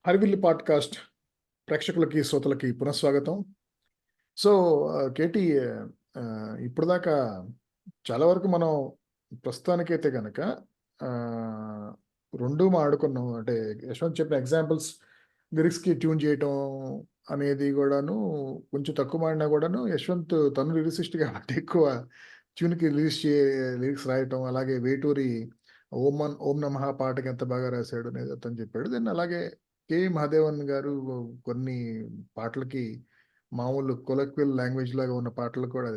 హరివిల్లు podcast ప్రేక్షకులకి, శ్రోతలకి పునఃస్వాగతం. సో, కేటీ, ఇప్పటిదాకా చాలా వరకు మనం ప్రస్తుతానికైతే గనక ఆహ్, 2 మాట్లాడుకున్నాం. అంటే యశ్వంత్ చెప్పిన ఎగ్జాంపుల్స్ లిరిక్స్‌కి ట్యూన్ చేయటం అనేది గూడాను కొంచెం తక్కువ మాడినా గూడాను యశ్వంత్ తను లిరిసిస్ట్ కాబట్టి ఎక్కువ ట్యూన్‌కి లిరిక్స్ రాయటం. అలాగే వేటూరి 'ఓం నమః' పాటకి ఎంత బాగా రాశాడు అనేది అతను చెప్పాడు. దెన్ అలాగే మహాదేవన్ గారు కొన్ని పాటలకి మామూలు కొలోక్వియల్ లాంగ్వేజ్ లాగా ఉన్న పాటలు కూడా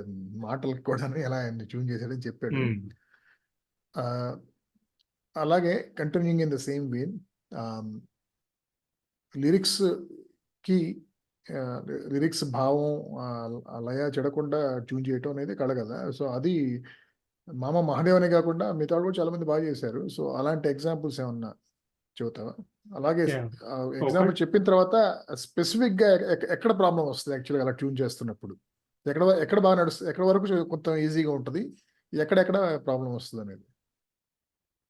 మాటలకు కూడాను ఎలా ఆయన్ని ట్యూన్ చేశాడని చెప్పాడు. హ్మ్. ఆహ్, అలాగే continuing in the same vein, ah, లిరిక్స్‌కి ఆహ్, లిరిక్స్ భావం, ఆ లయ చెడకుండా ట్యూన్ చేయటం అనేది కళ గదా! సో, అది మామ మహాదేవనే గాకుండా మిగతా వాళ్ళు కూడా చాలా మంది బాగా చేశారు. సో, అలాంటి ఎగ్జాంపుల్స్ ఏమన్నా చెబుతావా? అలాగే యాహ్! ఎగ్జాంపుల్ ఒకట్ చెప్పిన తర్వాత స్పెసిఫిక్‌గా ఎక్కడ ప్రాబ్లమ్ వస్తది యాక్చువల్‌గా అలా ట్యూన్ చేస్తున్నప్పుడు? ఎక్కడ బాగా నడుస్తది? ఎక్కడి వరకు కొంచెం ఈజీగా ఉంటది? ఎక్కడెక్కడ ప్రాబ్లమ్ వస్తదనేది?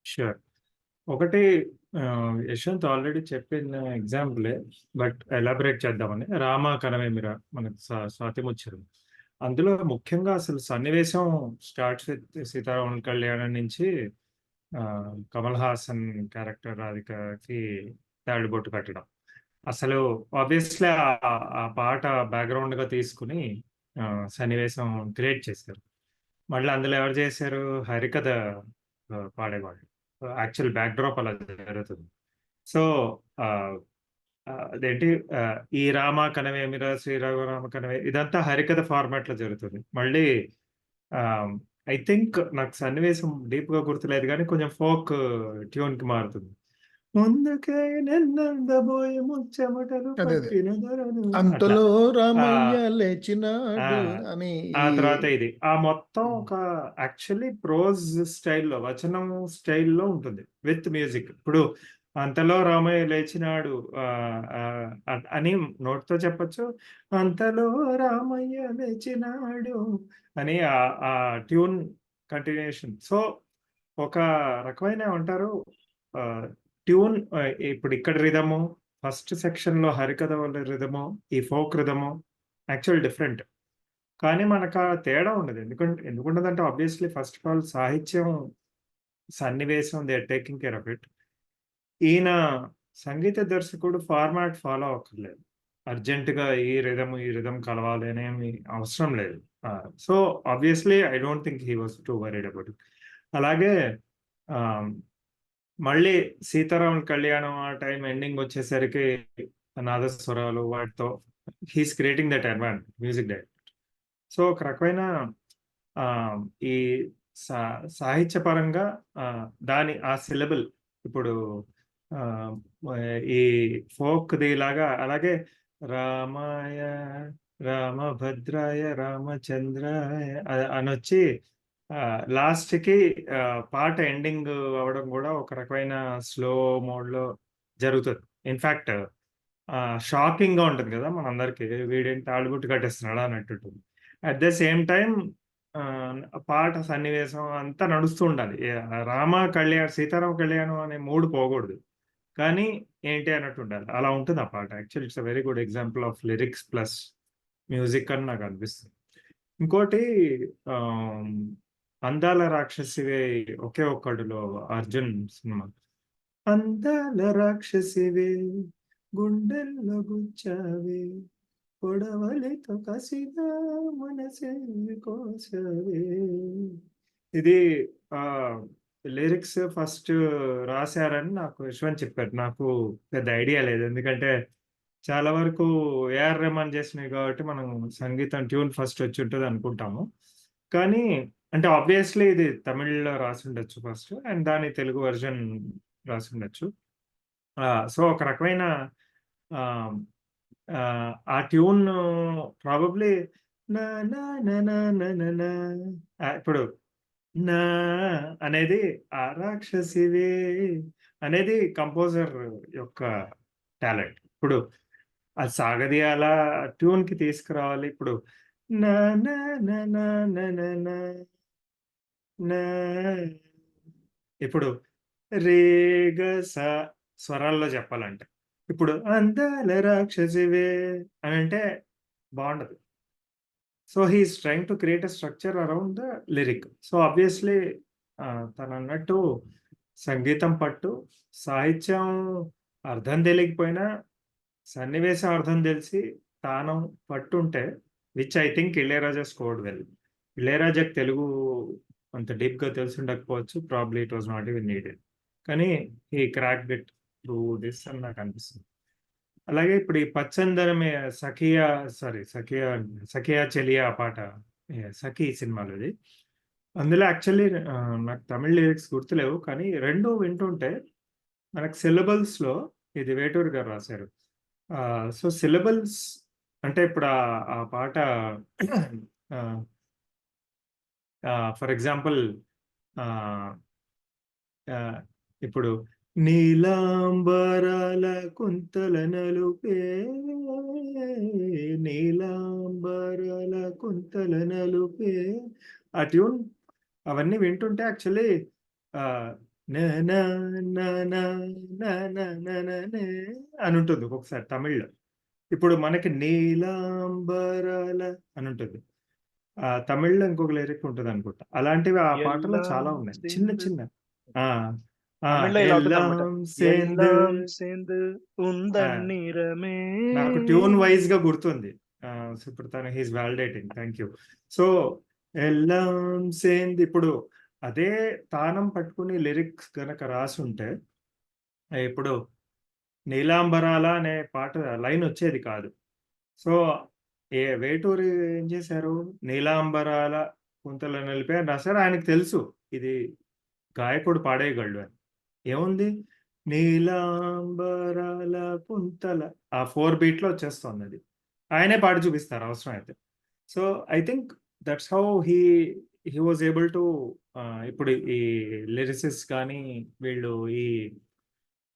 ష్యూర్. ఒకటి యశ్వంత్ ఆల్రెడీ చెప్పిన ఎగ్జాంపులే. బట్ ఎలాబరేట్ చేద్దామని. 'రామ కనవేమిరా' మనకు స్వాతి ముత్యాలు. అందులో ముఖ్యంగా అసలు సన్నివేశం స్టార్ట్స్ విత్ 'సీతారామన్ కళ్యాణం' నుంచి కమల్ హాసన్ క్యారెక్టర్ రాధికకి తాళిబొట్టు కట్టడం. అసలు ఆబ్వియస్‌లీ ఆ పాట బ్యాక్‌గ్రౌండ్‌గా తీసుకొని సన్నివేశం క్రియేట్ చేశారు. మళ్ళీ అందులో ఎవరు చేశారు? హరికథ పాడేవాళ్ళు. యాక్చువల్ బ్యాక్‌డ్రాప్ అలా జరుగుతుంది. సో, ఆహ్, అదేంటి, ఈ 'రామ కనవేమిరా శ్రీరామ కనవే' ఇదంతా హరికథ ఫార్మాట్‌లో జరుగుతుంది. మళ్ళీ ఆహ్, ఐ థింక్ నాకు సన్నివేశం డీప్‌గా గుర్తులేదు గానీ కొంచెం ఫోక్ ట్యూన్‌కి మారుతుంది. ముందుకే నెన్నందబోయి ముచ్చెమటలు అదే. పట్టిన ధరలు అట్లా. అంతలో రామయ్య ఆహ్, ఆ! లేచినాడు అని ఆ ఈ తర్వాత ఇది. ఆ మొత్తం హ్మ్. ఒక యాక్చువల్లీ ప్రోజ్ స్టైల్‌లో, వచనం స్టైల్‌లో ఉంటుంది. With music. ఇప్పుడు అంతలో రామయ్య లేచినాడు అని నోటితో చెప్పొచ్చు. అంతలో రామయ్య లేచినాడు అని ఆ ట్యూన్ కంటిన్యూయేషన్. సో, ఒక రకమైన ఏమంటారు, ఆహ్, ట్యూన్, ఇప్పుడు ఇక్కడ రిథము, ఫస్ట్ సెక్షన్‌లో హరికథ వల్ల రిథము, ఈ ఫోక్ రిథము యాక్చువల్ డిఫరెంట్. కానీ మనకా తేడా ఉండదు. ఎందుకుండదంటే ఆబ్వియస్‌లీ ఫస్ట్ ఆఫ్ ఆల్ సాహిత్యం, సన్నివేశం they are taking care of it. ఈయన సంగీత దర్శకుడు ఫార్మాట్ ఫాలో అవ్వక్కర్లేదు. అర్జెంట్‌గా ఈ రిథమ్ కలవాలి అనేమి అవసరం లేదు. So, obviously I don't think he was two worried about it. అలాగే ఆహ్, మళ్ళీ 'సీతారాముల కళ్యాణం' ఆ టైం ఎండింగ్ వచ్చేసరికి నాదస్వరాలు వాటితో he is creating that environment music director. So, ఒక రకమైన ఆహ్, ఈ సా సాహిత్యపరంగా దాని ఆ సిలబుల్ ఇప్పుడు ఆహ్, ఈ ఫోక్‌దిలాగా అలాగే రామాయ, రామభద్రాయ, రామచంద్రాయ అనొచ్చి లాస్ట్‌కి పాట ఎండింగ్ అవ్వడం గూడా ఒక రకమైన స్లో మోడ్‌లో జరుగుతది. ఇన్‌ఫాక్ట్ షాకింగ్‌గా ఉంటది గదా! మనందరికి. వీడేంటి తాళిబొట్టు కట్టేస్తున్నాడా అన్నట్టుంటుంది. అట్ ద సేమ్ టైమ్ ఆహ్, పాట సన్నివేశం అంతా నడుస్తూ ఉండాలి. సీతారామ కళ్యాణం అనే మూడ్ పోగూడదు. కానీ ఏంటి అన్నట్టుండాలి. అలా ఉంటుంది ఆ పాట. Actually it's a very good example of lyrics plus music అని నాకనిపిస్తుంది. ఇంకోటి ఆహ్, 'అందాల రాక్షసివే ఒకే ఒక్కడులో' అర్జున్ సినిమా. అందాల రాక్షసివే గుండెల్లో గుచ్చావే పొడవలితో కసిగా మనసే కోసవే. ఇది ఆహ్, లిరిక్స్ ఫస్ట్ రాసారని నాకు యశ్వంత్ చెప్పారు. నాకు పెద్ద ఐడియా లేదు. ఎందుకంటే చాలా వరకు ఏఆర్ రెహమాన్ చేసినవి కాబట్టి మనం సంగీతం ట్యూన్ ఫస్ట్ వచ్చుంటది అనుకుంటాము. కానీ అంటే ఆబ్వియస్‌లీ ఇది తమిళ్‌లో రాసుండొచ్చు ఫస్ట్. అండ్ దాని తెలుగు వెర్షన్ రాసుండొచ్చు. సో, ఒక రకమైన ఆహ్, ఆ ట్యూను ప్రాబబ్లీ నా నా నా నా నా నా నా ఇప్పుడు నా అనేది రాక్షసివే అనేది కంపోజర్ యొక్క టాలెంట్. ఇప్పుడు అది సాగదీయాలా, ట్యూన్‌కి తీసుకురావాలి. ఇప్పుడు నా నా నా నా నా నా నా నా ఇప్పుడు రే, గ, స స్వరాల్లో చెప్పాలంటే. ఇప్పుడు అందాల రాక్షసివే అనంటే బావుండదు. So, he is trying to create a structure around the lyric. So, obviously తనన్నట్టు సంగీతం పట్టు, సాహిత్యం అర్థం తెలీకపోయినా, సన్నివేశం అర్థం తెలిసి, తానం పట్టుంటే which I think 'Ilaiyaraaja' scored well. 'ఇళయరాజా'కి తెలుగు అంత డీప్‌గా తెలిసుండకపోవచ్చు. Probably it was not even needed. కానీ he cracked it through this అని నాకనిపిస్తుంది. అలాగే ఇప్పుడు ఈ 'పచ్చందనమే సఖియా' సారీ 'సఖియా చెలియా' ఆ పాట 'సఖి' సినిమాలోది. అందులో యాక్చువల్లీ నాకు తమిళ్ లిరిక్స్ గుర్తులేవు. కానీ 2 వింటుంటే మనకు సిలబుల్స్‌లో ఇది వేటూరి గారు రాశారు. సో, సిలబుల్స్ అంటే ఇప్పుడు ఆ పాట ఆహ్, ఫర్ ఎగ్జాంపుల్ ఆహ్, ఆహ్, ఇప్పుడు నీలాంబరాల కుంతల నలుపే నీలాంబరాల కుంతల నలుపే ఆ ట్యూన్ అవన్నీ వింటుంటే యాక్చువల్లీ ఆహ్, న న న న న న న న నే అనుంటుంది ఒక్కొక్కసారి తమిళ్‌లో. ఇప్పుడు మనకి నీలాంబరాల అనుంటుంది. తమిళ్‌లో ఇంకొక లిరిక్ ఉంటదనుకుంటా. అలాంటివి ఆ పాటలో ఎల్లాం చాలా ఉన్నాయి. చిన్న సేందు చిన్న ఆ! ఆ! తమిళ్‌లో ఇలా ఉంటుందనమాట. ఎల్లాం సేందు ఎల్లాం సేందు ఆ! ఉందన్ నిరమే నాకు ట్యూన్ వైస్‌గా గుర్తుంది. సో, ఇప్పుడు తను he is validating. Thank you. So, ఎల్లాం సేంద్ ఇప్పుడు అదే తానం పట్టుకొని లిరిక్స్ గనక రాసుంటే, ఇప్పుడు 'నీలాంబరాల' అనే పాట లైనొచ్చేది కాదు. సో, వేటూరి ఏం చేశారు, 'నీలాంబరాల కుంతల నలిపే' అని రాసారు. ఆయనకు తెలుసు ఇది గాయకుడు పాడేయగలడు అని. ఏముంది నీలాంబరాల పుంతల ఆ 4 బీట్‌లో వచ్చేస్తోందది. ఆయనే పాడి చూపిస్తారు అవసరమైతే. So, I think that's how he was able to ఇప్పుడు ఈ లిరిసిస్ట్స్ కానీ వీళ్ళు ఈ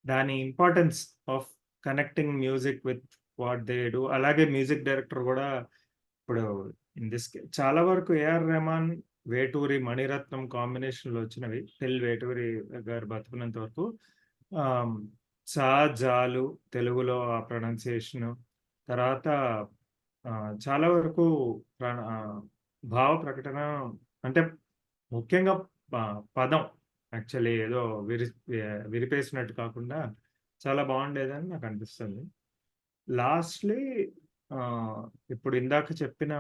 దాని importance of connecting music with what they do. అలాగే మ్యూజిక్ డైరెక్టర్ గూడా ఇప్పుడు ఇన్ దిస్ చాలా వరకు 'ఏఆర్ రెహమాన్', 'వేటూరి', 'మణిరత్నం' కాంబినేషన్‌లో వచ్చినవి. టిల్ 'వేటూరి' గారు బతికున్నంత వరకు. ఆహ్, 'సా జాలు' తెలుగులో ఆ ప్రొనౌన్సియేషను. తర్వాత చాలా వరకు భావ ప్రకటన అంటే ముఖ్యంగా పదం యాక్చువల్లీ ఏదో విరిపేసినట్టు కాకుండా చాలా బావుండేదని నాకనిపిస్తుంది. లాస్ట్‌లీ ఇప్పుడు ఇందాక చెప్పిన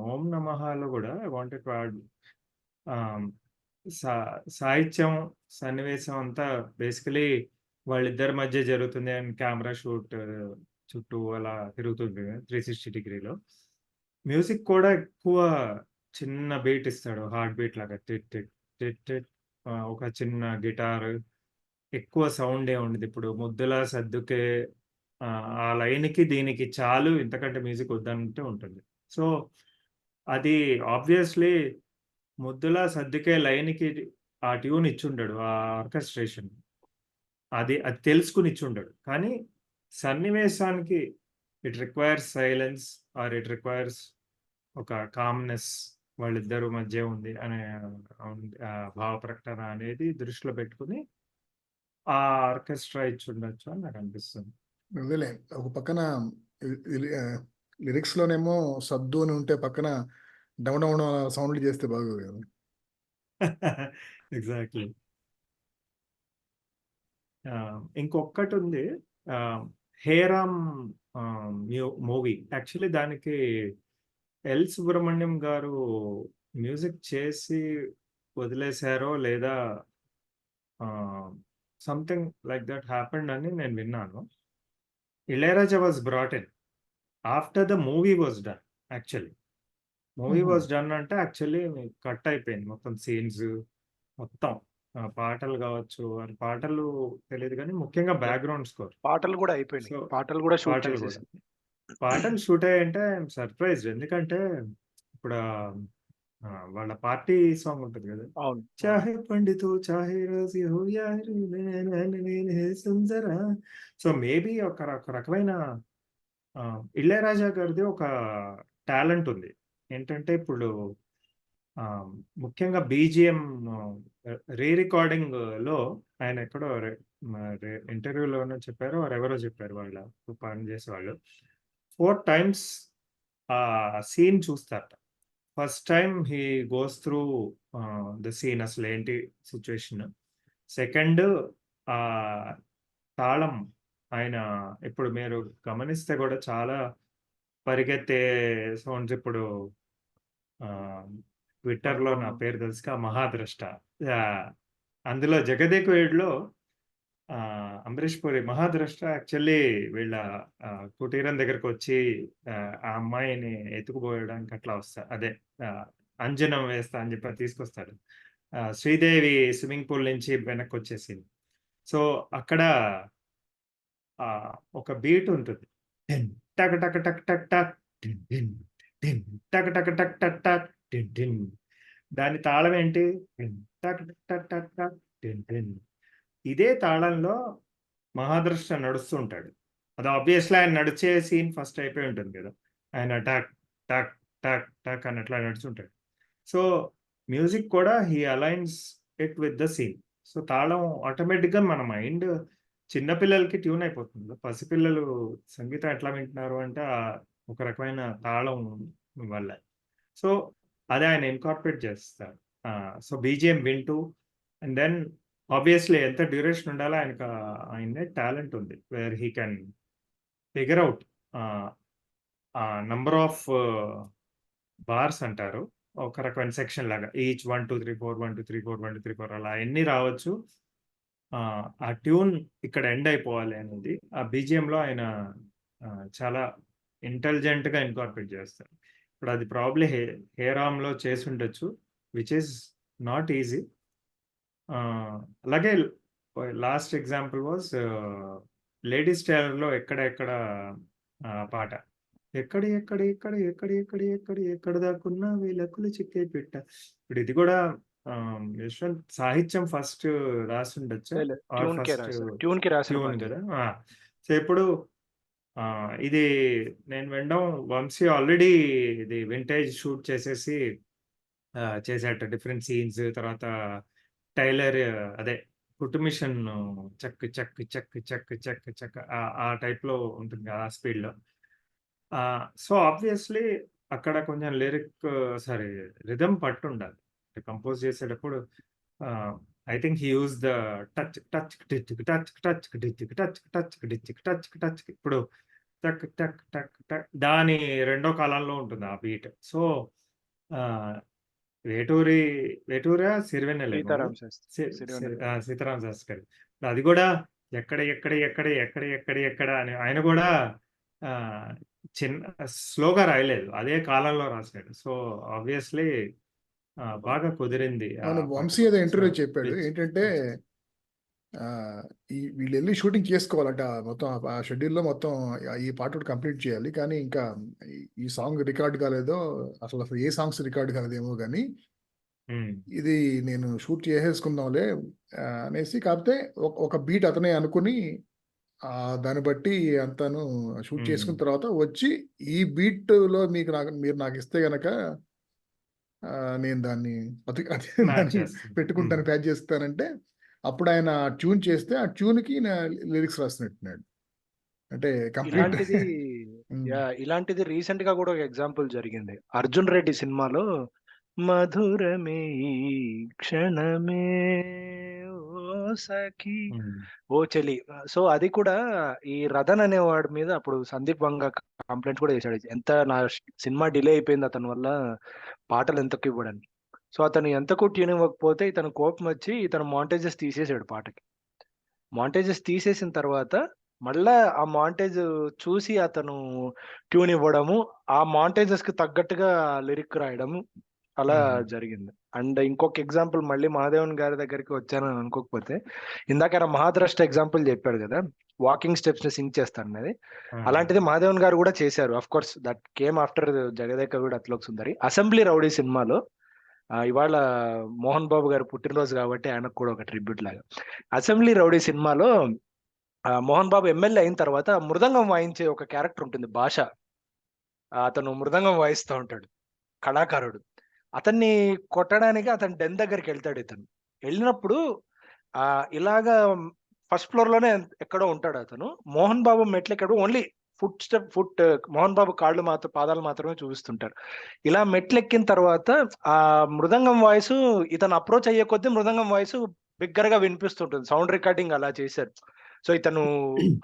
'ఓం నమఃలో' గూడా ఐ వాంటెడ్ టు యాడ్ ఆహ్, సా సాహిత్యం, సన్నివేశం అంతా బేసికలీ వాళ్ళిద్దరి మధ్య జరుగుతుంది అండ్ కెమెరా షూట్ చుట్టూ అలా తిరుగుతుంది 360 డిగ్రీలో. మ్యూజిక్ కూడా ఎక్కువ చిన్న బీట్ ఇస్తాడు. హార్ట్ బీట్ లాగా టిట్ టిట్ టిట్ టిట్ ఒక చిన్న గిటారు, ఎక్కువ సౌండ్ ఏముండదు. ఇప్పుడు 'ముద్దుల సద్దుకే' ఆ లైన్‌కి దీనికి చాలు ఇంతకంటే మ్యూజిక్ వద్దన్నట్టే ఉంటుంది. సో, అది ఆబ్వియస్‌లీ 'ముద్దుల సద్దుకే' లైన్‌కి ఆ ట్యూన్ ఇచ్చుండడు. ఆ ఆర్కెస్ట్రేషన్. అది తెలుసుకొని ఇచ్చుండడు. కానీ సన్నివేశానికి it requires silence or it requires ఒక కామ్‌నెస్ వాళ్ళిద్దరి మధ్య ఉంది అనే భావ ప్రకటన అనేది దృష్టిలో పెట్టుకొని ఆ ఆర్కెస్ట్రా ఇచ్చుండొచ్చు అని నాకనిపిస్తుంది. అదేలే. ఒక పక్కన ఇ ఇది లిరిక్స్‌లోనేమో 'సద్దు' అని ఉంటే పక్కన 'డమ డమ డమ' సౌండ్‌లు చేస్తే బాగోదు కదా! ఎగ్జాక్ట్‌లీ. ఇంకొక్కటుంది. ఆహ్, 'హేరామ్' మూవీ. యాక్చువల్లీ దానికి ఎల్. సుబ్రహ్మణ్యం గారు మ్యూజిక్ చేసి వదిలేసారో లేదా ఆహ్, సంథింగ్ లైక్ థట్ హ్యాపెండ్ అని నేను విన్నాను. 'Ilaiyaraaja' was brought in after the movie was done actually. Movie హుహు. వాస్ డన్ అంటే యాక్చువల్లీ కట్ అయిపోయింది మొత్తం సీన్స్ మొత్తం. పాటలు గావచ్చు, అని పాటలు తెలీదు గానీ ముఖ్యంగా యాహ్! Background score. పాటలు గూడా అయిపోయినాయి. సో, పాటలు గూడా షూట్ పాటలు గూడా. చేసేసారు. పాటలు షూట్ అయ్యాయంటే ఐయామ్ సర్ప్రైజ్డ్. ఎందుకంటే ఇప్పుడు వాళ్ళ పార్టీ సాంగ్ ఉంటది గదా! అవును. అవును. చాహే పండితో చాహే రాజీ హో యార్ మేనే సుందరా. సో, మేబీ ఒక రకమైన 'ఇళయరాజా' గారిది ఒక టాలెంట్ ఉంది. ఏంటంటే ఇప్పుడు ముఖ్యంగా బీజీఎం రికార్డింగ్లో ఆయన ఎక్కడో ఇంటర్వ్యూలోనో చెప్పారు, ఎవరో చెప్పారు వాళ్ళ పనిచేసే వాళ్ళు. 4 times ఆ సీన్ చూస్తారట. First time he goes through the scene, అసలు ఏంటి సిచ్యువేషన్. సెకండ్ తాళం ఆయన ఇప్పుడు మీరు గమనిస్తే కూడా చాలా పరిగెత్తే సౌండ్స్. ఇప్పుడు ట్విట్టర్లో నా పేరు తెలుసుగా మహాద్రష్ట, అందులో జగదేకుడిలో అంబరీష్ పూరి మహాద్రష్ట యాక్చువల్లీ వీళ్ళ కుటీరం దగ్గరకు వచ్చి ఆ అమ్మాయిని ఎత్తుకుపోయడానికి అట్లా వస్తారు. అదే అంజనం వేస్తా అని చెప్పి తీసుకొస్తాడు. శ్రీదేవి స్విమ్మింగ్ పూల్ నుంచి వెనక్కి వచ్చేసింది. సో అక్కడ ఒక బీట్ ఉంటుంది, టక్ టక్ టక్ టక్ టక్ టిన్ టిన్ టిన్ టక్ టక్ టక్ టక్ టక్ టిన్ టిన్. దాని తాళం ఏంటి? టిన్ టక్ టక్ టక్ టక్ టిన్ టిన్. ఇదే తాళంలో మహాద్రష్ట నడుస్తూ ఉంటాడు. అది ఆబ్వియస్లీ ఆయన నడిచే సీన్ ఫస్ట్ అయిపోయి ఉంటుంది కదా, ఆయన టక్ టక్ టక్ టక్ అని అట్లా నడుచుంటాడు. సో మ్యూజిక్ కూడా he aligns it with the scene. So తాళం ఆటోమేటిక్గా మన మైండ్ చిన్నపిల్లలకి ట్యూన్ అయిపోతుంది. పసిపిల్లలు సంగీతం ఎట్లా వింటున్నారు అంటే ఒక రకమైన తాళం వల్ల. సో అదే ఆయన ఇన్కార్పొరేట్ చేస్తారు. సో బీజిఎం వింటూ అండ్ దెన్ ఆబ్వియస్లీ ఎంత డ్యూరేషన్ ఉండాలో ఆయనకు ఆయన టాలెంట్ ఉంది, where he can figure out number of bars అంటారు, ఒక రకమైన సెక్షన్ లాగా. ఈచ్ 1 2 3 4 1 2 3 4 1 2 3 4 అలా ఎన్ని రావచ్చు, ఆ ట్యూన్ ఇక్కడ ఎండ్ అయిపోవాలి అనేది ఆ బీజిఎంలో ఆయన చాలా ఇంటెలిజెంట్గా ఇన్కార్పొరేట్ చేస్తారు. ఇప్పుడు అది ప్రాబ్లీ హేరామ్లో చేసి ఉండొచ్చు, విచ్ ఈస్ నాట్ ఈజీ. అలాగే లాస్ట్ ఎగ్జాంపుల్ వాజ్ లేడీస్ టైలర్లో ఎక్కడ పాట, ఎక్కడి ఎక్కడి ఎక్కడి ఎక్కడి ఎక్కడి ఎక్కడి ఎక్కడ దాకున్నా వీళ్ళకులు చిక్కే పెట్ట. ఇప్పుడు ఇది కూడా యశ్వంత్ సాహిత్యం ఫస్ట్ రాసి ఉండొచ్చా, ఆర్ ఫస్ట్ ట్యూన్ కి రాసిన ట్యూన్ పాట ఇది. కదా. సో ఇప్పుడు ఇది నేను వినడం, వంశీ ఆల్రెడీ ఇది వింటేజ్ షూట్ చేసేసి చేసేట డిఫరెంట్ సీన్స్. తర్వాత టైలర్ అదే కుట్టు మిషన్ చక్ చక్ చక్ చక్ చక్ చక్ ఆ టైప్లో ఉంటుంది కదా, ఆ స్పీడ్లో. సో ఆబ్వియస్లీ అక్కడ కొంచెం లిరిక్ సారీ రిథమ్ పట్టుండాలి కంపోజ్ చేసేటప్పుడు. I think he use the touch touch ditch touch touch ditch touch touch ditch touch touch. ఇప్పుడు టక్ టక్ టక్ టక్ దాని రెండో కాలంలో ఉంటుంది ఆ బీట్. సో వేటూరా సిరివెన్నెల సీతారాం శాస్త్రి, సిరివెన్నెల. సీతారాం శాస్త్రి గారు. అది కూడా ఎక్కడ ఎక్కడ ఎక్కడ ఎక్కడ ఎక్కడ ఎక్కడ అని ఆయన కూడా చిన్న స్లోగా రాయలేదు, అదే కాలంలో రాశాడు. సో ఆబ్వియస్లీ బాగా కుదిరింది. అవును, వంశీ ఏదో ఇంటర్వ్యూ చెప్పాడు ఏంటంటే వీళ్ళు వెళ్ళి షూటింగ్ చేసుకోవాలంట, మొత్తం ఆ షెడ్యూల్లో మొత్తం ఈ పాట కంప్లీట్ చేయాలి, కానీ ఇంకా ఈ సాంగ్ రికార్డ్ కాలేదో, అసలు ఏ సాంగ్స్ రికార్డ్ కాలేదేమో కానీ ఇది నేను షూట్ చేసేసుకుందాంలే అనేసి. కాకపోతే ఒక బీట్ అతనే అనుకుని దాన్ని బట్టి అంతాను షూట్ చేసుకున్న తర్వాత వచ్చి ఈ బీట్లో మీరు నాకు ఇస్తే గనక నేను దాన్ని పెట్టుకుంటాను, ప్యాచ్ చేస్తానంటే అప్పుడు ఆయన ట్యూన్ చేస్తే ఆ ట్యూన్కి లిరిక్స్ రాసినట్టున్నాడు. అంటే ఇలాంటిది రీసెంట్ గా కూడా ఒక ఎగ్జాంపుల్ జరిగింది. అర్జున్ రెడ్డి సినిమాలో మధురమే క్షణమే ఓ సఖి ఓ చెలి. సో అది కూడా ఈ రథన్ అనేవాడి మీద అప్పుడు సందీప్ వంగ కంప్లైంట్ కూడా చేశాడు, ఎంత నా సినిమా డిలే అయిపోయింది అతని వల్ల, పాటలు ఎంతకు ఇవ్వడానికి. సో అతను ఎంతకు ట్యూన్ ఇవ్వకపోతే ఇతను కోపం వచ్చి ఇతను మాంటేజెస్ తీసేసాడు పాటకి. మాంటేజెస్ తీసేసిన తర్వాత మళ్ళా ఆ మాంటేజ్ చూసి అతను ట్యూన్ ఇవ్వడము, ఆ మాంటేజెస్ కి తగ్గట్టుగా లిరిక్ రాయడము అలా జరిగింది. అండ్ ఇంకొక ఎగ్జాంపుల్ మళ్ళీ మహాదేవన్ గారి దగ్గరికి వచ్చానని అనుకోకపోతే, ఇందాక మహాద్రష్ట ఎగ్జాంపుల్ చెప్పాడు కదా, వాకింగ్ స్టెప్స్ ని సింగ్ చేస్తాను అనేది. అలాంటిది మహాదేవన్ గారు కూడా చేశారు. Of course that came after Jagadekaveerudu Athiloka Sundari. Assembly rowdy సినిమాలో ఇవాళ మోహన్ బాబు గారు పుట్టినరోజు కాబట్టి ఆయనకు కూడా ఒక ట్రిబ్యూట్ లాగా, అసెంబ్లీ రౌడీ సినిమాలో మోహన్ బాబు ఎమ్మెల్యే అయిన తర్వాత మృదంగం వాయించే ఒక క్యారెక్టర్ ఉంటుంది, భాష. అతను మృదంగం వాయిస్తూ ఉంటాడు, కళాకారుడు. అతన్ని కొట్టడానికి అతని డెన్ దగ్గరికి వెళ్తాడు. ఇతను వెళ్ళినప్పుడు ఇలాగా ఫస్ట్ ఫ్లోర్ లోనే ఎక్కడో ఉంటాడు అతను. మోహన్ బాబు మెట్లెక్కడు ఓన్లీ ఫుట్ మోహన్ బాబు పాదాలు మాత్రమే చూపిస్తుంటారు. ఇలా మెట్లెక్కిన తర్వాత ఆ మృదంగం వాయిస్ ఇతను అప్రోచ్ అయ్యే కొద్దీ మృదంగం వాయిస్ బిగ్గరగా వినిపిస్తుంటుంది. సౌండ్ రికార్డింగ్ అలా చేశారు. సో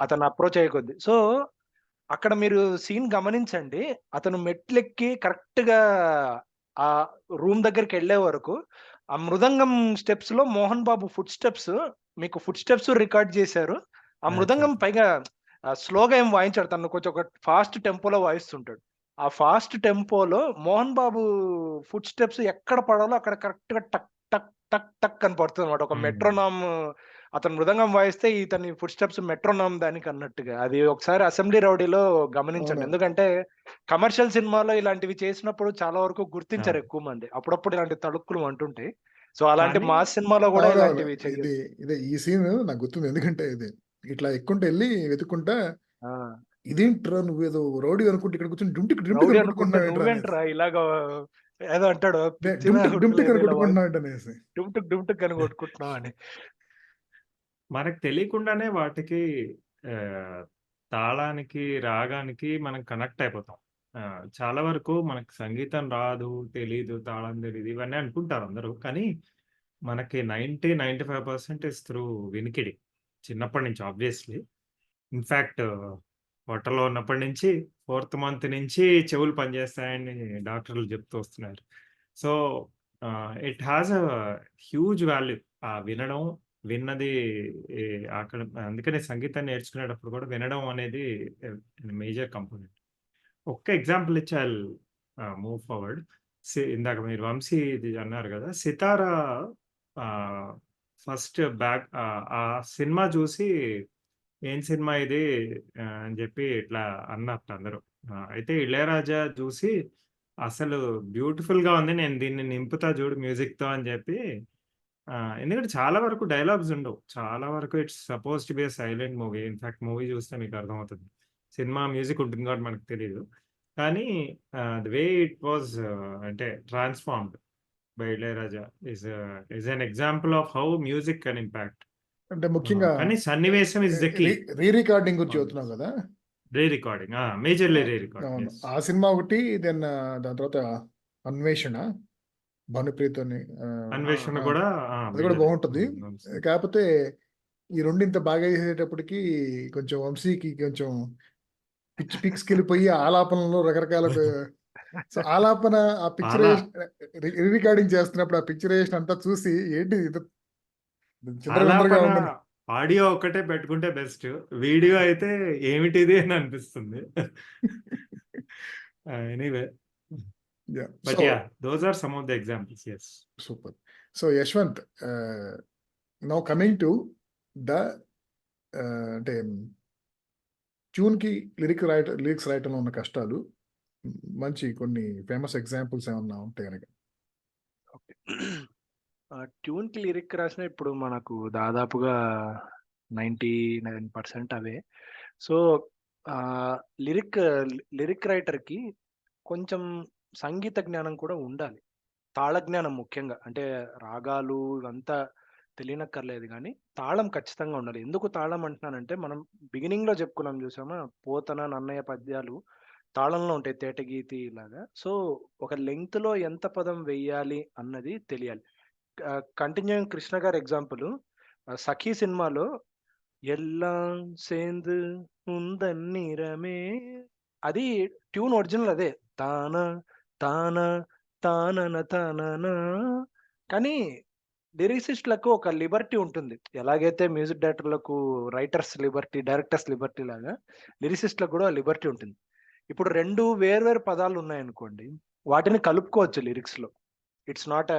అతను అప్రోచ్ అయ్యే కొద్దీ. సో అక్కడ మీరు సీన్ గమనించండి. అతను మెట్లెక్కి కరెక్ట్‌గా ఆ రూమ్ దగ్గరికెళ్ళే వరకు ఆ మృదంగం స్టెప్స్‌లో Mohan Babu foot steps record చేశారు. ఆ మృదంగం పైగా స్లోగా ఏం వాయించాడు. తను కొంచెం ఒక ఫాస్ట్ టెంపోలో వాయిస్తుంటాడు. ఆ fast టెంపోలో Mohan Babu foot steps ఎక్కడ పడాలో అక్కడ కరెక్ట్‌గా టక్ టక్ టక్ టక్ అని పడుతుందన్నమాట. ఒక మెట్రోనామ్ అతను మృదంగం వాయిస్తే ఇతని ఫుట్ స్టెప్స్ మెట్రోనామ్ దానికి అన్నట్టుగా. అది ఒకసారి అసెంబ్లీ రౌడీలో గమనించండి. అవును. ఎందుకంటే కమర్షియల్ సినిమాలో ఇలాంటివి చేసినప్పుడు చాలా వరకు గుర్తించరు అవును. ఎక్కువ మంది. అప్పుడప్పుడు ఇలాంటి తళుక్కులు అంటుంటాయి. సో అలాంటి కానీ మాస్ సినిమాలో కూడా అవునవును. ఇలాంటివి చెయ్యరు. ఇదే ఈ సీన్ నాకు గుర్తుంది. ఎందుకంటే ఇట్లా ఎక్కుంటూ ఎళ్లి వెతుక్కుంటా, ఆ! ఇదేంట్రా నువ్వేదో రౌడీ అనుకుంటే ఇక్కడ కూర్చొని డుమ్టిక్ డుమ్టిక్ రౌడీ అని అనుకుంటే కొట్టుకుంటున్నావేంట్రా అనేసి. నువ్వేంట్రా ఇలాగా ఏదో అంటాడు. పిచ్చిన డుమ్టిక్ కొడుకులు డుమ్టిక్ ఏదో అని ఇలా కొట్టుకుంటున్నావేంటనేసి. డుమ్ టుక్ అని కొట్టుకుంటున్నావు అని. మనకు తెలియకుండానే వాటికి తాళానికి, రాగానికి మనం కనెక్ట్ అయిపోతాం. చాలా వరకు మనకు సంగీతం రాదు, తెలీదు, తాళం తెలీదు ఇవన్నీ అనుకుంటారు అందరూ. కానీ మనకి 95% ఇస్ త్రూ వినికిడి. చిన్నప్పటి నుంచి ఆబ్వియస్‌లీ. ఇన్‌ఫాక్ట్ పొట్టలో ఉన్నప్పటి నుంచి ఫోర్త్ మంత్ నుంచి చెవులు పనిచేస్తాయని డాక్టర్లు చెప్తూ వస్తున్నారు. So, it has a huge value. వినడం, విన్నది ఈ అక్కడ అందుకనే సంగీతం నేర్చుకునేటప్పుడు కూడా వినడం అనేది మేజర్ కంపోనెంట్. ఒక్క ఎగ్జాంపుల్ ఇచ్చి మూవ్ ఫార్వర్డ్. ఇందాక మీరు 'వంశీ' ఇది అన్నారు గదా! 'సితార' ఆహ్, ఫస్ట్ ఆ సినిమా చూసి ఏం సినిమా ఇది అని జెప్పి ఇట్లా అన్నట్టు అందరూ. అయితే 'ఇళయరాజా' జూసి అసలు బ్యూటిఫుల్‌గా ఉంది. నేను దీన్ని నింపుతా జూడు మ్యూజిక్‌తో అని జెప్పి ఎందుకంటే చాలా వరకు డైలాగ్స్ ఉండవు. చాలా వరకు it's supposed to be a silent movie. In fact movie జూస్తే మీకు అర్థమవుతది. సినిమా మ్యూజిక్ ఉంటుంది కాబట్టి మనకు తెలీదు. కానీ ది వే ఇట్ వాస్ అంటే transformed by 'Ilaiyaraaja' is an example of how music can impact. అంటే ముఖ్యంగా కానీ సన్నివేశం is the key. Re recording గురించి అవును. చెబుతున్నావు కదా! Re recording. Majorly re recording. అవును. యెస్. ఆ సినిమా ఒకటి దాని తర్వాత 'అన్వేషణ' భానుప్రియతోని 'అన్వేషణ' గూడా అది కూడా వీళ్ళదే. బాగుంటది. వంశీ. కాకపోతే ఈ రెండింత బాగా చేసేటప్పటికి కొంచెం వంశీకి కొంచెం పిక్స్‌కెళ్ళిపోయి ఆలాపనలో రకరకాల సో, ఆలాపన ఆ అలా పిక్చరైజేషన్ రీ రికార్డింగ్ చేస్తున్నప్పుడు ఆ పిక్చరైజేషన్ అంతా చూసి ఏంటి ఇది చిందరవందరగా ఆలాపన ఉందని. ఆడియో ఒక్కటే పెట్టుకుంటే బెస్ట్. వీడియో అయితే ఏమిటిది అని అనిపిస్తుంది. Anyway. Yeah! But so, yeah! Those are some of the examples. Yes. Super. So, Yashwant now coming to the అంటే ట్యూన్‌కి లిరిక్స్ రాయటంలో ఉన్న కష్టాలు, మంచి కొన్ని ఫేమస్ ఎగ్జాంపుల్స్ ఏమన్నా ఉంటే గనక? ఓకే. ట్యూన్‌కి లిరిక్ రాసిన ఇప్పుడు మనకు దాదాపుగా 99% అవే. సో, ఆహ్, లిరిక్ లిరిక్ రైటర్‌కి కొంచెం సంగీత జ్ఞానం కూడా ఉండాలి. తాళ జ్ఞానం ముఖ్యంగా. అంటే రాగాలు ఇవంతా తెలియనక్కర్లేదు గానీ, తాళం ఖచ్చితంగా ఉండాలి. ఎందుకు తాళం అంటున్నానంటే, మనం బిగినింగ్‌లో చెప్పుకున్నాం చూసామా? పోతన, నన్నయ్య పద్యాలు తాళంలో ఉంటాయి తేటగీతి లాగా. సో, ఒక లెంగ్త్‌లో ఎంత పదం వెయ్యాలి అన్నది తెలియాలి. కంటిన్యూయింగ్ కృష్ణ గారి ఎగ్జాంపుల్ 'సఖి' సినిమాలో ఎల్లాం సేందు ఉందన్నీరమే అది ట్యూన్ ఒరిజినల్ అదే. తాన తాన తానన తాననా కానీ లిరిసిస్ట్‌లకు ఒక లిబర్టీ ఉంటుంది. ఎలాగైతే మ్యూజిక్ డైరెక్టర్‌లకు డైరెక్టర్స్ లిబర్టీ లాగా లిరిసిస్ట్‌లకు గూడా లిబర్టీ ఉంటుంది. ఇప్పుడు 2 వేర్వేరు పదాలున్నాయనుకోండి, వాటిని కలుపుకోవచ్చు లిరిక్స్‌లో. It's not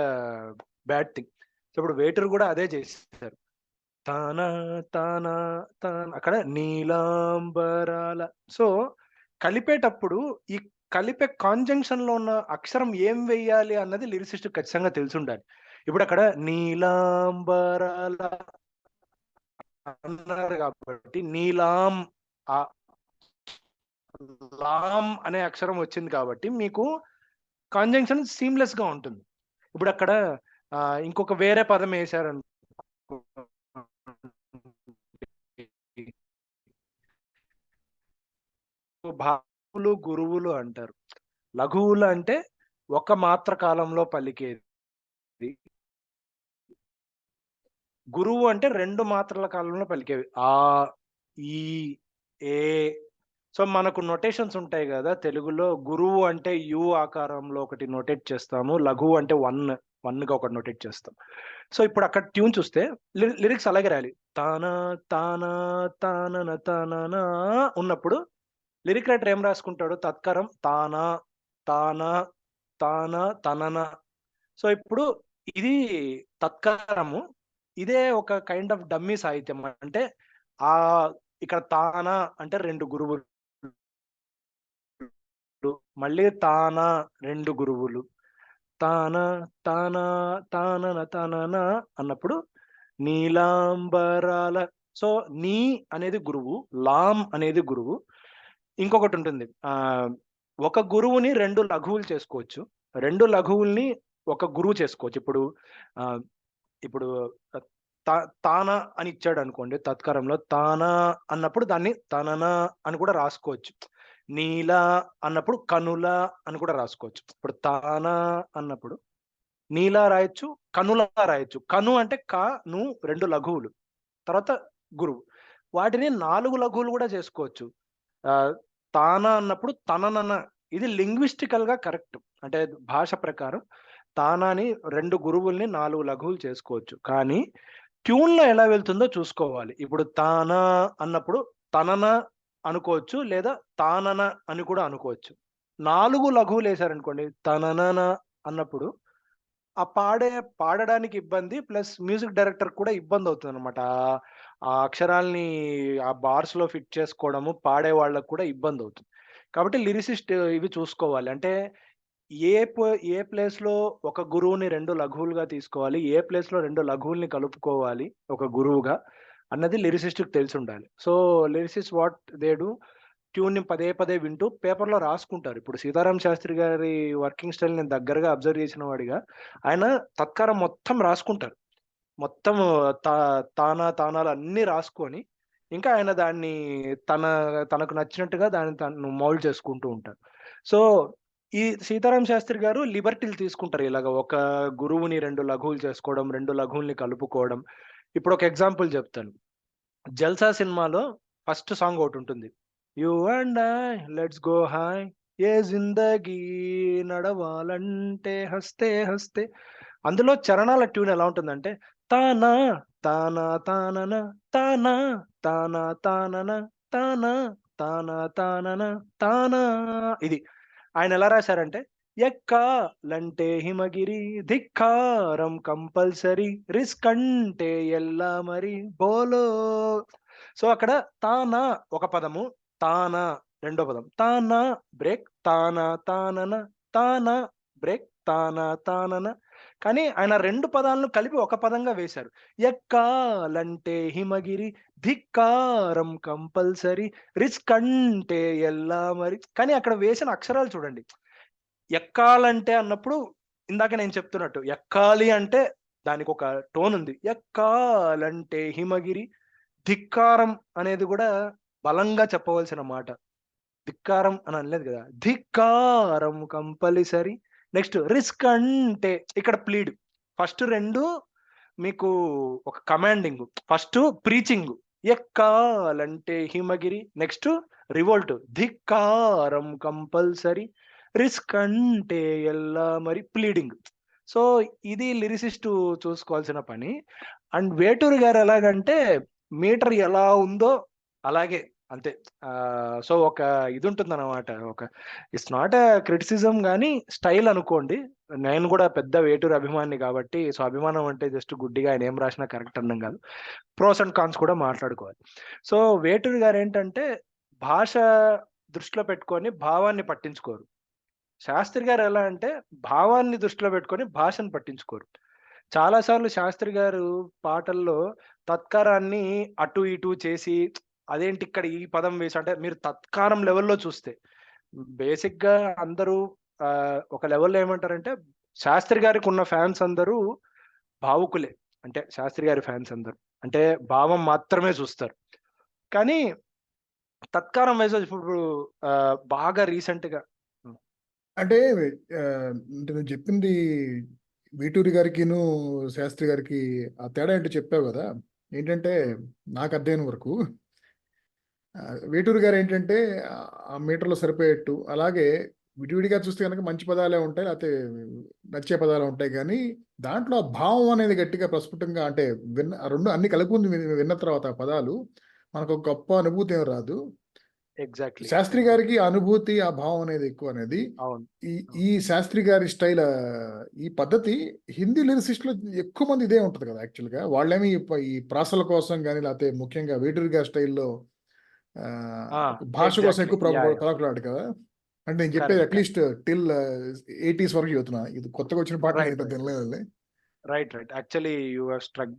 bad thing. So, ఇప్పుడు 'వేటూరు' గూడా అదే జేశారు. తాన తాన తాన అక్కడ నీలాంబరాల సో, కలిపేటప్పుడు ఈ కలిపే కాంజంక్షన్‌లో ఉన్న అక్షరం ఏం వెయ్యాలి అన్నది లిరిసిస్ట్‌కి ఖచ్చితంగా తెలిసుండాలి. ఇప్పుడక్కడ నీలాంబరాల అన్నారు గాబట్టి నీలాం ఆహ్, లాం అనే అక్షరం వచ్చింది కాబట్టి మీకు కాంజంక్షన్ సీమ్‌లెస్‌గా ఉంటుంది. ఇప్పుడు అక్కడ ఇంకొక వేరే పదం వేశారనుకో, భావులు గురువులు అంటారు. లఘువులు అంటే ఒక మాత్ర కాలంలో పలికేది. గురువు అంటే 2 మాత్రల కాలంలో పలికేవి. ఆ, ఈ, ఏ. సో మనకు నొటేషన్స్ ఉంటాయి గదా! తెలుగులో గురువు అంటే యు ఆకారంలో ఒకటి నొటేట్ చేస్తాము. లఘువు అంటే 1గా ఒకటి నొటేట్ చేస్తాం. సో ఇప్పుడు అక్కడ ట్యూన్ చూస్తే లిరిక్స్ అలాగే రాయాలి. తానా తానా తానన తాననా ఉన్నప్పుడు లిరిక్ రైటర్ ఏం రాసుకుంటాడు? తత్కారం తానా తానా తానా తనన. సో ఇప్పుడు ఇది తత్కారము. ఇదే ఒక కైండ్ ఆఫ్ డమ్మీ సాహిత్యం. అంటే ఇక్కడ తానా అంటే 2 గురువులు, మళ్ళీ తానా 2 గురువులు, తానా తానా తానన తానన అన్నప్పుడు నీలాంబరాల. సో నీ అనేది గురువు, లాం అనేది గురువు. ఇంకొకటి ఉంటుంది, ఒక గురువుని 2 లఘువులు చేసుకోవచ్చు, 2 లఘువుల్ని ఒక గురువు చేసుకోవచ్చు. ఇప్పుడు తానా అని ఇచ్చాడు అనుకోండి తత్కారంలో, తానా అన్నప్పుడు దాన్ని తనన అని కూడా రాసుకోవచ్చు. నీల అన్నప్పుడు కనుల అని కూడా రాసుకోవచ్చు. ఇప్పుడు తానా అన్నప్పుడు నీల రాయొచ్చు, కనుల రాయొచ్చు. కను అంటే ను 2 లఘువులు, తర్వాత గురువు. వాటిని 4 లఘువులు కూడా చేసుకోవచ్చు. తానా అన్నప్పుడు తననన. ఇది లింగ్విస్టికల్ గా కరెక్ట్. అంటే భాష ప్రకారం తానాని 2 గురువుల్ని 4 లఘువులు చేసుకోవచ్చు. కానీ ట్యూన్‌లో ఎలా వెళ్తుందో చూసుకోవాలి. ఇప్పుడు తానా అన్నప్పుడు తనన అనుకోవచ్చు, లేదా తానన అని కూడా అనుకోవచ్చు. 4 లఘువులేశారనుకోండి, తననన అన్నప్పుడు పాడడానికి ఇబ్బంది, ప్లస్ మ్యూజిక్ డైరెక్టర్ కూడా ఇబ్బందవుతుందనమాట. ఆ అక్షరాల్ని ఆ బార్స్‌లో ఫిట్ చేసుకోవడము, పాడే వాళ్ళకి కూడా ఇబ్బందవుతుంది. కాబట్టి లిరిసిస్ట్ ఇవి చూసుకోవాలి. అంటే ఏ ప్లేస్‌లో ఒక గురువుని 2 లఘువులుగా తీసుకోవాలి, ఏ ప్లేస్‌లో 2 లఘువుల్ని కలుపుకోవాలి ఒక గురువుగా అన్నది లిరిసిస్ట్‌కి తెలిసుండాలి. So lyricist what they do, ట్యూన్‌ని పదే పదే వింటూ పేపర్‌లో రాసుకుంటారు. ఇప్పుడు సీతారామ శాస్త్రి గారి వర్కింగ్ స్టైల్ నేను దగ్గరగా అబ్జర్వ్ చేసిన వాడిగా, ఆయన తత్కారం మొత్తం రాసుకుంటారు. మొత్తం తా తానాలు అన్నీ రాసుకొని, ఇంకా ఆయన దాన్ని తనకు నచ్చినట్టుగా దాన్ని తను మౌల్డ్ చేసుకుంటూ ఉంటారు. సో ఈ సీతారామ శాస్త్రి గారు లిబర్టీలు తీసుకుంటారు. ఇలాగ ఒక గురువుని 2 లఘువులు చేసుకోవడం, 2 లఘువుల్ని కలుపుకోవడం. ఇప్పుడు ఒక ఎగ్జాంపుల్ చెప్తాను. 'జల్సా' సినిమాలో ఫస్ట్ సాంగ్ ఒకటుంటుంది. You and I let's go high, ఏ జిందగీ నడవాలంటే హస్తే హస్తే. అందులో చరణాల ట్యూన్ ఎలా ఉంటుందంటే తానా తానా తానన తానా తానా తానన తానా తానా తానన తానా. ఇది ఆయన ఎలా రాశారంటే, ఎక్కాలంటే హిమగిరి ధిక్కారం కంపల్సరీ, రిస్క్ అంటే ఎల్లా మరి బోలో. సో అక్కడ తానా ఒక పదము, తానా రెండో పదం, తానా బ్రేక్, తానా తానన, తానా బ్రేక్, తానా తానన. కానీ ఆయన 2 పదాలను కలిపి ఒక పదంగా వేశారు. ఎక్కాలంటే హిమగిరి ధిక్కారం కంపల్సరీ, రిస్క్ అంటే ఎల్లా మరి. కానీ అక్కడ వేసిన అక్షరాలు చూడండి. ఎక్కాలంటే అన్నప్పుడు ఇందాక నేను చెప్తున్నట్టు ఎక్కాలి అంటే దానికొక టోన్ ఉంది. ఎక్కాలంటే హిమగిరి, ధిక్కారం అనేది కూడా బలంగా చెప్పవలసిన మాట. ధిక్కారం అని అనలేదు కదా! ధిక్కారం కంపల్సరీ. నెక్స్ట్ రిస్క్ అంటే ఇక్కడ ప్లీడ్. ఫస్ట్ 2 మీకు ఒక కమాండింగ్. First preaching. ఎక్కాలంటే హిమగిరి. Next revolt. ధిక్కారం కంపల్సరీ. రిస్క్ అంటే ఎల్లా మరి ప్లీడింగ్. సో ఇది లిరిసిస్టు చూసుకోవాల్సిన పని. అండ్ వేటూరి గారు ఎలాగంటే మీటర్ ఎలా ఉందో అలాగే అంతే. సో ఒక ఇది ఉంటుందన్నమాట. ఇట్స్ నాట్ ఎ క్రిటిసిజం గానీ స్టైల్ అనుకోండి. నేను కూడా పెద్ద వేటూరి అభిమానిని కాబట్టి, సో అభిమానం అంటే జస్ట్ గుడ్డిగా ఆయన ఏం రాసినా కరెక్ట్ అనడం కాదు. ప్రోస్ అండ్ కాన్స్ కూడా మాట్లాడుకోవాలి. సో వేటూరి గారేంటంటే భాష దృష్టిలో పెట్టుకొని భావాన్ని పట్టించుకోరు. శాస్త్రి గారు ఎలా అంటే భావాన్ని దృష్టిలో పెట్టుకొని భాషను పట్టించుకోరు. చాలా సార్లు శాస్త్రి గారు పాటల్లో తత్కారాన్ని అటు ఇటు చేసి, అదేంటి ఇక్కడ ఈ పదం వేసి, అంటే మీరు తత్కారం లెవెల్‌లో చూస్తే బేసిక్‌గా అందరూ ఒక లెవెల్‌లో ఏమంటారంటే శాస్త్రి గారికి ఉన్న ఫ్యాన్స్ అందరూ భావుకులే. అంటే శాస్త్రి గారి ఫ్యాన్స్ అందరూ. అంటే భావం మాత్రమే చూస్తారు. కానీ తత్కారం వైస్ ఇప్పుడు బాగా రీసెంట్‌గా హ్మ్. అంటే అంటే నువ్వు చెప్పింది వీటూరి గారికిను శాస్త్రి గారికి ఆ తేడా ఏంటో చెప్పావు కదా. ఏంటంటే హ్మ్. నాకు అర్థమైన వరకు వేటూరు గారు ఏంటంటే ఆ మీటర్లో సరిపోయేట్టు, అలాగే విడివిడిగా చూస్తే కనుక మంచి పదాలే ఉంటాయి, లేకపోతే నచ్చే పదాలు ఉంటాయి, కానీ దాంట్లో ఆ భావం అనేది గట్టిగా ప్రస్ఫుటంగా అంటే ఆ రెండు అన్ని కలుపుకుంది విన్న తర్వాత ఆ పదాలు మనకు ఒక గొప్ప అనుభూతి ఏం రాదు. ఎగ్జాక్ట్‌లీ. శాస్త్రి గారికి ఆ అనుభూతి, ఆ భావం అనేది ఎక్కువ అనేది. అవును. ఈ అవును. ఈ శాస్త్రి గారి స్టైల్, ఈ పద్ధతి హిందీ లిరిసిస్టులు ఎక్కువ మంది ఇదే ఉంటుంది కదా యాక్చువల్గా. వాళ్ళేమి ఈ ప్రాసల కోసం కానీ, లేకపోతే ముఖ్యంగా వేటూరి గారి స్టైల్లో ఆ! భాష కోసం ఎగ్జాక్ట్‌లీ. ఎక్కువ యాహ్! యాహ్! ప్రాకులాడు కదా. అంటే నేను చెప్పేది correct. Correct. At least till 80s వరకు చెబుతున్నా. ఇది కొత్తగా వచ్చిన పాట రైట్. నేను రైట్. తినలేదులే. Right. Actually you have struck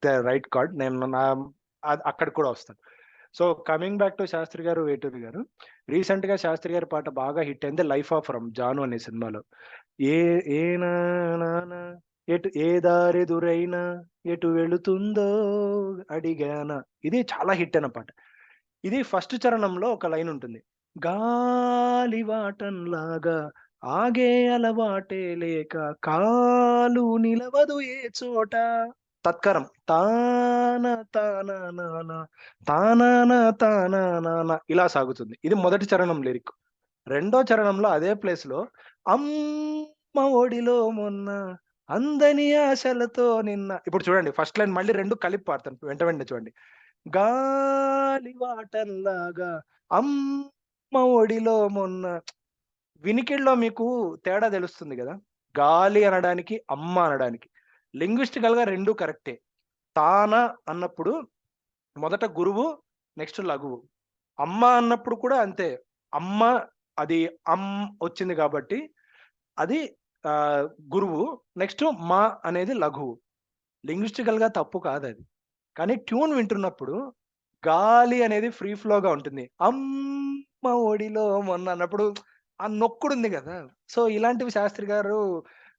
the right card. నేను అక్కడికి కూడా వస్తాను. So, coming back to Shastri garu, Veturi గారు. రీసెంట్‌గా శాస్త్రి గారి పాట బాగా హిట్ అయింది 'లైఫ్ ఆఫ్ రమ్' 'జాను' అనే సినిమాలో. ఏ ఏ నా నా నా ఎటు ఏ దారెదురైనా ఎటు వెళుతుందో అడిగానా. ఇది చాలా హిట్ అయిన పాట. ఇది ఫస్ట్ చరణంలో ఒక లైన్ ఉంటుంది. గాలివాటంలాగా ఆగే అలవాటే లేక కాలు నిలవదు ఏ చోట. తత్కరం తాన తాన నాన తానాన తానా నాన ఇలా సాగుతుంది. ఇది మొదటి చరణం లిరిక్. రెండో చరణంలో అదే ప్లేస్‌లో అమ్మ ఒడిలో మొన్న అందని ఆశలతో నిన్న. ఇప్పుడు చూడండి ఫస్ట్ లైన్ మళ్ళీ 2 కలిపి పాడతాను. వెంట వెంటనే చూడండి. గాలివాటంలాగా అమ్మ ఒడిలో మొన్న. వినికిడిలో మీకు తేడా తెలుస్తుంది గదా! గాలి అనడానికి, అమ్మ అనడానికి. లింగ్విస్టికల్‌గా 2 కరెక్టే. తాన అన్నప్పుడు మొదట గురువు, నెక్స్ట్ లఘువు. అమ్మ అన్నప్పుడు కూడా అంతే. అమ్మ అది వచ్చింది కాబట్టి అది గురువు. నెక్స్ట్ మా అనేది లఘువు. లింగ్విస్టికల్‌గా తప్పు కాదది. కానీ ట్యూన్ వింటున్నప్పుడు గాలి అనేది ఫ్రీ ఫ్లోగా ఉంటుంది. అమ్మ ఒడిలో మొన్న అన్నప్పుడు ఆ నొక్కుడుంది గదా! సో, ఇలాంటివి శాస్త్రి గారు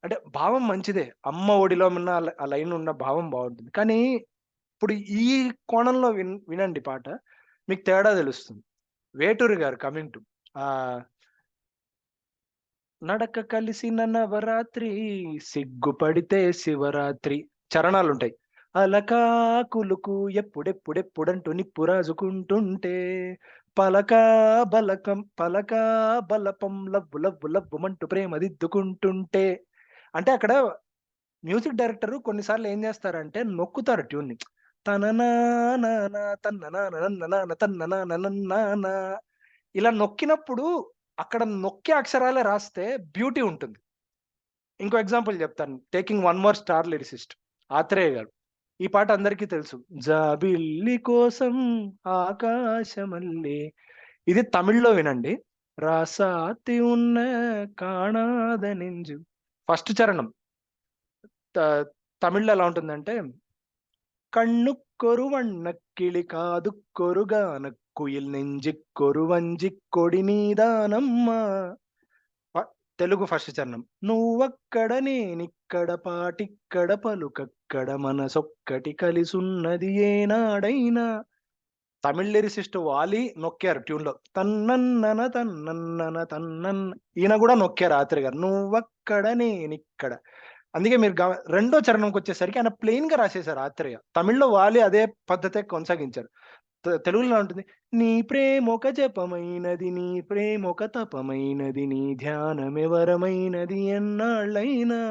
అంటే భావం మంచిదే. అమ్మ ఒడిలో ఉన్న ఆ లైన్ ఉన్న భావం బావుంటుంది. కానీ ఇప్పుడు ఈ కోణంలో వినండి పాట. మీకు తేడా తెలుస్తుంది. వేటూరి గారు కమింగ్ టు ఆహ్, నడక కలిసిన నవరాత్రి సిగ్గుపడితే శివరాత్రి చరణాలుంటాయి. అలకా కులుకు ఎప్పుడెప్పుడెప్పుడంటూ నిప్పు రాజుకుంటుంటే పలకా పలకా బలపం లవ్వు లవ్వు లవ్వుమంటూ ప్రేమ దిద్దుకుంటుంటే అంటే అక్కడ మ్యూజిక్ డైరెక్టర్ కొన్నిసార్లు ఏం చేస్తారంటే నొక్కుతారు ట్యూన్‌ని. తననానానా తన్ననాననన్ననాన తన్ననాననన్నానా ఇలా నొక్కినప్పుడు అక్కడ నొక్కే అక్షరాలే రాస్తే బ్యూటీ ఉంటుంది. ఇంకో ఎగ్జాంపుల్ చెప్తాను. 'Taking one more star lyricist' Athreya garu. ఈ పాట అందరికీ తెలుసు. జాబిల్లి కోసం ఆకాశమల్లె ఇది తమిళ్‌లో వినండి. రాసాతి ఉన్న కాణాద నెంజు ఫస్ట్ చరణం. త తమిళ్‌లో ఎలా ఉంటుందంటే, కண்ணுக்கொருவண்ணக்கிளி కాదుక్కొరుగానక్కుయిల్ నెంజిక్కొరువంజిక్కొడి నీదానమ్మా. ప తెలుగు ఫస్ట్ చరణం. నువ్వక్కడ నేనిక్కడ పాటిక్కడ పలుకక్కడ మనసొక్కటి కలిసున్నది ఏనాడైనా. తమిళ్ లిరిసిస్ట్ 'వాలి' నొక్కారు ట్యూన్‌లో. తన్నన్నన తన్నన్నన తన్నన్న ఈయన గూడా నొక్కారు ఆత్రేయ గారు. నువ్వక్కడ నేనిక్కడ. అందుకే మీరు రెండో చరణంకొచ్చేసరికి ఆయన ప్లెయిన్‌గా రాసేసారు ఆత్రేయ. తమిళ్‌లో 'వాలి' అదే పద్ధతే కొనసాగించారు. తెలుగులో ఎలా ఉంటుంది? నీ ప్రేమొక జపమైనది, నీ ప్రేమొక తపమైనది, నీ ధ్యానమెవరమైనది ఎన్నాళ్ళైనా.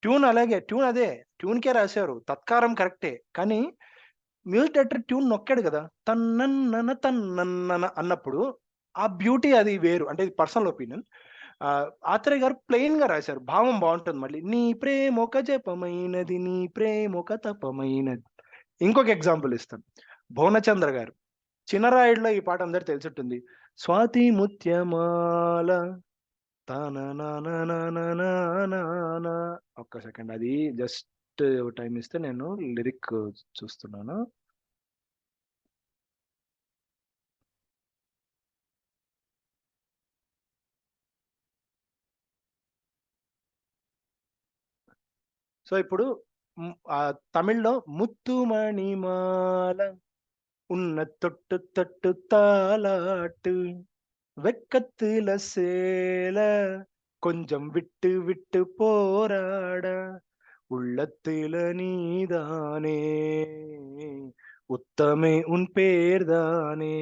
ట్యూన్ అలాగే. ట్యూన్ అదే. ట్యూన్‌కే రాశారు. తత్కారం కరెక్టే. కానీ మ్యూజిక్ డైరెక్టర్ ట్యూన్ నొక్కాడు గదా! తన్నన్నన తన్నన్నన అన్నప్పుడు ఆ బ్యూటీ అది వేరు. అంటే ఇది పర్సనల్ ఒపీనియన్. ఆత్రేయ గారు ప్లెయిన్‌గా రాశారు. భావం బావుంటుంది మళ్ళీ. నీ ప్రేమొక జపమైనది, నీ ప్రేమొక తపమైనది. ఇంకొక ఎగ్జాంపుల్ ఇస్తాను. భువనచంద్ర గారు. 'చినరాయుడులో' ఈ పాట అందరికి తెలిసుంటుంది. స్వాతి ముత్యమాల తాననానానానానానా ఒక్క సెకండ్ అది జస్ట్ టైమ్ ఇస్తే నేను లిరిక్ చూస్తున్నాను. సో, ఇప్పుడు తమిళ్‌లో ముత్తుమణిమాల ఉన్న தொட்டு தொட்டு தாலாட்டு வெக்கத்துல சேல கொஞ்சம் விட்டு விட்டு போராட உள்ளத்துல నీదానే ఉత్తమే ఉన్ పేర్దానే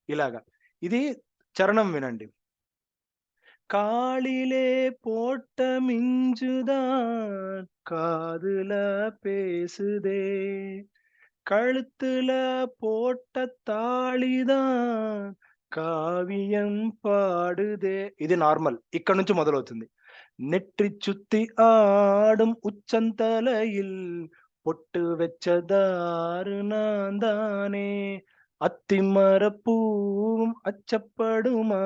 ఇలాగా. ఇది చరణం వినండి. காலிலே போட்ட மிஞ்சுதான் காதுல பேசுதே கழுத்துல போட்ட తాళిదాన్ కావ్యం పాడుదే. ఇది నార్మల్. ఇక్కడ నుంచి మొదలవుతుంది. నెట్టి చుత్తి ఆடும் ఉచ్చంతలయిల్ பொட்டு வெச்சதாரு நான் தானே అత్తిమరపూவும் అచ్చப்படுమా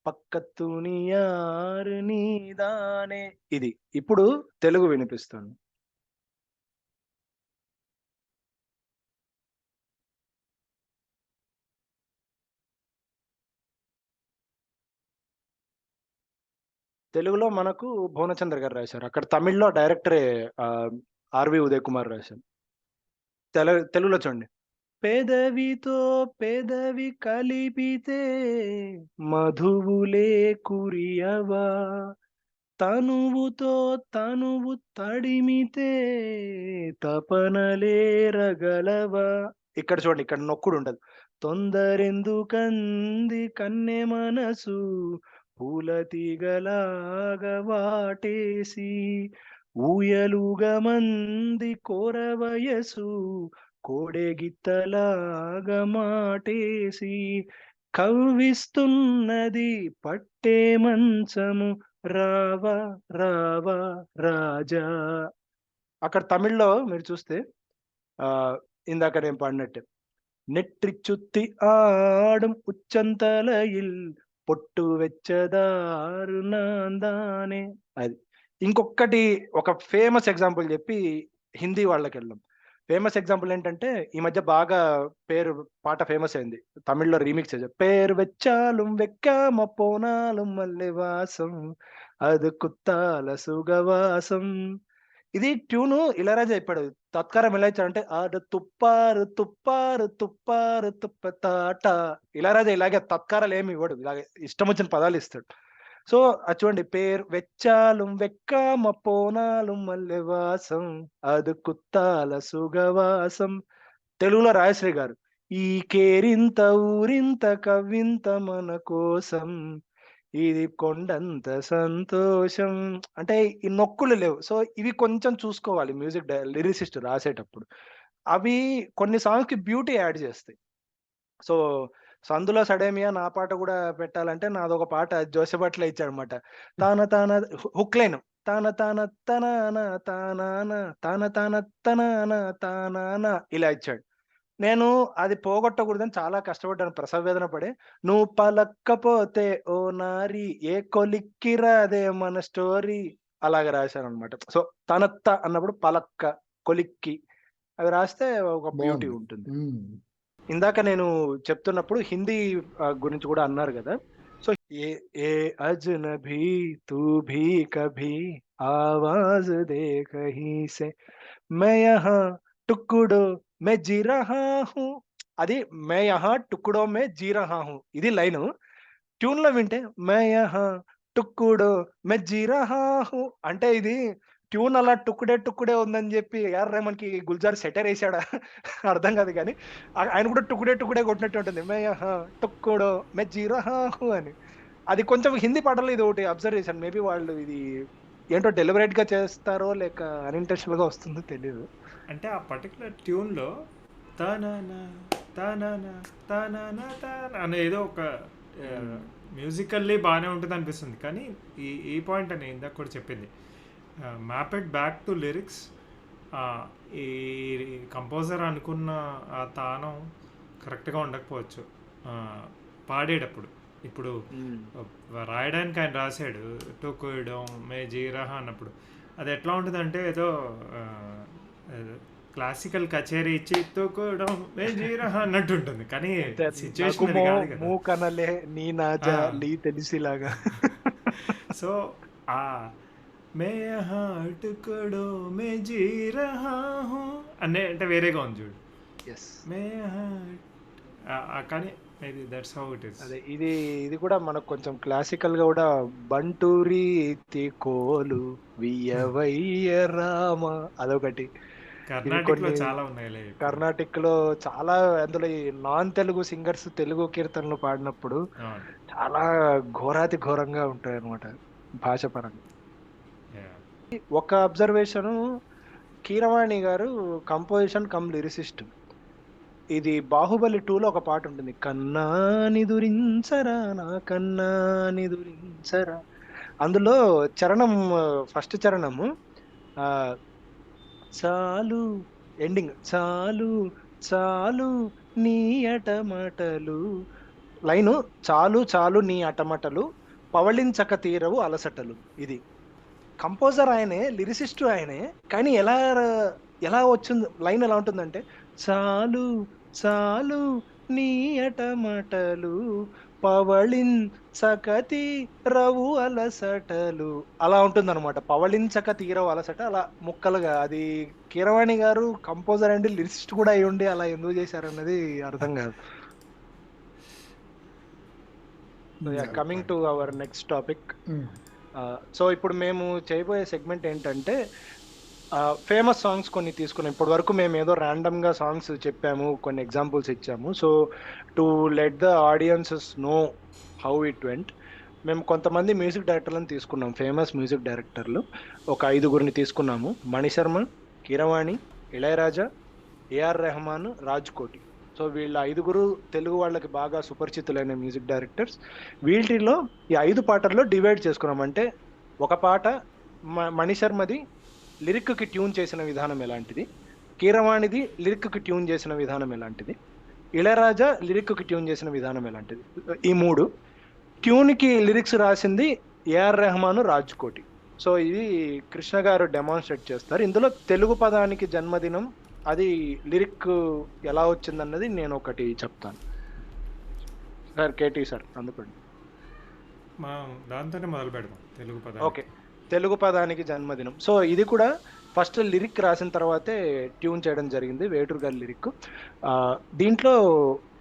పక్కతుని యారు నీదానే. ఇది ఇప్పుడు తెలుగు వినిపిస్తాను. తెలుగులో మనకు భువనచంద్ర గారు రాశారు. అక్కడ తమిళ్లో డైరెక్టరే ఆర్వి ఉదయ్ కుమార్ రాశారు. తెలుగులో చూడండి. పెదవితో పెదవి కలిపితే మధువులే కురియవా తనువుతో తనువు తడిమితే తపనలే రగలవా. ఇక్కడ చూడండి, ఇక్కడ నొక్కుడు ఉండదు. తొందరెందుకంది కన్నె మనసు పూల తీగలాగా వాటేసి ఊయలుగా మంది కోర వయసు కోడెగిత్తలాగా మాటేసి కవ్విస్తున్నది పట్టే మంచము రావా రావా రాజా. అక్కడ తమిళ్లో మీరు చూస్తే ఇందాక నేను పాడినట్టే నెట్టి చుత్తి ఆடும் ఉచ్చంతలయిల్ పొట్టు వెచ్చదారు నాందానే. అది ఇంకొకటి ఒక ఫేమస్ ఎగ్జాంపుల్ చెప్పి హిందీ వాళ్ళకి వెళ్దాం. ఫేమస్ ఎగ్జాంపుల్ ఏంటంటే ఈ మధ్య బాగా పాట ఫేమస్ అయింది, తమిళ్లో రీమిక్స్ చేశారు. పేరు వెచ్చాலும் వెక్కామ పోనాலும் మల్లెవాసం అది కుత్తాల సుగవాసం. ఇది ట్యూను ఇళయరాజా చెప్పాడు. తత్కారం ఎలా ఇచ్చాడంటే ఆడ తుప్పారు తుప్పారు తుప్పారు తుప్పతాట. ఇళయరాజా ఇలాగే తత్కారాలు ఏమి ఇవ్వడు, ఇలాగే ఇష్టం వచ్చిన పదాలు ఇస్తాడు. సో అది చూడండి. పేరు వెచ్చాலும் వెక్కామ పోనాலும் మల్లెవాసం అది కుత్తాల సుగవాసం. తెలుగులో రాయశ్రీ గారు ఈ కేరింత ఊరింత కవ్వింత మన కోసం ఇది కొండంత సంతోషం. అంటే ఈ నొక్కులు లేవు. సో ఇవి కొంచెం చూసుకోవాలి మ్యూజిక్ లిరిసిస్ట్ రాసేటప్పుడు. అవి కొన్ని సాంగ్స్ కి బ్యూటీ యాడ్ చేస్తాయి. సో సందులో సడేమియా నా పాట కూడా పెట్టాలంటే నాదొక పాట జోసెఫట్ల ఇచ్చాడు అనమాట. తాన తాన హుక్ లైన్ తాన తాన తనాన తానాన తాన తాన తనాన తానాన ఇలా ఇచ్చాడు. నేను అది పోగొట్టకూడదని చాలా కష్టపడ్డాను, ప్రసవ వేదన పడి. నువ్వు పలక్కపోతే ఓ నారి ఏ కొలిక్కిరాదే మన స్టోరీ అలాగ రాశాను అనమాట. సో తనత్త అన్నప్పుడు పలక్క కొలిక్కి అవి రాస్తే ఒక బ్యూటీ బాగుంది. ఉంటుంది. ఉమ్. ఇందాక నేను చెప్తున్నప్పుడు హిందీ గురించి కూడా అన్నారు కదా. సో ఏ ఏ అజ్నబీ తూ భీ కభీ ఆవాజ్ దే కహీ సే మే యహా టుక్కుడో మే జీ రహా హూ. అది మే యహా టుక్కుడో మే జీ రహా హూ ఇది లైను. ట్యూన్ లో వింటే మే యహా టుక్కుడో మే జీ రహా హూ అంటే ఇది ట్యూన్ అలా టుక్కుడే టుక్కుడే ఉందని చెప్పి యార్ రెహమాన్కి గుల్జార్ సెటర్ వేసాడా అర్థం కాదు, కానీ ఆయన కూడా టుక్కుడే టుక్కుడే కొట్టినట్టు ఉంటుంది. మే యహా టుక్కుడో మే జీ రహా హూ అని. అది కొంచెం హిందీ పాటలో ఇది ఒకటి అబ్జర్వ్ చేశాను. మేబీ వాళ్ళు ఇది ఏంటో డెలిబరేట్ గా చేస్తారో లేక అన్ఇంటెన్షనల్ గా వస్తుందో తెలియదు. అంటే ఆ పర్టికులర్ ట్యూన్లో తననా తననా తననా తన అనే ఏదో ఒక మ్యూజికల్లీ బాగానే ఉంటుంది అనిపిస్తుంది. కానీ ఈ పాయింట్ అని ఇందాక కూడా చెప్పింది, మ్యాపెడ్ బ్యాక్ టు లిరిక్స్. ఈ కంపోజర్ అనుకున్న ఆ తానం కరెక్ట్గా ఉండకపోవచ్చు పాడేటప్పుడు. ఇప్పుడు రాయడానికి ఆయన రాశాడు టోకోయడం మే జీరహా అన్నప్పుడు అది ఎట్లా ఉంటుందంటే ఏదో క్లాసికల్ కచేరీ ఇచ్చి తోకోవడం మే జీరహా అన్నట్టు ఉంటుంది. కానీ సిచ్యువేషన్ కాదు కదా. మూకనలే నీ నాజా లీ తెలిసిలాగా. సో మే హార్ట్ టుకడో మే జీ రహా హూ అంటే వేరేగా ఉంది చూడు. ఎస్. మే హార్ట్ కానీ maybe that's how it is. అదే ఇది కూడా మనకు కొంచెం క్లాసికల్ గా కూడా బంటూరి కోలు వియ్యవయ్య రామ అదొకటి. ఇవి కర్ణాటిక్లో కొన్ని చాలా ఉన్నాయిలే ఎక్కువ. కర్ణాటిక్ లో చాలా, అందులో ఈ నాన్ తెలుగు సింగర్స్ తెలుగు కీర్తనలు పాడినప్పుడు అవును. చాలా ఘోరాతి ఘోరంగా ఉంటాయి అనమాట భాష పరంగా. Yeah. ఒక అబ్జర్వేషన్, కీరవాణి గారు కంపోజిషన్ కమ్ లిరిసిస్ట్. ఇది బాహుబలి 2లో ఒక పాట ఉంటుంది, కన్నా నిదురించరా నా కన్నా నిదురించరా. అందులో చరణం, ఫస్ట్ చరణము ఆ చాలు, ఎండింగ్ చాలు చాలు నీ అటమటలు, లైను చాలు చాలు నీ అటమటలు పవళించక తీరవు అలసటలు. ఇది కంపోజర్ ఆయనే, లిరిసిస్ట్ ఆయనే, కానీ ఎలా వచ్చింది లైన్, ఎలా ఉంటుందంటే చాలు చాలు నీ అటమటలు పవళించక తీరవు అలసటలు, అలా ఉంటుంది అనమాట. పవళించక తీరవు అలసట అలా ముక్కలుగా. అది కీరవాణి గారు కంపోజర్ అండి, లిరిసిస్ట్ కూడా అయి ఉండి అలా ఎందుకు చేశారన్నది అర్థం కాదు. Coming to our next topic. So ఇప్పుడు మేము చేయబోయే సెగ్మెంట్ ఏంటంటే ఫేమస్ సాంగ్స్ కొన్ని తీసుకున్నాం. ఇప్పటి వరకు మేము ఏదో ర్యాండమ్గా సాంగ్స్ చెప్పాము, కొన్ని ఎగ్జాంపుల్స్ ఇచ్చాము. So to let the audiences know how it went, మేము కొంతమంది మ్యూజిక్ డైరెక్టర్లను తీసుకున్నాం, ఫేమస్ మ్యూజిక్ డైరెక్టర్లు. ఒక 5గురిని తీసుకున్నాము: మణిశర్మ, కీరవాణి, ఇళయరాజా, ఏఆర్ రెహమాన్, రాజ్ కోటి. సో వీళ్ళ 5గురు తెలుగు వాళ్ళకి బాగా సుపరిచితులైన మ్యూజిక్ డైరెక్టర్స్. వీటిలో ఈ 5 పాటల్లో డివైడ్ చేసుకున్నాం. అంటే ఒక పాట మణిశర్మది లిరిక్కి ట్యూన్ చేసిన విధానం ఎలాంటిది, కీరవాణిది లిరిక్కి ట్యూన్ చేసిన విధానం ఎలాంటిది, ఇళయరాజా లిరిక్కి ట్యూన్ చేసిన విధానం ఎలాంటిది. ఈ 3 ట్యూన్కి లిరిక్స్ రాసింది ఏఆర్ రెహమాన్, రాజ్ కోటి. సో ఇది కృష్ణ గారు డెమాన్స్ట్రేట్ చేస్తారు. ఇందులో తెలుగు పదానికి జన్మదినం, అది లిరిక్ ఎలా వచ్చిందన్నది నేను ఒకటి చెప్తాను. సార్ కేటీ సార్ అందుకోండి. మనం దాంతోనే మొదలు పెడదాం, తెలుగు పదాలు. ఓకే, తెలుగు పదానికి జన్మదినం. సో ఇది కూడా ఫస్ట్ లిరిక్ రాసిన తర్వాతే ట్యూన్ చేయడం జరిగింది, వేటూరు గారి లిరిక్. దీంట్లో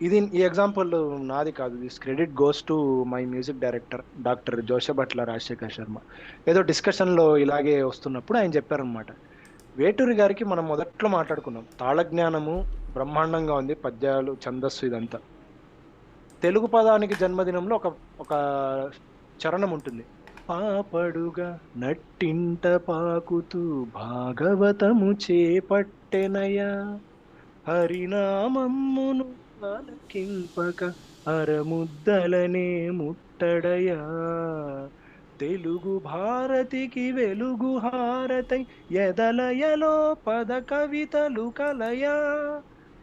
ఈ ఎగ్జాంపుల్ నాది కాదు, this credit goes to my music director doctor Joshabhatla Rajasekhar Sharma. ఏదో డిస్కషన్లో ఇలాగే వస్తున్నప్పుడు ఆయన చెప్పారనమాట, వేటూరి గారికి మనం మొదట్లో మాట్లాడుకున్నాం, తాళజ్ఞానము బ్రహ్మాండంగా ఉంది, పద్యాలు, ఛందస్సు, ఇదంతా. తెలుగు పదానికి జన్మదినంలో ఒక చరణం ఉంటుంది, పాపడుగా నట్టింట పాకుతూ భాగవతము చేపట్టెనయా హరినామమ్మును ఆలకింపక అరముద్దలనే ముట్టడయా తెలుగు భారతికి వెలుగు హారతై ఎదలయలో పద కవితలు కలయా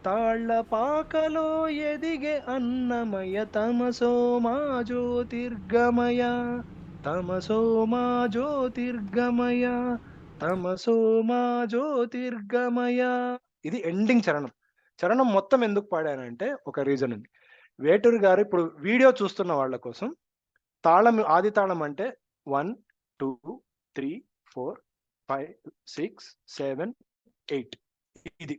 తాళ్ల పాకలో ఎదిగే అన్నమయ తమసో మా జ్యోతిర్గమయ తమసో మా జ్యోతిర్గమయ తమసో మా జ్యోతిర్గమయ. ఇది ఎండింగ్ చరణం. చరణం మొత్తం ఎందుకు పాడానంటే ఒక రీజన్ ఉంది. వేటూరి గారు ఇప్పుడు వీడియో చూస్తున్న వాళ్ళ కోసం తాళం, ఆది తాళం అంటే 1 2 3 4 5 6 7 8. ఇది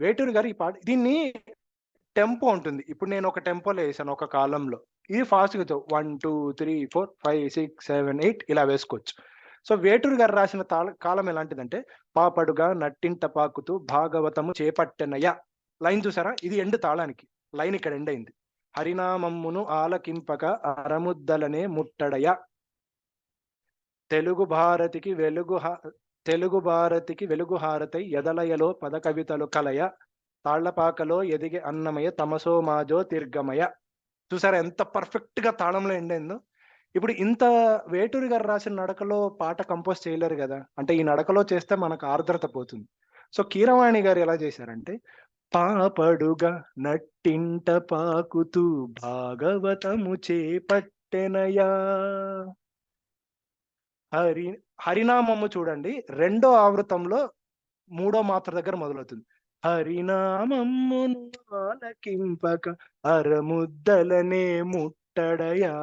వేటూరి గారు ఈ పాట, దీన్ని టెంపో ఉంటుంది. ఇప్పుడు నేను ఒక టెంపోలో వేసాను ఒక కాలంలో, ఇది ఫాస్ట్గా 1 2 3 4 5 6 7 8 ఇలా వేసుకోవచ్చు. సో వేటూరి గారు రాసిన కాలం ఎలాంటిదంటే, పాపడుగా నట్టింట పాకుతూ భాగవతము చేపట్టెనయ. లైన్ చూసారా, ఇది ఎండ్ తాళానికి, లైన్ ఇక్కడ ఎండ్ అయింది. హరినామమ్మును ఆలకింపక అరముద్దలనే ముట్టడయ తెలుగు భారతికి వెలుగు హారతై ఎదలయలో పద కవితలు కలయ తాళ్లపాకలో ఎదిగే అన్నమయ తమసో మాజో తిర్గమయ. చూసారా ఎంత పర్ఫెక్ట్ గా తాళంలో ఎండైందో. ఇప్పుడు ఇంత వేటూరి గారు రాసిన నడకలో పాట కంపోజ్ చేయలేరు కదా, అంటే ఈ నడకలో చేస్తే మనకు ఆర్ద్రత పోతుంది. సో కీరవాణి గారు ఎలా చేశారంటే, పాపడుగా నట్టింట పాకుతూ భాగవతము చేపట్టెనయా. హరినామము చూడండి, 2వ ఆవృతంలో 3వ మాత్ర దగ్గర మొదలవుతుంది. హరినామమ్మును ఆలకింపక అరముద్దలనే ముట్టడయా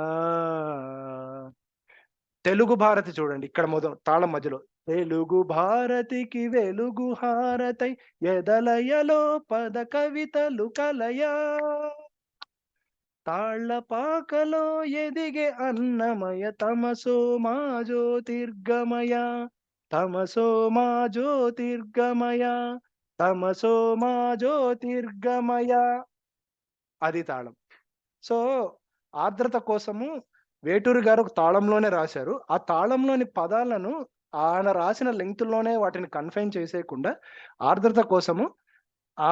తెలుగు భారతి చూడండి. ఇక్కడ తాళం మధ్యలో. తెలుగు భారతికి వెలుగు హారతై ఎదలయలో పద కవితలు కలయా. తాళ్ళపాకలో ఎదిగే అన్నమయ తమసో మా జ్యోతిర్గమయ. తమసో మా జ్యోతిర్గమయ. తమసో మా జ్యోతిర్గమయ. అది తాళం. సో ఆర్ద్రత కోసము వేటూరి గారు ఒక తాళంలోనే రాశారు. ఆ తాళంలోని పదాలను ఆయన రాసిన లెంగ్త్‌లోనే వాటిని కన్ఫైన్ చేసేయకుండా ఆర్ద్రత కోసము ఆ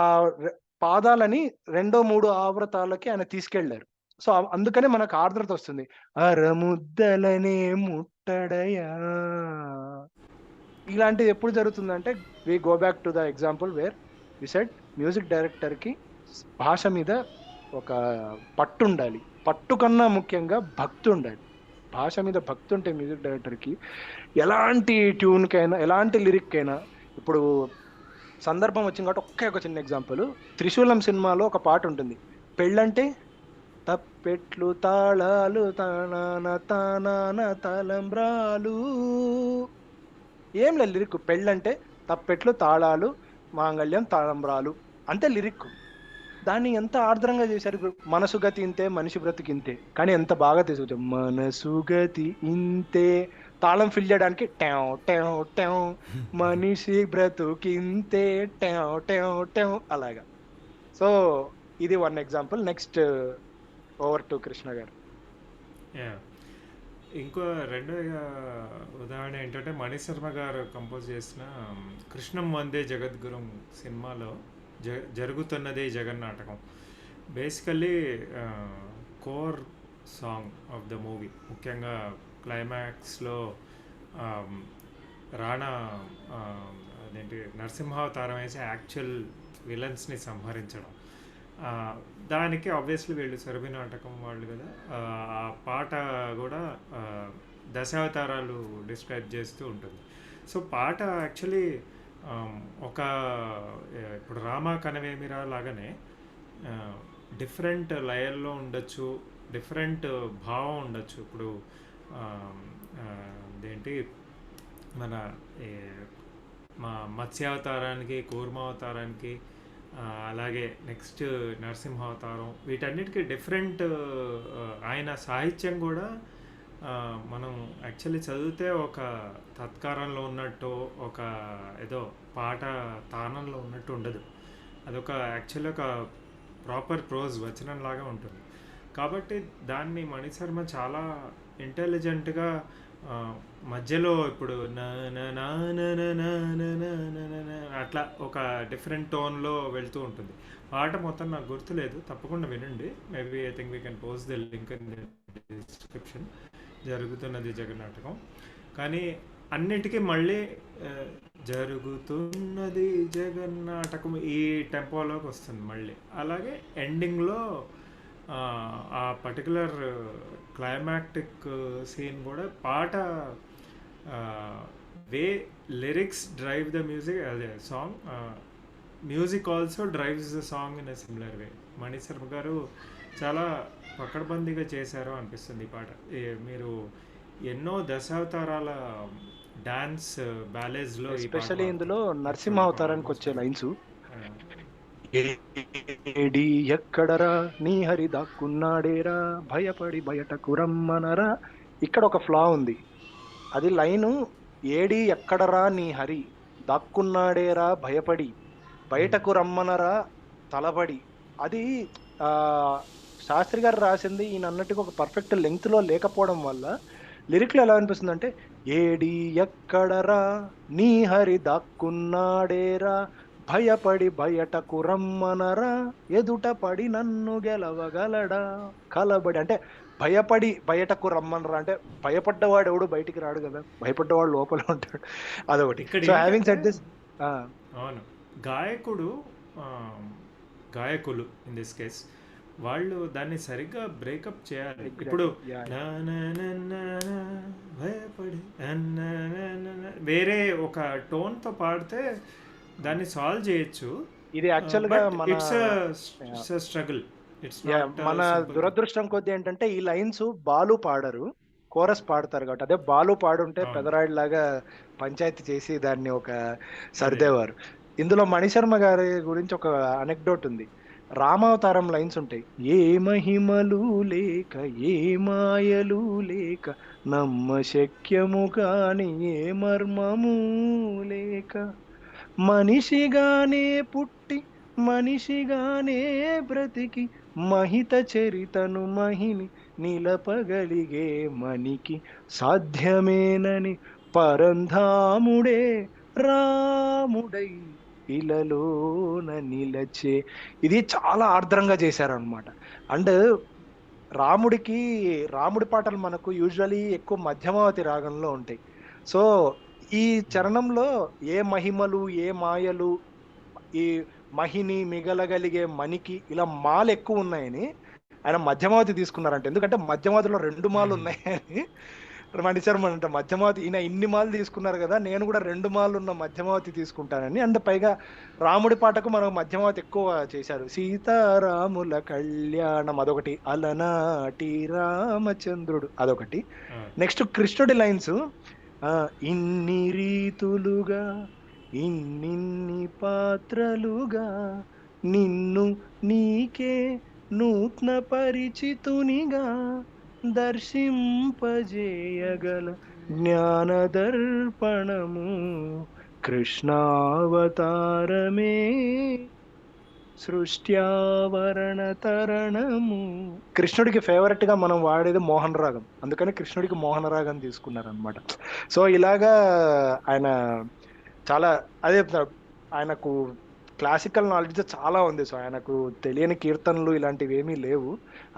పాదాలని 2, 3 ఆవృతాలకి ఆయన తీసుకెళ్లారు. సో అందుకనే మనకు ఆర్ద్రత వస్తుంది. అరముద్దలనే ముట్టడయా. ఇలాంటిది ఎప్పుడు జరుగుతుందంటే we go back to the example where we said music డైరెక్టర్‌కి భాష మీద ఒక పట్టు ఉండాలి. పట్టు కన్నా ముఖ్యంగా భక్తి ఉండాలి. భాష మీద భక్తి ఉంటే మ్యూజిక్ డైరెక్టర్‌కి ఎలాంటి ట్యూన్‌కైనా, ఎలాంటి లిరిక్‌కైనా ఇప్పుడు సందర్భం వచ్చింది కాబట్టి ఒక చిన్న ఎగ్జాంపుల్. 'త్రిశూలం' సినిమాలో ఒక పాట ఉంటుంది. పెళ్ళంటే తప్పెట్లు తాళాలు తానాన తానాన తలంబ్రాలు. ఏం లేదు లిరిక్. పెళ్ళంటే తప్పెట్లు తాళాలు మాంగళ్యం తలంబ్రాలు అంతే లిరిక్. దాన్ని ఎంత ఆర్ద్రంగా చేశారు. మనసు గతి ఇంతే మనిషి బ్రతికింతే, కానీ ఎంత బాగా తీసుకొచ్చారు. మనసు గతి ఇంతే తాళం ఫిల్ చేయడానికి టెవ్ టెవ్ టెవ్, మనిషి బ్రతుకింతే టెవ్ టెవ్ టెవ్ అలాగా. సో ఇది one example. Next over to Krishna గారు. ఇంకో రెండో ఉదాహరణ ఏంటంటే మణిశర్మ గారు కంపోజ్ చేసిన కృష్ణం వందే జగద్గురం సినిమాలో జరుగుతున్నదే జగన్నాటకం basically core song of the movie. ముఖ్యంగా క్లైమాక్స్లో రాణా అదేంటి నరసింహావతారం వేసి యాక్చువల్ విలన్స్ని సంహరించడం. దానికి ఆబ్వియస్లీ వీళ్ళు సరభి నాటకం వాళ్ళు కదా. ఆ పాట కూడా దశావతారాలు డిస్క్రైబ్ చేస్తూ ఉంటుంది. సో పాట యాక్చువల్లీ ఒక ఇప్పుడు రామ కనవేమిరా లాగానే డిఫరెంట్ లయల్లో ఉండొచ్చు, డిఫరెంట్ భావం ఉండొచ్చు. ఇప్పుడు అదేంటి మన మా మత్స్యావతారానికి, కూర్మావతారానికి, అలాగే నెక్స్ట్ నరసింహావతారం, వీటన్నిటికీ డిఫరెంట్ ఆయన సాహిత్యం కూడా మనం యాక్చువల్లీ చదివితే ఒక తత్కారంలో ఉన్నట్టు, ఒక ఏదో పాట తానంలో ఉన్నట్టు ఉండదు. అదొక యాక్చువల్లీ ఒక ప్రాపర్ ప్రోజ్ వచనం లాగా ఉంటుంది. కాబట్టి దాన్ని మణిశర్మ చాలా ఇంటెలిజెంట్గా మధ్యలో ఇప్పుడు అట్లా ఒక డిఫరెంట్ టోన్లో వెళ్తూ ఉంటుంది. పాట మొత్తం నాకు గుర్తులేదు, తప్పకుండా వినండి. Maybe I think we can post the link in the description. జరుగుతున్నది జగన్నాటకం. కానీ అన్నిటికీ మళ్ళీ జరుగుతున్నది జగన్నాటకం ఈ టెంపోలోకి వస్తుంది మళ్ళీ. అలాగే ఎండింగ్లో ఆ పర్టికులర్ క్లైమాక్టిక్ సీన్ కూడా పాట way lyrics drive the music, అదే song music also drives the song in a similar way. Mani Sharma garu చాలా పకడ్బందీగా చేశారు అనిపిస్తుంది ఈ పాట. మీరు ఎన్నో దశావతారాల డాన్స్ బ్యాలేజ్లో ఎస్పెషల్లీ ఇందులో నరసింహావతారానికి వచ్చే లైన్స్ ఏడి ఎక్కడరా నీ హరి దాక్కున్నాడేరా భయపడి బయటకు రమ్మనరా. ఇక్కడ ఒక ఫ్లా ఉంది. అది లైను ఏడి ఎక్కడరా నీ హరి దాక్కున్నాడేరా భయపడి బయటకు రమ్మనరా తలబడి. అది శాస్త్రి గారు రాసింది ఈయన అన్నట్టుగా ఒక పర్ఫెక్ట్ లెంగ్త్లో లేకపోవడం వల్ల లిరిక్లో ఎలా అనిపిస్తుంది అంటే ఏడి ఎక్కడరా నీ హరి దాక్కున్నాడేరా భయపడి బయటకు రమ్మనరా ఎదుట పడి నన్ను గెలవగలడా కలబడి. అంటే భయపడి బయటకు రమ్మనరా అంటే భయపడ్డవాడు ఎవడు బయటికి రాడు కదా, భయపడ్డవాడు లోపల ఉంటాడు. అదొకటి. సో హ్యావింగ్ సెడ్ దిస్, అవును, గాయకులు ఇన్ దిస్ కేస్ వాళ్ళు దాన్ని సరిగ్గా బ్రేకప్ చేయాలి. ఇప్పుడు భయపడి వేరే ఒక టోన్తో పాడితే దాన్ని సాల్వ్ చేయొచ్చు. ఇది యాక్చువల్ గా స్ట్రగుల్. మన దురదృష్టం కొద్ది ఏంటంటే ఈ లైన్స్ బాలు పాడరు, కోరస్ పాడతారు కాబట్టి, అదే బాలు పాడుంటే అవును. పెదరాయుడులాగా పంచాయతీ చేసి దాన్ని ఒక అదే. సర్దేవారు. ఇందులో మణిశర్మ గారి గురించి ఒక అనెక్డోట్ ఉంది. రామావతారం లైన్స్ ఉంటాయి. ఏ మహిమలు లేక ఏ మాయలు లేక నమ్మ శక్యము కాని ఏ మర్మము లేక మనిషిగానే పుట్టి మనిషిగానే బ్రతికి మహిత చరితను మహిని నిలపగలిగే మనికి సాధ్యమేనని పరంధాముడే రాముడై ఇలలోన నిలచే. ఇది చాలా ఆర్ద్రంగా చేశారనమాట. అండ్ రాముడికి రాముడి పాటలు మనకు యూజువలీ ఎక్కువ మధ్యమావతి రాగంలో ఉంటాయి. సో ఈ చరణంలో ఏ మహిమలు ఏ మాయలు ఈ మహిని మిగలగలిగే మనికి ఇలా మాలు ఎక్కువ ఉన్నాయని ఆయన మధ్యమావతి తీసుకున్నారంట. ఎందుకంటే మధ్యమావతిలో 2 మాలు ఉన్నాయని మణిశర్మ అంట. మధ్యమావతి ఈయన ఇన్ని మాలు తీసుకున్నారు కదా, నేను కూడా 2 మాలు ఉన్న మధ్యమావతి తీసుకుంటానని. అండ్ పైగా రాముడి పాటకు మనం మధ్యమావతి ఎక్కువ చేశారు. సీతారాముల కళ్యాణం అదొకటి, అలనాటి రామచంద్రుడు అదొకటి. నెక్స్ట్ కృష్ణుడి లైన్స్, ఇన్ని రీతులుగా ఇన్నిన్ని పాత్రలుగా నిన్ను నీకే నూత్న పరిచితునిగా దర్శింపజేయగల జ్ఞాన దర్పణము కృష్ణావతారమే సృష్ట్యావరణ తరణము. కృష్ణుడికి ఫేవరెట్ గా మనం వాడేది మోహన రాగం, అందుకని కృష్ణుడికి మోహన రాగం తీసుకున్నారనమాట. సో ఇలాగా ఆయన చాలా అదే ఆయనకు క్లాసికల్ నాలెడ్జ్ చాలా ఉంది. సో ఆయనకు తెలియని కీర్తనలు ఇలాంటివి ఏమీ లేవు.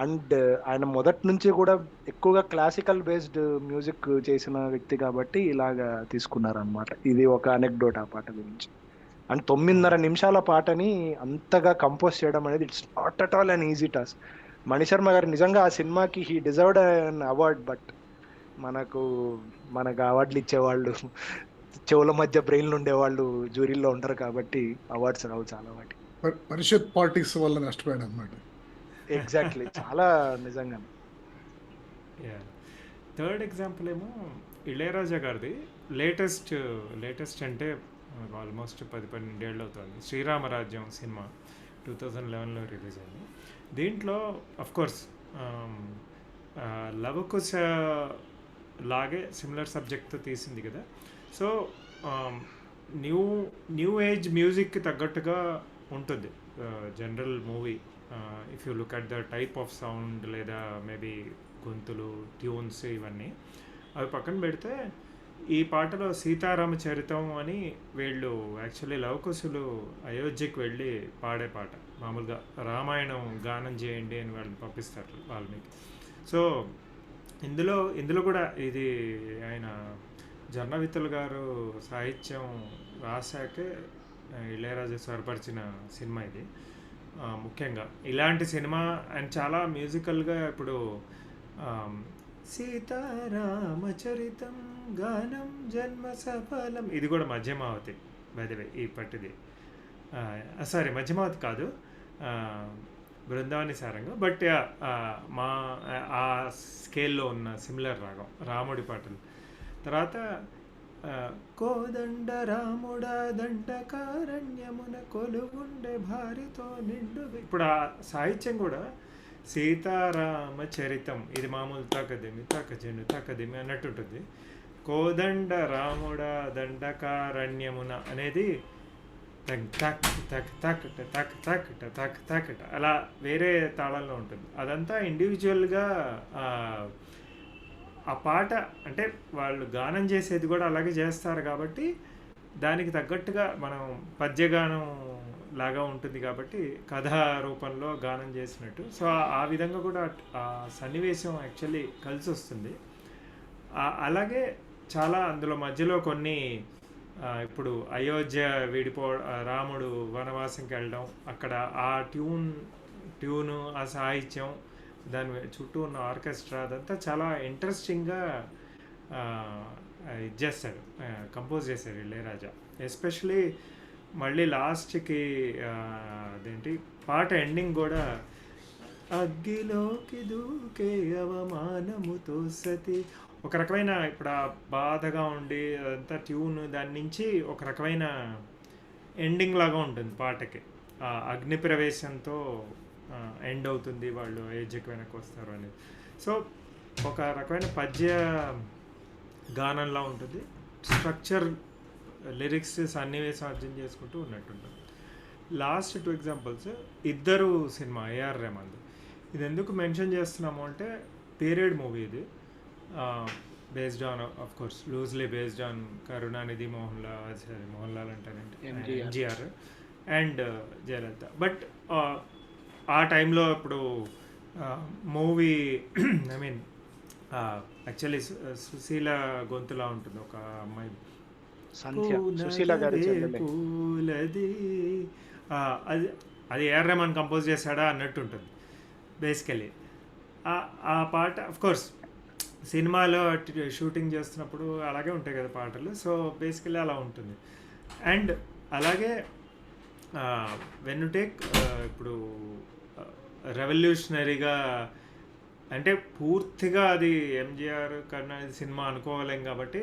అండ్ ఆయన మొదటి నుంచి కూడా ఎక్కువగా క్లాసికల్ బేస్డ్ మ్యూజిక్ చేసిన వ్యక్తి కాబట్టి ఇలాగా తీసుకున్నారనమాట. ఇది ఒక అనెక్డోట్ ఆ పాట గురించి. అండ్ 9:30 నిమిషాల పాటని అంతగా కంపోజ్ చేయడం అనేది it's not at all an easy task. Mani Sharma garu నిజంగా ఆ సినిమాకి he deserved an award. But మనకు అవార్డులు ఇచ్చేవాళ్ళు చెవుల మధ్య బ్రెయిన్లు ఉండేవాళ్ళు జ్యూరీలో ఉంటారు కాబట్టి అవార్డ్స్ రావు చాలా వాటి. పరిషత్ పార్టీస్ వల్ల నష్టపోయాడు అనమాట. ఎగ్జాక్ట్లీ, చాలా నిజంగా. థర్డ్ ఎగ్జాంపుల్ ఏమో ఇళయరాజా గారిది లేటెస్ట్ అంటే ఆల్మోస్ట్ 10-12 ఏళ్ళు అవుతుంది. శ్రీరామరాజ్యం సినిమా 2011లో రిలీజ్ అయింది. దీంట్లో అఫ్కోర్స్ లవకుశ లాగే సిమిలర్ సబ్జెక్ట్తో తీసింది కదా. సో న్యూ ఏజ్ మ్యూజిక్కి తగ్గట్టుగా ఉంటుంది general movie. If you look at the type of sound లేదా మేబీ గొంతులు, ట్యూన్స్ ఇవన్నీ అవి పక్కన పెడితే ఈ పాటలో సీతారామచరితం అని వీళ్ళు యాక్చువల్లీ లవకుశులు అయోధ్యకి వెళ్ళి పాడే పాట. మామూలుగా రామాయణం గానం చేయండి అని వాళ్ళు పంపిస్తారు వాల్మీకి. సో ఇందులో కూడా ఇది ఆయన జర్నవిత్తుల గారు సాహిత్యం రాశాకే ఇళయరాజా స్వరపరిచిన సినిమా ఇది. ముఖ్యంగా ఇలాంటి సినిమా అండ్ చాలా మ్యూజికల్గా ఇప్పుడు సీతారామచరితం గానం జన్మ సఫలం ఇది కూడా మధ్యమావతి బై ద వే. ఈ పట్టిది సారీ మధ్యమావతి కాదు, బృందావని సారంగా. బట్ మా ఆ స్కేల్లో ఉన్న సిమిలర్ రాగం రాముడి పాటలు. తర్వాత కోదండ రాముడా దండకారణ్యమున కొలువుండే భార్యతో నిండు. ఇప్పుడు ఆ సాహిత్యం కూడా సీతారామచరితం ఇది మామూలు తకదిమి అన్నట్టుంటుంది. కోదండ రాముడా దండకారణ్యమున అనేది తక్ తక్ తక్ తక్ తక్ తక్ తక్ తక్ అలా వేరే తాళంలో ఉంటుంది. అదంతా ఇండివిజువల్గా ఆ పాట అంటే వాళ్ళు గానం చేసేది కూడా అలాగే చేస్తారు కాబట్టి దానికి తగ్గట్టుగా మనం పద్యగానం లాగా ఉంటుంది కాబట్టి కథా రూపంలో గానం చేసినట్టు. సో ఆ విధంగా కూడా ఆ సన్నివేశం యాక్చువల్లీ కలిసి వస్తుంది. అలాగే చాలా అందులో మధ్యలో కొన్ని ఇప్పుడు అయోధ్య రాముడు వనవాసంకి వెళ్ళడం, అక్కడ ఆ ట్యూను ఆ సాహిత్యం దాని చుట్టూ ఉన్న ఆర్కెస్ట్రా అదంతా చాలా ఇంట్రెస్టింగ్గా ఇది చేస్తాడు, కంపోజ్ చేశాడు ఇళయరాజా. ఎస్పెషలీ మళ్ళీ లాస్ట్కి అదేంటి పాట ఎండింగ్ కూడా అగ్గిలోకి దూకే అవమానముతో సతి. ఒక రకమైన ఇప్పుడు ఆ బాధగా ఉండి అదంతా ట్యూన్ దాని నుంచి ఒక రకమైన ఎండింగ్ లాగా ఉంటుంది పాటకి. ఆ అగ్ని ప్రవేశంతో ఎండ్ అవుతుంది, వాళ్ళు ఏజ్కి వెనక్కి వస్తారు అనేది. సో ఒక రకమైన పద్య గానంలా ఉంటుంది. స్ట్రక్చర్, లిరిక్స్, సన్నివేశం అర్థం చేసుకుంటూ ఉన్నట్టుంటుంది. Last 2 examples. Iddaru cinema AR రెహమాన్ది. ఇది ఎందుకు మెన్షన్ చేస్తున్నాము అంటే పీరియడ్ మూవీ ఇది. Based on of course loosely based on Karunanidhi Mohan Lal అంటారంటే ఎంజిఆర్ అండ్ జయలలిత. బట్ ఆ టైంలో ఇప్పుడు movie I mean actually Susheela గొంతులా ఉంటుంది ఒక అమ్మాయి. సంధ్య సుశీల గారి చెల్లెలే. పూలది అది అది ఏఆర్ రెహమాన్ కంపోజ్ చేశాడా అన్నట్టు ఉంటుంది బేసికలీ. ఆ పాట ఆఫ్ కోర్స్ సినిమాలో షూటింగ్ చేస్తున్నప్పుడు అలాగే ఉంటాయి కదా పాటలు. సో బేసికలీ అలా ఉంటుంది. అండ్ అలాగే వెన్ యు టేక్ ఇప్పుడు రెవల్యూషనరీగా అంటే పూర్తిగా అది ఎంజిఆర్ కరుణానిధి సినిమా అనుకోలేం కాబట్టి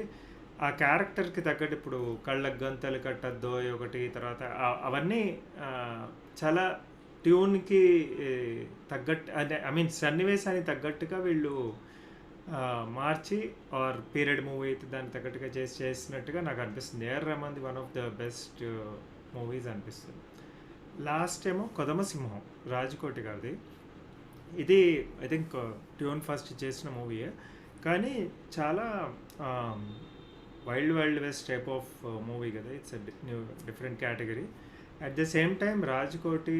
ఆ క్యారెక్టర్కి తగ్గట్టు ఇప్పుడు కళ్ళకు గంతలు కట్టద్దో ఒకటి, తర్వాత అవన్నీ చాలా ట్యూన్కి తగ్గట్టు అంటే ఐ మీన్ సన్నివేశానికి తగ్గట్టుగా వీళ్ళు మార్చి ఆర్ పీరియడ్ మూవీ అయితే దానికి తగ్గట్టుగా చేసినట్టుగా నాకు అనిపిస్తుంది. ఏఆర్ రెహమాన్ది one of the best movies అనిపిస్తుంది. లాస్ట్ ఏమో కొదమసింహం రాజకోటి గారిది. ఇది ఐ థింక్ ట్యూన్ ఫస్ట్ చేసిన మూవీయే, కానీ చాలా wild west type of movie కదా. It's different category. At the same time Rajkoti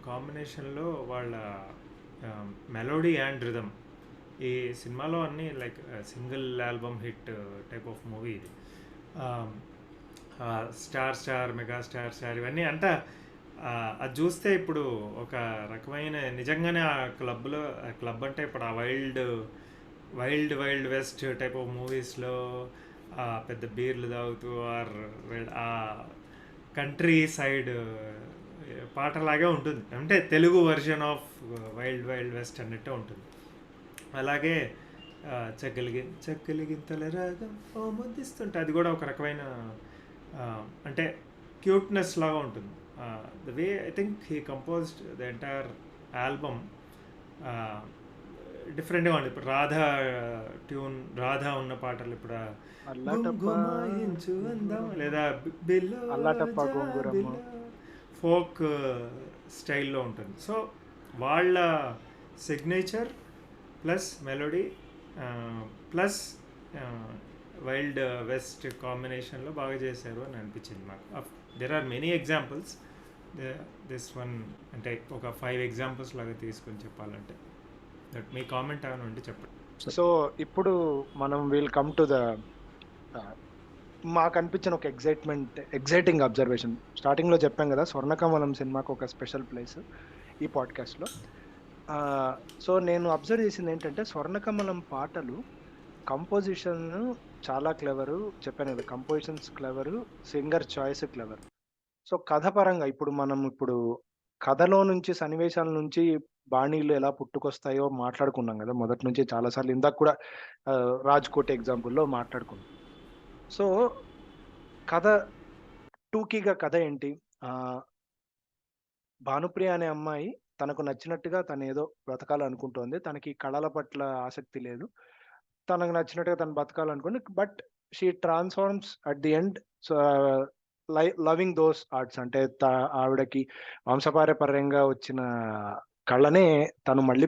కాంబినేషన్లో వాళ్ళ మెలోడీ అండ్ రిథమ్ ఈ సినిమాలో అన్నీ like single album hit type of movie ఇది. స్టార్ మెగాస్టార్ ఇవన్నీ అంతా అది చూస్తే ఇప్పుడు ఒక రకమైన నిజంగానే ఆ క్లబ్ అంటే ఇప్పుడు ఆ వైల్డ్ వెస్ట్ టైప్ ఆఫ్ మూవీస్లో పెద్ద బీర్లు తాగుతూ ఆర్ ఆ కంట్రీ సైడ్ పాటలాగే ఉంటుంది. అంటే Telugu version of wild west అన్నట్టే ఉంటుంది. అలాగే చక్కలిగింతల రాగం ఓ ముద్దిస్తుంటే అది కూడా ఒక రకమైన అంటే క్యూట్నెస్ లాగా ఉంటుంది. The way I think he composed the entire album డిఫరెంట్గా ఉంది. ఇప్పుడు రాధా ఉన్న పాటలు ఇప్పుడు గుమాయించు అందం లేదా ఫోక్ స్టైల్లో ఉంటుంది. సో వాళ్ళ signature plus melody plus wild west కాంబినేషన్లో బాగా చేశారు అని అనిపించింది నాకు. There are many examples. This one అంటే ఒక 5 ఎగ్జాంపుల్స్ లాగా తీసుకొని చెప్పాలంటే. మీ కామెంట్ ఏమైనా ఉంటే చెప్పండి. సో ఇప్పుడు మనం విల్ కమ్ టు ద మాకు అనిపించిన ఒక ఎగ్జైటింగ్ అబ్జర్వేషన్. స్టార్టింగ్లో చెప్పాం కదా, స్వర్ణకమలం సినిమాకు ఒక స్పెషల్ ప్లేస్ ఈ పాడ్కాస్ట్లో. సో నేను అబ్జర్వ్ చేసింది ఏంటంటే స్వర్ణకమలం పాటలు కంపోజిషన్ చాలా క్లెవరు, చెప్పాను కదా, compositions clever, singer choice clever. So కథ పరంగా ఇప్పుడు కథలో నుంచి సన్నివేశాల నుంచి బాణీలు ఎలా పుట్టుకొస్తాయో మాట్లాడుకున్నాం కదా మొదటి నుంచి చాలాసార్లు. ఇందాక కూడా రాజ్కోట్ ఎగ్జాంపుల్లో మాట్లాడుకున్నాం. సో కథ టూకీగా కథ ఏంటి? భానుప్రియ అనే అమ్మాయి తనకు నచ్చినట్టుగా తను ఏదో బ్రతకాలనుకుంటోంది. తనకి కళల పట్ల ఆసక్తి లేదు. తనకు నచ్చినట్టుగా తను బతకాలనుకుంది. But she transforms at the end loving those arts. అంటే ఆవిడకి వంశపారపర్యంగా వచ్చిన కళనే తను మళ్ళీ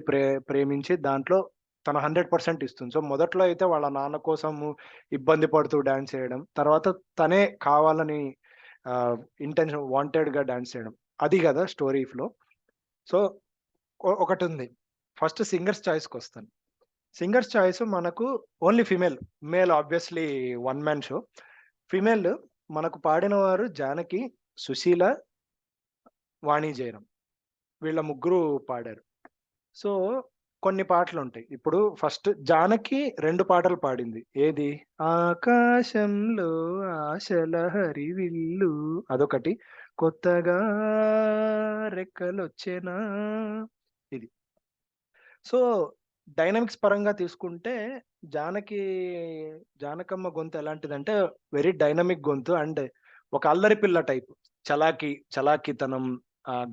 ప్రేమించి దాంట్లో తన 100% ఇస్తుంది. సో మొదట్లో అయితే వాళ్ళ నాన్న కోసము ఇబ్బంది పడుతూ డాన్స్ చేయడం, తర్వాత తనే కావాలని ఇంటెన్షన్ వాంటెడ్గా డాన్స్ చేయడం, అది కదా స్టోరీ ఫ్లో. సో ఒకటి ఉంది. ఫస్ట్ సింగర్స్ చాయిస్కి వస్తాను. సింగర్స్ చాయిస్ మనకు only female. Male obviously one man show. Female మనకు పాడిన వారు జానకి, సుశీల, వాణి జయరాం, వీళ్ళ ముగ్గురు పాడారు. సో కొన్ని పాటలు ఉంటాయి. ఇప్పుడు ఫస్ట్ జానకి 2 పాటలు పాడింది. ఏది? ఆకాశంలో ఆశల హరివిల్లు అదొకటి, కొత్తగా రెక్కలొచ్చెనా ఇది. సో, డైనమిక్స్ పరంగా తీసుకుంటే జానకమ్మ గొంతు ఎలాంటిదంటే వెరీ డైనమిక్ గొంతు. అండ్ ఒక అల్లరి పిల్ల టైప్. చలాకీతనం,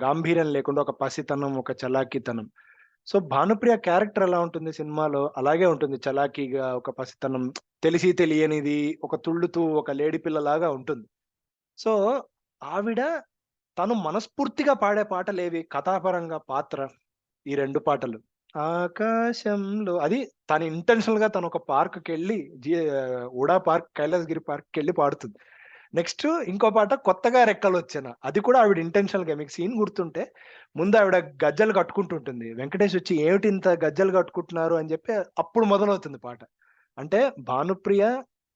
గాంభీర్యం లేకుండా ఒక పసితనం, ఒక చలాకీతనం. సో, భానుప్రియ క్యారెక్టర్ ఎలా ఉంటుంది సినిమాలో అలాగే ఉంటుంది. చలాకీగా, ఒక పసితనం, తెలిసి తెలియనిది, ఒక తుళ్ళుతూ ఒక లేడి పిల్లలాగా ఉంటుంది. సో, ఆవిడ తను మనస్ఫూర్తిగా పాడే పాటలేవి కథాపరంగా పాత్ర? ఈ 2 పాటలు. ఆకాశంలో అది తను ఇంటెన్షనల్‌గా తనొక పార్క్‌కెళ్ళి వుడా పార్క్, కైలాసగిరి పార్క్‌కెళ్ళి పాడుతుంది. నెక్స్ట్ ఇంకో పాట 'కొత్తగా రెక్కలొచ్చెన' అది కూడా ఆవిడ ఇంటెన్షనల్‌గా. మీకు సీన్ గుర్తుంటే ముందు ఆవిడ గజ్జెలు కట్టుకుంటుంటుంది. వెంకటేష్ వచ్చి "ఏమిటి ఇంత గజ్జెలు కట్టుకుంటున్నారు" అని చెప్పి అప్పుడు మొదలవుతుంది పాట. అంటే భానుప్రియ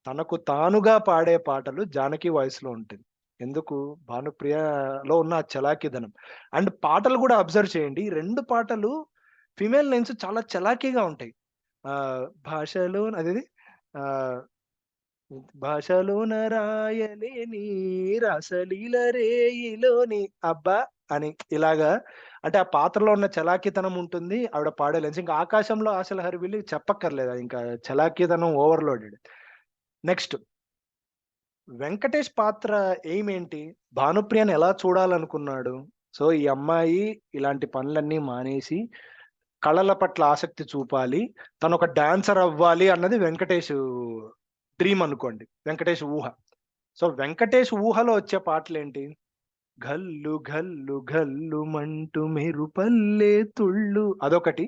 తనకు తానుగా పాడే పాటలు జానకి వాయిస్‌లో ఉంటుంది. ఎందుకు? భానుప్రియలో ఉన్న ఆ చలాకీదనం. అండ్ పాటలు కూడా అబ్జర్వ్ చేయండి. ఈ 2 పాటలు ఫీమేల్ లైన్స్ చాలా చలాకీగా ఉంటాయి. భాషలో అదేది ఆహ్, భాషలోన రాయలేని రాసలీల రేయిలోని అబ్బా! అని ఇలాగా, అంటే ఆ పాత్రలో ఉన్న చలాకీతనం ఉంటుంది. ఆవిడ పాడే లైన్స్ ఇంకా 'ఆకాశంలో ఆశల హరివిల్లు' చెప్పక్కర్లేదు. అది ఇంకా చలాకీతనం ఓవర్‌లోడెడ్. నెక్స్ట్ వెంకటేష్ పాత్ర ఎయిమ్ ఏంటి? భానుప్రియని ఎలా చూడాలనుకున్నాడు? సో, ఈ అమ్మాయి ఇలాంటి పనులన్నీ మానేసి కళల పట్ల ఆసక్తి చూపాలి. తనొక డాన్సర్ అవ్వాలి అన్నది వెంకటేష్ డ్రీమ్ అనుకోండి. వెంకటేష్ ఊహ. సో, వెంకటేష్ ఊహలో వచ్చే పాటలేంటి? ఘల్లు ఘల్లు ఘల్లుమంటూ మెరుపల్లే తుళ్ళు అదొకటి.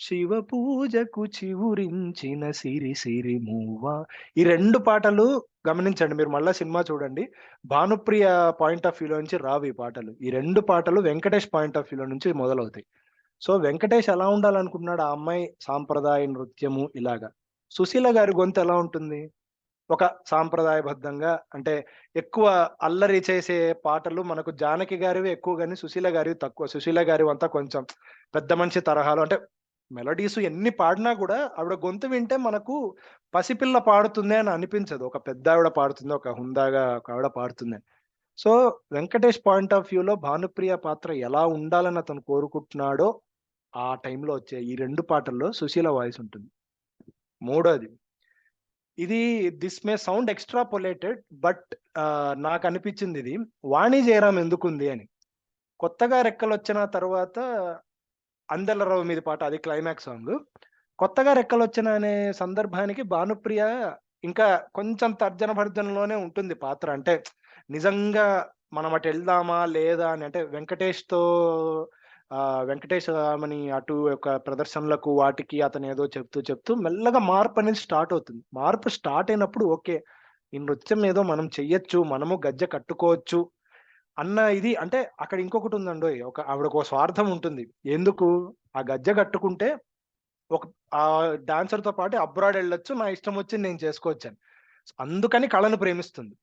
శివ పూజకు చివురించిన సిరి సిరి మూవా. ఈ 2 పాటలు గమనించండి. మీరు మళ్ళా సినిమా చూడండి. భానుప్రియ పాయింట్ ఆఫ్ వ్యూలో నుంచి రావు ఈ పాటలు. ఈ 2 పాటలు వెంకటేష్ పాయింట్ ఆఫ్ వ్యూలో నుంచి మొదలవుతాయి. సో, వెంకటేష్ ఎలా ఉండాలనుకుంటున్నాడు? ఆ అమ్మాయి సాంప్రదాయ నృత్యము ఇలాగా. సుశీల గారి గొంతు ఎలా ఉంటుంది? ఒక సాంప్రదాయబద్ధంగా, అంటే ఎక్కువ అల్లరి చేసే పాటలు మనకు జానకి గారివి ఎక్కువ గాని, సుశీల గారివి తక్కువ. సుశీల గారివంతా కొంచెం పెద్ద మనిషి తరహాలో, అంటే మెలోడీస్ ఎన్ని పాడినా గూడా ఆవిడ గొంతు వింటే మనకు పసిపిల్ల పాడుతుంది అని అనిపించదు. ఒక పెద్దావిడ పాడుతుంది, ఒక హుందాగా ఒక ఆవిడ పాడుతుందని. సో, వెంకటేష్ పాయింట్ ఆఫ్ వ్యూలో భానుప్రియ పాత్ర ఎలా ఉండాలని అతను కోరుకుంటున్నాడో, ఆ టైంలో వచ్చే ఈ 2 పాటల్లో సుశీల వాయిస్ ఉంటుంది. మూడోది, ఇది దిస్ మే సౌండ్ ఎక్స్‌ట్రాపోలేటెడ్ బట్ నాకనిపించిందిది. 'వాణి జయరాం' ఎందుకుంది అని. 'కొత్తగా రెక్కలొచ్చిన' తర్వాత 'అందెల రవ్వ మీద' పాట అది క్లైమాక్స్ సాంగు. 'కొత్తగా రెక్కలొచ్చిన' అనే సందర్భానికి భానుప్రియ ఇంకా కొంచెం తర్జన భర్జనలోనే ఉంటుంది పాత్ర. అంటే నిజంగా మనం అటెళ్దామా లేదా అని, అంటే వెంకటేష్ ఆమెని అటు ఒక ప్రదర్శనలకు వాటికి అతనేదో చెప్తూ మెల్లగా మార్పనేది స్టార్ట్ అవుతుంది. మార్పు స్టార్ట్ అయినప్పుడు ఓకే. ఈ నృత్యం ఏదో మనం చెయ్యొచ్చు. మనము గజ్జె కట్టుకోవచ్చు అన్న ఇది, అంటే అక్కడ ఇంకొకటుందండోయ్. ఆవిడకో స్వార్థం ఉంటుంది. ఎందుకు? ఆ గజ్జె కట్టుకుంటే ఒక డాన్సర్‌తో పాటు అబ్రాడ్ ఎళ్ళొచ్చు. నా ఇష్టం వచ్చింది నేను చేసుకోవచ్చని. అందుకని కళను ప్రేమిస్తుంది.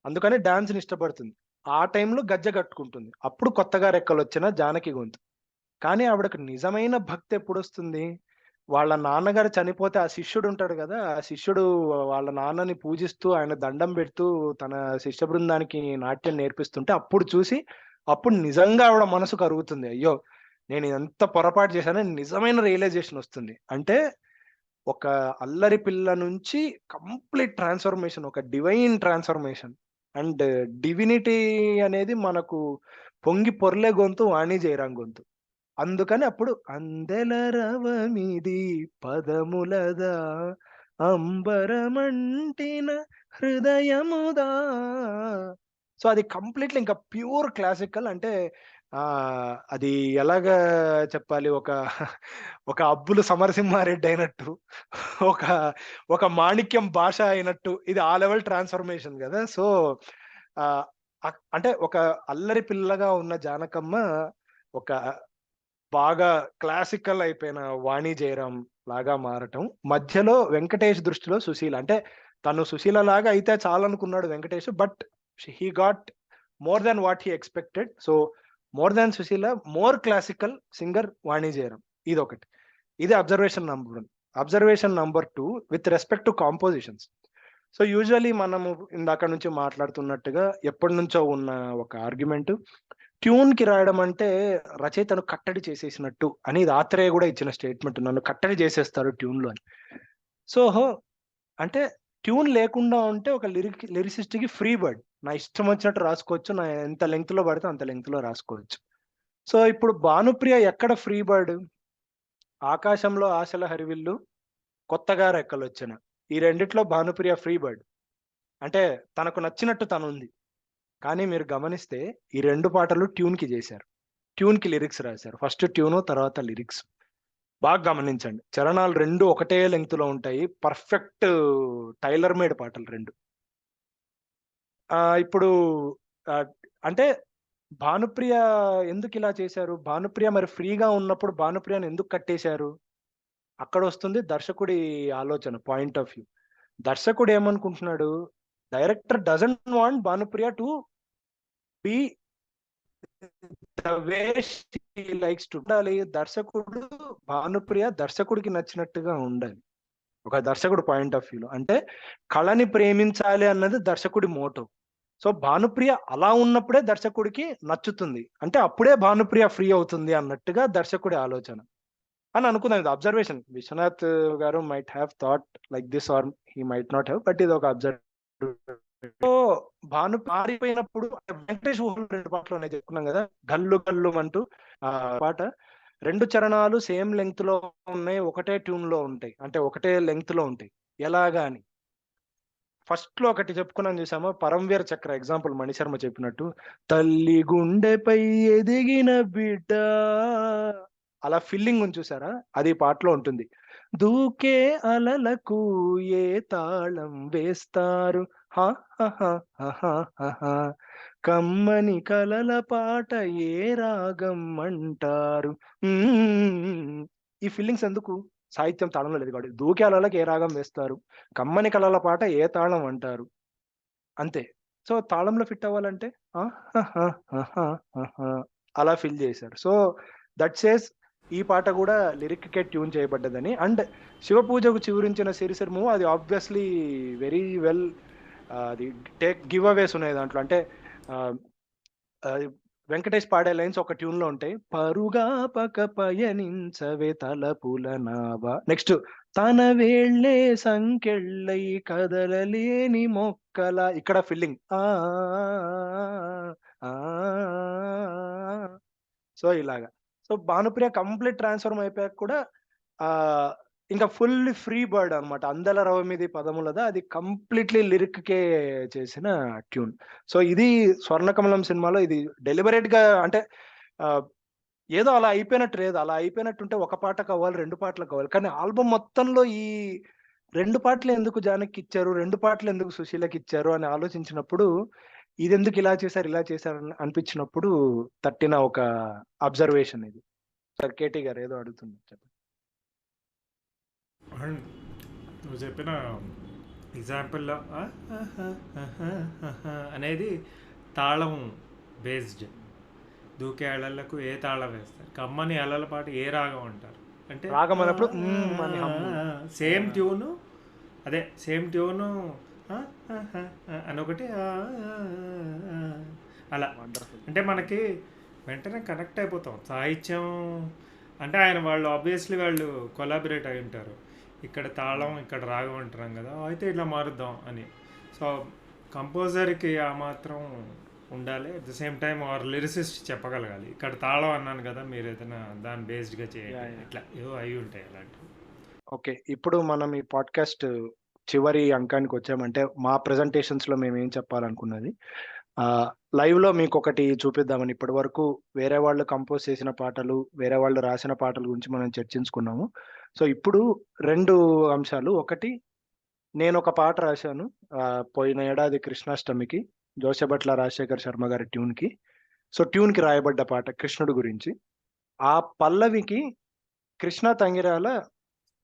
అందుకని డాన్స్‌ని ఇష్టపడుతుంది. ఆ టైంలో గజ్జె కట్టుకుంటుంది. అప్పుడు 'కొత్తగా రెక్కలొచ్చిన' జానకి గొంతు. కానీ ఆవిడకి నిజమైన భక్తి ఎప్పుడొస్తుంది? వాళ్ళ నాన్నగారు చనిపోతే ఆ శిష్యుడుంటాడు గదా! ఆ శిష్యుడు వాళ్ళ నాన్నని పూజిస్తూ, ఆయన దండం పెడుతూ, తన శిష్య బృందానికి నాట్యం నేర్పిస్తుంటే అప్పుడు చూసి, అప్పుడు నిజంగా ఆవిడ మనసు కరుగుతుంది. అయ్యో! నేను ఎంత పొరపాటు చేశానని నిజమైన రియలైజేషన్ ఒస్తుంది. అంటే ఒక అల్లరి పిల్ల నుంచి కంప్లీట్ ట్రాన్స్‌ఫర్మేషన్, ఒక డివైన్ ట్రాన్స్‌ఫర్మేషన్. అండ్ డివినిటీ అనేది మనకు పొంగి పొర్లే గొంతు వాణి జయరాం గొంతు. అందుకని అప్పుడు అందెల రవమిది పదములదా అంబరమంటిన హృదయముదా. సో, అది కంప్లీట్‌లీ ఇంకా ప్యూర్ క్లాసికల్. అంటే అది ఎలాగా చెప్పాలి? ఒక అబ్బులు సమరసింహారెడ్డి అయినట్టు, ఒక ఒక మాణిక్యం భాష అయినట్టు ఇది ఆ లెవెల్ ట్రాన్స్‌ఫర్మేషన్ గదా! సో, ఆహ్, అంటే ఒక అల్లరి పిల్లగా ఉన్న జానకమ్మ ఒక బాగా క్లాసికల్ అయిపోయిన వాణి జయరాం లాగా మారటం. మధ్యలో వెంకటేష్ దృష్టిలో సుశీల. అంటే తను సుశీల లాగా అయితే చాలనుకున్నాడు Venkatesh. But he got more than what he expected. So, more than Susheela, more classical singer Vani Jayaram. ఇదొకటి. ఇది observation number 1. Observation number 2 with respect to compositions. So, usually మనము ఇందాక నుంచి మాట్లాడుతున్నట్టుగా ఎప్పటినుంచో ఉన్న ఒక ఆర్గ్యుమెంట్, ట్యూన్‌కి రాయడం అంటే రచయితను కట్టడి చేసేసినట్టు అని ఇది ఆత్రేయ గూడా ఇచ్చిన స్టేట్‌మెంట్. నన్ను కట్టడి చేసేస్తారు ట్యూన్‌లో అని. సో, అంటే ట్యూన్ లేకుండా ఉంటే ఒక లిరిసిస్ట్‌కి ఫ్రీ బర్డ్. నా ఇష్టం వచ్చినట్టు రాసుకోవచ్చు. నా ఎంత లెంగ్త్‌లో పడితే అంత లెంగ్త్‌లో రాసుకోవచ్చు. సో, ఇప్పుడు భానుప్రియ ఎక్కడ ఫ్రీ బర్డ్? ఆకాశంలో ఆశల హరివిల్లు, కొత్తగా రెక్కలొచ్చెన. ఈ రెండిట్లో భానుప్రియ ఫ్రీ బర్డ్. అంటే తనకు నచ్చినట్టు తనుంది. కానీ మీరు గమనిస్తే ఈ 2 పాటలు ట్యూన్‌కి జేశారు. ట్యూన్‌కి లిరిక్స్ రాశారు. ఫస్ట్ ట్యూను, తర్వాత లిరిక్స్. బాగా గమనించండి. చరణాలు 2 ఒకటే లెంగ్త్‌లో ఉంటాయి. పర్ఫెక్ట్ టైలర్ మేడ్ పాటలు 2. ఇప్పుడు ఆహ్, అంటే భానుప్రియ ఎందుకిలా చేశారు? భానుప్రియ మరి ఫ్రీగా ఉన్నప్పుడు భానుప్రియని ఎందుకు కట్టేశారు? అక్కడొస్తుంది దర్శకుడి ఆలోచన, పాయింట్ ఆఫ్ వ్యూ. దర్శకుడు ఏమనుకుంటున్నాడు? Director doesn't want Bhanupriya to be the way she likes to ఉండాలి. భానుప్రియ దర్శకుడికి నచ్చినట్టుగా ఉండాలి. ఒక దర్శకుడు పాయింట్ ఆఫ్ వ్యూలో. అంటే కళని ప్రేమించాలి అన్నది దర్శకుడి మోటో. సో, భానుప్రియ అలా ఉన్నప్పుడే దర్శకుడికి నచ్చుతుంది. అంటే అప్పుడే భానుప్రియ ఫ్రీ అవుతుంది అన్నట్టుగా దర్శకుడి ఆలోచన అని అనుకున్నాను. ఇది observation. Vishwanath garu might have thought like this or he might not have. But ఇది ఒక అబ్జర్వేషన్. సో, భాను పారిపోయినప్పుడు వెంకటేష్ ఊహలు 2 పాటలు ఉన్నాయి చెప్పుకున్నాం కదా! 'గల్లు గల్లు' అంటూ పాట 2 చరణాలు సేమ్ లెంగ్త్‌లో ఉన్నాయి. ఒకటే ట్యూన్‌లో ఉంటాయి. అంటే ఒకటే లెంగ్త్‌లో ఉంటాయి. ఎలాగా అని. ఫస్ట్‌లో ఒకటి చెప్పుకున్నాం చూసామా? 'పరమవీర చక్ర' ఎగ్జాంపుల్ మణిశర్మ చెప్పినట్టు. తల్లి గుండెపై ఎదిగిన బిడ్డ అలా ఫిల్లింగ్ ఉంది చూసారా? అది ఈ పాటలో ఉంటుంది. దూకే అలలకు ఏ తాళం వేస్తారు హాహాహాహాహా. కమ్మని కలల పాట ఏ రాగం అంటారు. ఈ ఫీలింగ్స్ ఎందుకు? సాహిత్యం తాళంలో లేదు కాబట్టి. దూకే అలలకు ఏ రాగం వేస్తారు. కమ్మని కలల పాట ఏ తాళం అంటారు. అంతే. సో, తాళంలో ఫిట్ అవ్వాలంటే ఆహాహాహాహా అలా ఫిల్ చేశారు. సో, దట్ సేస్ ఈ పాట గూడా లిరిక్‌కే ట్యూన్ చేయబడ్డదని. అండ్ 'శివపూజకు చివురించిన సిరిసిరిమూవ' అది ఆబ్వియస్‌లీ వెరీ వెల్ అది గివ్ అవేస్ ఉన్నాయి దాంట్లో. అంటే ఆహ్, ఆహ్, వెంకటేష్ పాడే లైన్స్ ఒక ట్యూన్‌లో ఉంటాయి. పరుగాపక పయనించవే తలపుల నావ. నెక్స్ట్ తన వేళ్ళే సంకెళ్ళై కదలలేని మొక్కల ఇక్కడ ఫిల్లింగ్. ఆ! సో, ఇలాగా. సో, భానుప్రియ కంప్లీట్ ట్రాన్స్‌ఫార్మ్ అయిపోయాక కూడా ఆహ్, ఇంకా ఫుల్లీ ఫ్రీ బర్డ్ అన్నమాట. 'అందల రవమిది పదములదా' అది కంప్లీట్‌లీ లిరిక్‌కే చేసిన ట్యూన్. సో, ఇది 'స్వర్ణకమలం' సినిమాలో ఇది డెలిబరేట్‌గా అంటే ఆహ్, ఏదో అలా అయిపోయినట్టు లేదు. అలా అయిపోయినట్టుంటే ఒక పాట కావాలి, 2 పాటలు కావాలి. కానీ ఆల్బమ్ మొత్తంలో ఈ 2 పాటలు ఎందుకు జానకిచ్చారు, 2 పాటలు ఎందుకు సుశీలకిచ్చారు అని ఆలోచించినప్పుడు, ఇదెందుకు ఇలా చేశారు అని అనిపించినప్పుడు తట్టిన ఒక అబ్జర్వేషన్ ఇది. సార్ కేటీ గారు ఏదో అడుగుతున్నారు చెప్పండి. అండ్ నువ్వు చెప్పిన ఎగ్జాంపుల్‌లో అనేది తాళం బేస్డ్. దూకే అలలకు ఏ తాళం వేస్తారు. కమ్మని అలల పాట ఏ రాగం అంటారు. అంటే రాగం అన్నప్పుడు అని హమ్ము. సేమ్ ట్యూను అదే సేమ్ ట్యూను అని ఒకటి అలా. వండర్‌ఫుల్. అంటే మనకి వెంటనే కనెక్ట్ అయిపోతాం. సాహిత్యం అంటే వాళ్ళు ఆబ్వియస్లీ వాళ్ళు కొలాబరేట్ అయి ఉంటారు. ఇక్కడ తాళం ఇక్కడ రాగం అంటున్నాం కదా, అయితే ఇట్లా మారుద్దాం అని. సో కంపోజర్కి ఆ మాత్రం ఉండాలి. At the same time or lyricist చెప్పగలగాలి. ఇక్కడ తాళం అన్నాను కదా, మీరు ఏదైనా దాన్ని బేస్డ్గా చేయాలి. ఇట్లా ఏవో అయి ఉంటాయి అలాంటివి. ఓకే. ఇప్పుడు మనం ఈ పాడ్‌కాస్ట్ చివరి అంకానికి వచ్చామంటే, మా ప్రెజెంటేషన్స్‌లో మేమేం చెప్పాలనుకున్నది. లైవ్‌లో మీకొకటి చూపిద్దామని ఇప్పటివరకు వేరే వాళ్ళు కంపోజ్ చేసిన పాటలు, వేరే వాళ్ళు రాసిన పాటల గురించి మనం చర్చించుకున్నాము. సో, ఇప్పుడు 2 అంశాలు. ఒకటి నేనొక పాట రాశాను. పోయిన ఏడాది కృష్ణాష్టమికి జోసెభట్ల రాజశేఖర్ శర్మ గారి ట్యూన్‌కి. సో, ట్యూన్‌కి రాయబడ్డ పాట కృష్ణుడు గురించి. ఆ పల్లవికి కృష్ణ తంగిరాల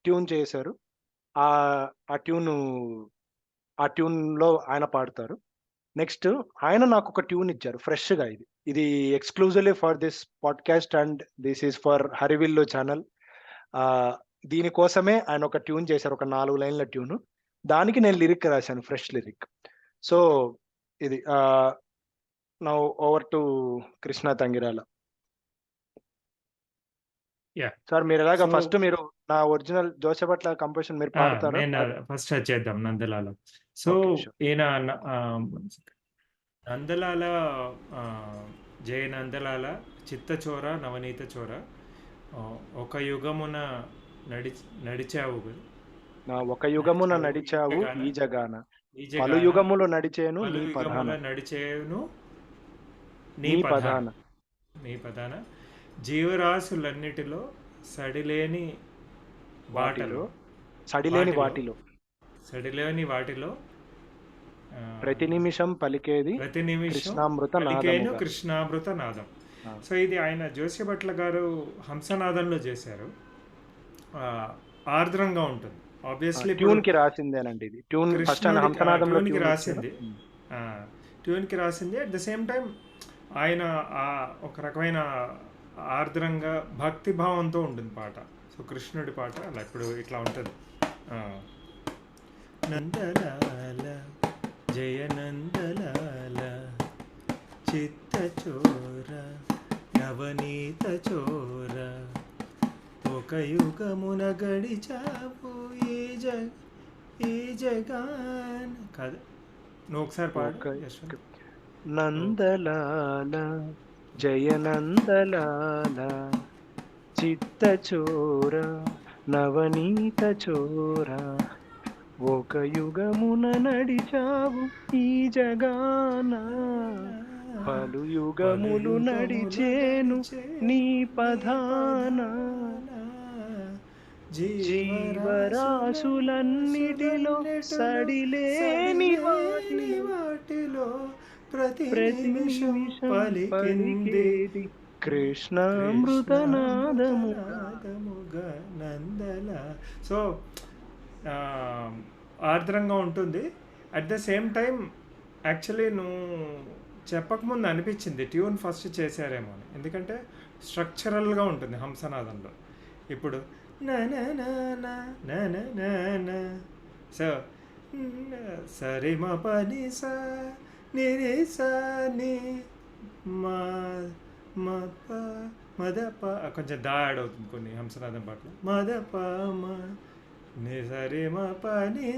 ట్యూన్ చేశారు. ఆ ట్యూను ఆ ట్యూన్‌లో ఆయన పాడతారు. నెక్స్ట్ ఆయన నాకొక ట్యూన్ ఇచ్చారు ఫ్రెష్‌గా ఇది. ఇది exclusively for this podcast and this is for Harivillu channel. దీని కోసమే ఆయన ఒక ట్యూన్ చేశారు. ఒక 4 లైన్‌ల ట్యూను. దానికి నేను లిరిక్ రాశాను. Fresh lyric. సో, ఇది now over to Krishna Tangirala. Yeah! Sir మీరు ఎలాగా సో ఫస్ట్ మీరు నా ఒరిజినల్ జోసెఫట్ల కంపోజిషన్ మీరు ఆ! పాడతారా? నేను ఫస్ట్ అది చేద్దాం 'నందలాల'. So, okay. షూర్. ఈయన 'నందలాల' జయ నందలాల చిత్తచోర నవనీత చోర ఒక యుగమున నడిచావు ఒక యుగమున నడిచావు ఈ నడిచావు జగాన ఈ జగాన. ఈ పలు జగాన యుగములు నడిచేను పలు నీ యుగముల పదాన. నడిచేను నీ నీ పదాన పదాన. నీ పదాన జీవరాశులన్నిటిలో సడిలేని వాటిలో బాటలో సడిలేని వాటిలో వాటిలో సడిలేని వాటిలో ఆ, ప్రతి నిమిషం పలికేది ప్రతి నిమిషం కృష్ణామృత పలికేను నాదముగా. కృష్ణామృత నాదం. ఆ. సో ఇది ఆయన జోస్యభట్ల గారు హంసనాదంలో చేశారు. ఆ, ఆర్ద్రంగా ఉంటుంది ఆబ్వియస్లీ. ట్యూన్ కి రాసిందేనండి ఇది. ట్యూన్ ఫస్ట్ ఆయన హంసనాదంలో ట్యూన్కి ట్యూన్ రాసింది ట్యూన్కి రాసింది. అట్ ద సేమ్ టైం ఆయన ఒక రకమైన ఆర్ద్రంగా భక్తి భావంతో ఉంటుంది పాట. సో కృష్ణుడి పాట అలా ఇప్పుడు ఇట్లా ఉంటుంది. నందలాల జయ నందలాల చిత్తచోర నవనీత చోర ఒక యుగమున గడిచావు ఈ జగాన్ కాదు. నువ్వు ఒకసారి పాడు యశ్వంత్. నందలాల జయ నందలాల చిత్తచోర నవనీత చోర ఒక యుగమున నడిచావు ఈ జగాన. పలు యుగములు నడిచేను నీ పదాన. జీవరాశులన్నిటిలో సడిలేని వాటిలో ప్రతి ప్రతి నిమిషం నిమిషం పలికింది పలికేది కృష్ణామృతనాదముగా. కృష్ణామృతనాదముగా నందల. సో ఆర్ద్రంగా ఉంటుంది. At the same time actually నువ్వు చెప్పకముందు అనిపించింది ట్యూన్ ఫస్ట్ చేశారేమో అని. ఎందుకంటే స్ట్రక్చరల్గా ఉంటుంది హంసనాదంలో. ఇప్పుడు సో సరే మా పని సా నిరే సా ని మదప కొంచెం దా యాడ్ అవుతుంది కొన్ని హంసనాదం పాటలు. మదప ని సరే మా పని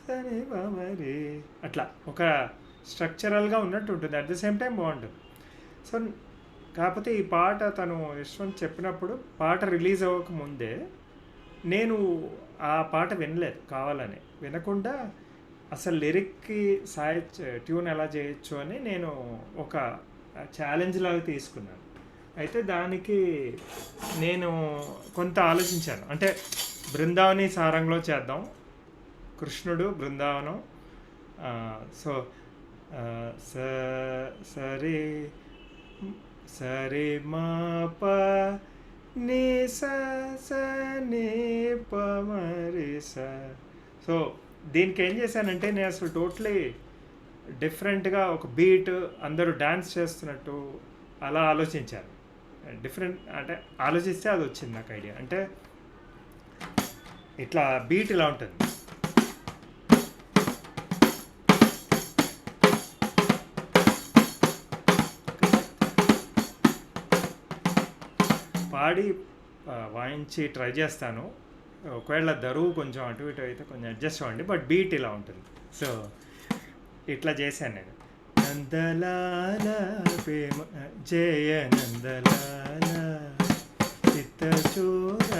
సరే మరి అట్లా ఒక స్ట్రక్చరల్గా ఉన్నట్టు ఉంటుంది. అట్ ద సేమ్ టైం బాగుంటుంది. సో కాకపోతే ఈ పాట తను యశ్వంత్ చెప్పినప్పుడు పాట రిలీజ్ అవ్వకముందే నేను ఆ పాట వినలేదు. కావాలని వినకుండా అసలు లిరిక్కి ట్యూన్ ఎలా చేయొచ్చు అని నేను ఒక ఛాలెంజ్ లాగా తీసుకున్నాను. అయితే దానికి నేను కొంత ఆలోచించాను. అంటే బృందావని సారంగంలో చేద్దాం, కృష్ణుడు బృందావనం. సో సరే సరే మా ప ని నే ప మరి సా. సో దీనికి ఏం చేశానంటే నేను అసలు టోటలీ డిఫరెంట్గా ఒక బీట్ అందరూ డ్యాన్స్ చేస్తున్నట్టు అలా ఆలోచించాను. డిఫరెంట్ అంటే ఆలోచిస్తే అది వచ్చింది నాకు ఐడియా. అంటే ఇట్లా బీట్ ఇలా ఉంటుంది. పాడి వాయించి ట్రై చేస్తాను. ఒకవేళ దరువు కొంచెం అటు ఇటు అయితే కొంచెం అడ్జస్ట్ అవ్వండి. బట్ బీట్ ఇలా ఉంటుంది. సో ఇట్లా చేశాను నేను. నందలాల ప్రేమ జయ నందలాల చిత్తచోర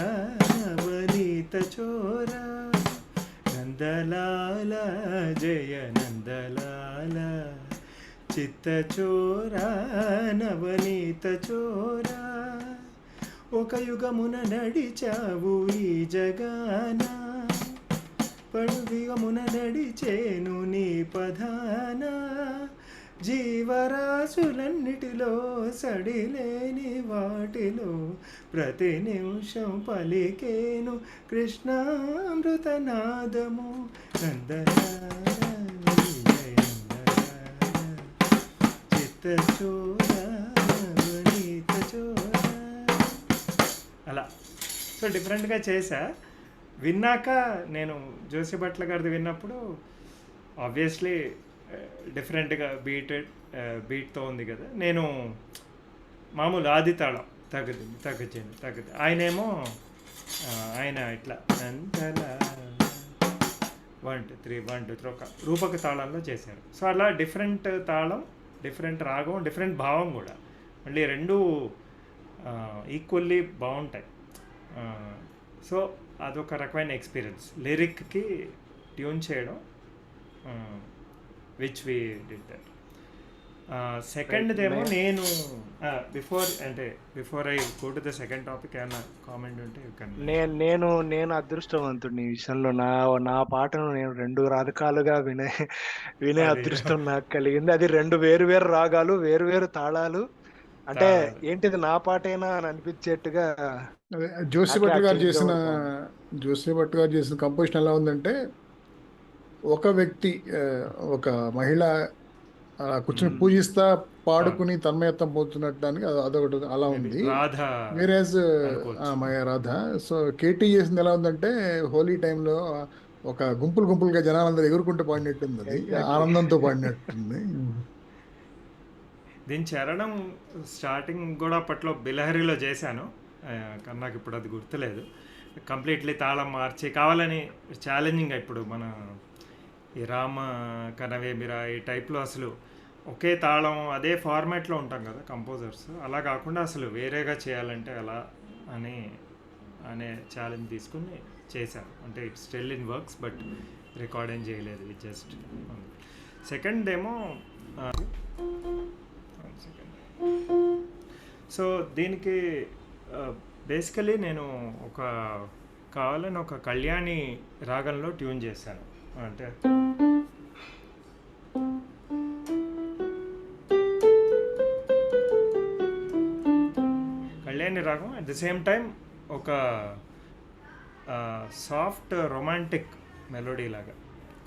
నవనీత చోర నందలాల జయ నందలాల చిత్తచోర నవనీత చోర ఒక యుగమున నడిచావు ఈ జగాన. పడు యుగమున నడిచేను నీ పదాన. జీవరాశులన్నిటిలో సడిలేని వాటిలో ప్రతి నిమిషం పలికేను కృష్ణామృతనాదము. చిత్తచోర నవనీత చోర అలా. సో డిఫరెంట్గా చేశా. విన్నాక నేను జోస్యభట్ల గారిది విన్నప్పుడు ఆబ్వియస్లీ డిఫరెంట్గా బీటెడ్ బీట్తో ఉంది కదా, నేను మామూలు ఆది తాళం తగ్గదింది తగ్గచ్చింది తగ్గది, ఆయనేమో ఆయన ఇట్లా నందల 1 2 3 1 2 3 ఒక రూపక తాళంలో చేశారు. సో అలా డిఫరెంట్ తాళం, డిఫరెంట్ రాగం, డిఫరెంట్ భావం కూడా మళ్ళీ రెండు ఈక్వల్లీ బాగుంటాయి. సో అదొక రకమైన ఎక్స్పీరియన్స్ లిరిక్కి ట్యూన్ చేయడం, విచ్ వి డిడ్ దట్. సెకండ్దేమో నేను before I go to the second topic ఏమన్నా కామెంట్ ఉంటే నేను అదృష్టవంతుడిని ఈ విషయంలో. నా పాటను నేను 2 రాగాలుగా వినే అది అదృష్టం నాకు కలిగింది. అది 2 వేరు వేరు రాగాలు, వేరు వేరు తాళాలు. అంటే తాళాలు. ఏంటిది నా పాటేనా అని అనిపించేట్టుగా అదే జోషి నాకే భట్ గారు ఆశ్చర్యంగా చేసిన కూడా బాగుంది. జోషి భట్ గారు చేసిన కంపోజిషన్ ఎలా ఉందంటే, ఒక వ్యక్తి ఒక మహిళ కూర్చొని మ్మ్. పూజిస్తా అవును, పాడుకుని తన్మయత్వం పొందుతున్నట్టు దానికి అదొకటి అలా మేబీ ఉంది. రాధ వేరేజ్ అనుకోవచ్చు. మయ రాధ. సో కేటీ చేసింది ఎలా ఉందంటే, హోలీ టైంలో ఒక గుంపులుగా జనాలందరూ ఎగురుకుంటూ పాడినట్టుంది, అది ఎగ్జాక్ట్లీ. ఆనందంతో పాడినట్టుంది. దీని చరణం స్టార్టింగ్ కూడా అప్పట్లో బిలహరిలో చేశాను, కానీ నాకు ఇప్పుడు అది గుర్తులేదు. కంప్లీట్లీ తాళం మార్చి కావాలని ఛాలెంజింగ్. ఇప్పుడు మన ఈ రామ కనవేమిరా ఈ టైప్లో అసలు ఒకే తాళం అదే ఫార్మాట్లో ఉంటాం కదా కంపోజర్స్, అలా కాకుండా అసలు వేరేగా చేయాలంటే ఎలా అనే ఛాలెంజ్ తీసుకుని చేశాను. అంటే it's still in works, but record ఏం చేయలేదు, ఇది జస్ట్. సెకండ్ ఏమో సో దీనికి బేసికలీ నేను కావాలని ఒక కళ్యాణి రాగంలో ట్యూన్ చేశాను. అంటే కళ్యాణి రాగం అట్ ది సేమ్ టైం ఒక సాఫ్ట్ రొమాంటిక్ మెలోడీ లాగా.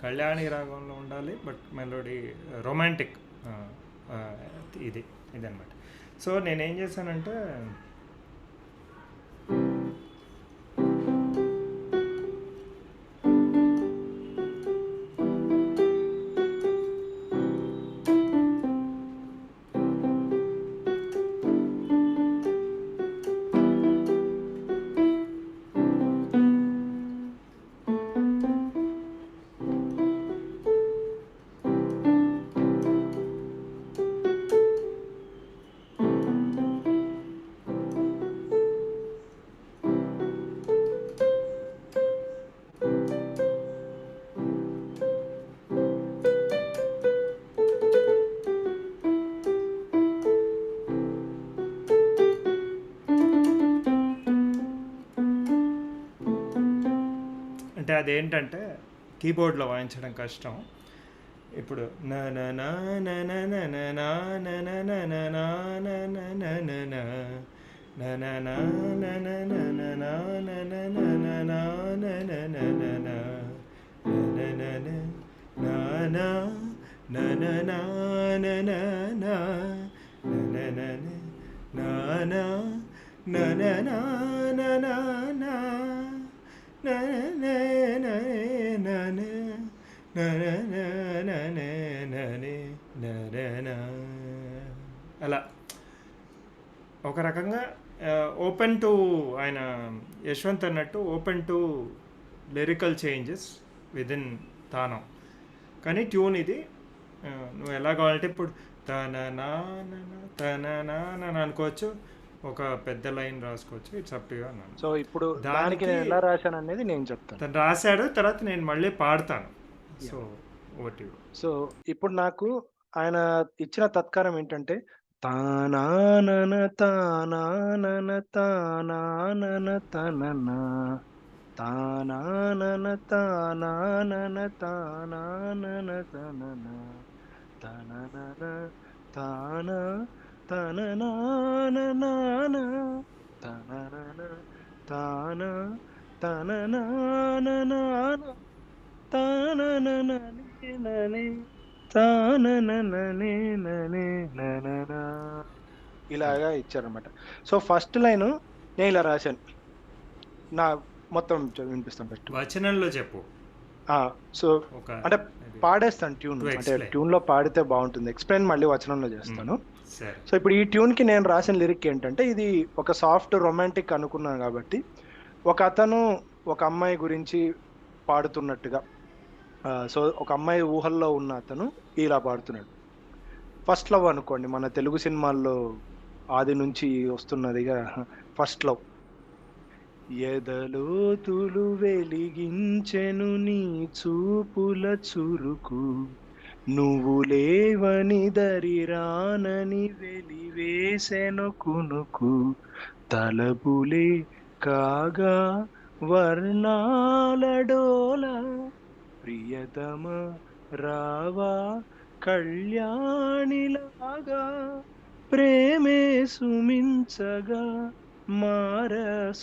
కళ్యాణి రాగంలో ఉండాలి, బట్ మెలోడీ రొమాంటిక్ ఇదన్నమాట. సో నేనేం చేశానంటే, అదేంటంటే కీబోర్డ్లో వాయించడం కష్టం. ఇప్పుడు అలా ఒక రకంగా ఓపెన్ టు, ఆయన యశ్వంత్ అన్నట్టు open to lyrical changes within తానం. కానీ ట్యూన్ ఇది నువ్వు ఎలా కావాలంటే ఇప్పుడు తన అనుకోవచ్చు, ఒక పెద్ద లైన్ రాసుకోవచ్చు, ఇట్స్ అప్ టు యు అన్నాను. సో ఇప్పుడు దానికి నేను ఎలా రాశాను అనేది నేను చెప్తాను. తను రాశాడు, తర్వాత నేను మళ్ళీ పాడతాను. సో ఓటి. సో ఇప్పుడు నాకు ఆయన ఇచ్చిన తత్కారం ఏంటంటే, తానానన తానానన తానానన తనన తానానన తానానన తానానన తనన తననన తాన తననాననాన తననన తాన తననాననాన తాననననే ఇలాగా ఇచ్చారనమాట. సో ఫస్ట్ లైన్ నేను ఇలా రాశాను. నా మొత్తం వినిపిస్తాను ఫస్ట్. వచనంలో చెప్పు. సో ఒక అంటే ఇది పాడేస్తాను ట్యూన్, టు అంటే ఎక్స్‌ప్లెయిన్. ట్యూన్లో పాడితే బాగుంటుంది. ఎక్స్ప్లెయిన్ మళ్ళీ వచనంలో హ్మ్. చేస్తాను. సరే. సో ఇప్పుడు ఈ ట్యూన్కి నేను రాసిన లిరిక్ ఏంటంటే, ఇది ఒక సాఫ్ట్ రొమాంటిక్ అనుకున్నాను కాబట్టి, ఒక అతను ఒక అమ్మాయి గురించి పాడుతున్నట్టుగా, సో ఒక అమ్మాయి ఊహల్లో ఉన్న అతను ఇలా పాడుతున్నాడు. ఫస్ట్ లవ్ అనుకోండి, మన తెలుగు సినిమాల్లో ఆది నుంచి వస్తున్నదిగా ఫస్ట్ లవ్. ఎదలోతులు వెలిగించెను నీ చూపుల చురుకు, నువ్వు లేవని దరిరానని వెలివేసెను కునుకు, తలపులే కాగా వర్ణాల డోల, ప్రియతమ రావా కళ్యాణిలాగా, ప్రేమే సుమించగా మారసుమాళిగా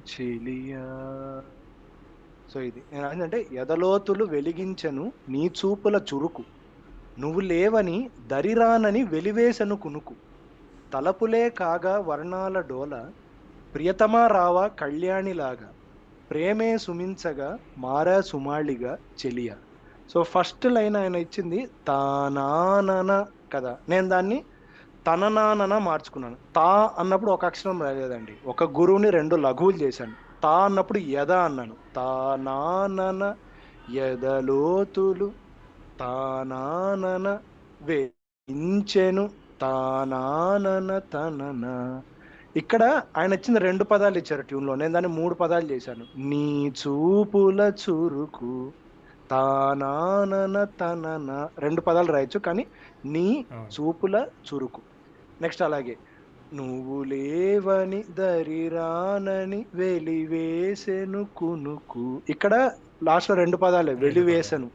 చెలియా. సో ఇది ఏంటంటే, ఎదలోతులు వెలిగించెను నీ చూపుల చురుకు, నువ్వు లేవని దరిరానని వెలివేసెను కునుకు, తలపులే కాగా వర్ణాల డోల, ప్రియతమా రావా కళ్యాణిలాగా, ప్రేమే సుమించగా మారా సుమాళిగా చెలియా. సో ఫస్ట్ లైన్ ఆయన ఇచ్చింది తానానన కదా, నేను దాన్ని తననానన మార్చుకున్నాను. తా అన్నప్పుడు ఒక అక్షరం రాలేదండి, ఒక గురువుని రెండు లఘువులు చేశాను. తా అన్నప్పుడు యద అన్నాను. తానానన యదలోతులు తానానన వేయించెను తానానన తనన. ఇక్కడ ఆయన ఇచ్చిన రెండు పదాలు ఇచ్చారు ట్యూన్లో, నేను దాన్ని మూడు పదాలు చేశాను. నీ చూపుల చురుకు తానానన తనన, రెండు పదాలు రాయొచ్చు కానీ నీ అవును. చూపుల చురుకు. నెక్స్ట్ అలాగే నువ్వు లేవని దరిరానని వెలివేసెను కునుకు, ఇక్కడ లాస్ట్ లో రెండు పదాలే, రెండు పదాలు. వెలివేసెను.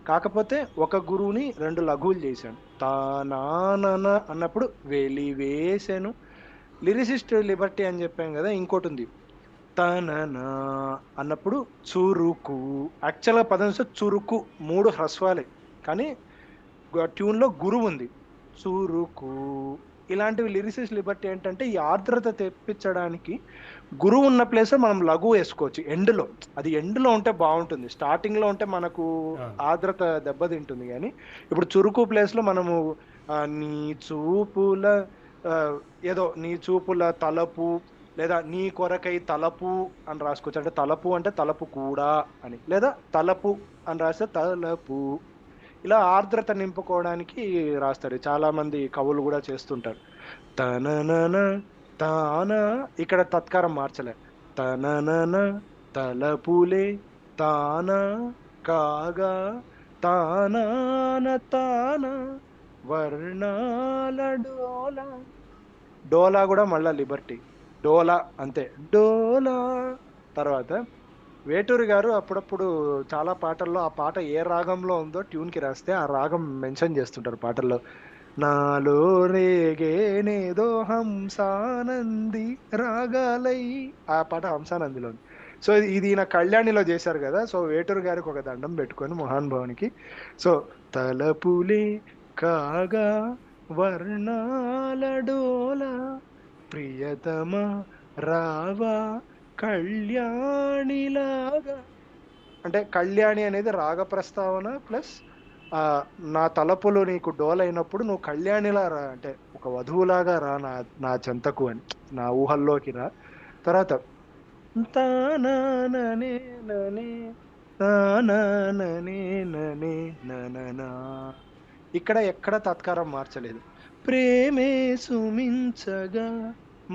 కాకపోతే ఒక గురువుని రెండు లఘువులు చేశాను. తానానన అన్నప్పుడు వెలివేసెను. లిరిసిస్ట్ లిబర్టీ అని చెప్పాం కదా, ఇంకోటి ఉంది తననా అన్నప్పుడు చురుకు. యాక్చువల్గా పదం చురుకు మూడు హ్రస్వాలే, కానీ ట్యూన్లో గురువు ఉంది చురుకు. ఇలాంటివి లిరిసిస్ట్ లిబర్టీ ఏంటంటే, ఈ ఆర్ద్రత తెప్పించడానికి గురువు ఉన్న ప్లేస్ మనం లఘువు వేసుకోవచ్చు ఎండ్లో. అది ఎండ్లో ఉంటే బాగుంటుంది, స్టార్టింగ్లో ఉంటే మనకు అవును. ఆర్ద్రత దెబ్బతింటుంది. కానీ ఇప్పుడు చురుకు ప్లేస్లో మనము నీ చూపుల ఆ, ఏదో నీ చూపుల తలపు, లేదా నీ కొరకై తలపు అని రాసుకోవచ్చు. అంటే తలపు అంటే తలపు కూడా అని, లేదా తలపు అని రాస్తే తలపు. ఇలా ఆర్ద్రత నింపుకోవడానికి రాస్తారు, చాలా మంది కవులు కూడా చేస్తుంటారు. తననన తాన, ఇక్కడ తత్కారం మార్చలే. తననన తలపులే తాన కాగా తానాన తాన వర్ణాల డోలా. డోలా కూడా మళ్ళా లిబర్టీ, డోలా అంతే, డోలా. తర్వాత వేటూరి గారు అప్పుడప్పుడు చాలా పాటల్లో ఆ పాట ఏ రాగంలో ఉందో ట్యూన్కి రాస్తే ఆ రాగం మెన్షన్ చేస్తుంటారు పాటల్లో. నాలో రేగేనేదో హంసానంది రాగాలై, ఆ పాట హంసానందిలో. సో ఇది ఈయన కళ్యాణిలో చేశారు కదా, సో వేటూరి గారికి ఒక దండం పెట్టుకొని మోహన్ భవన్కి. సో తలపులే కాగా వర్ణాల డోల, ప్రియతమ రావా కళ్యాణిలాగా. అంటే కళ్యాణి అనేది రాగ ప్రస్తావన ప్లస్ నా తలపులు నీకు డోలైనప్పుడు నువ్వు కళ్యాణిలా రా, అంటే ఒక వధువులాగా రా నా నా చెంతకు అని, నా ఊహల్లోకి రా. తర్వాత తానాననే ననే తానాననే ననే నననా, ఇక్కడ ఎక్కడ తత్కారం మార్చలేదు. ప్రేమే సుమించగా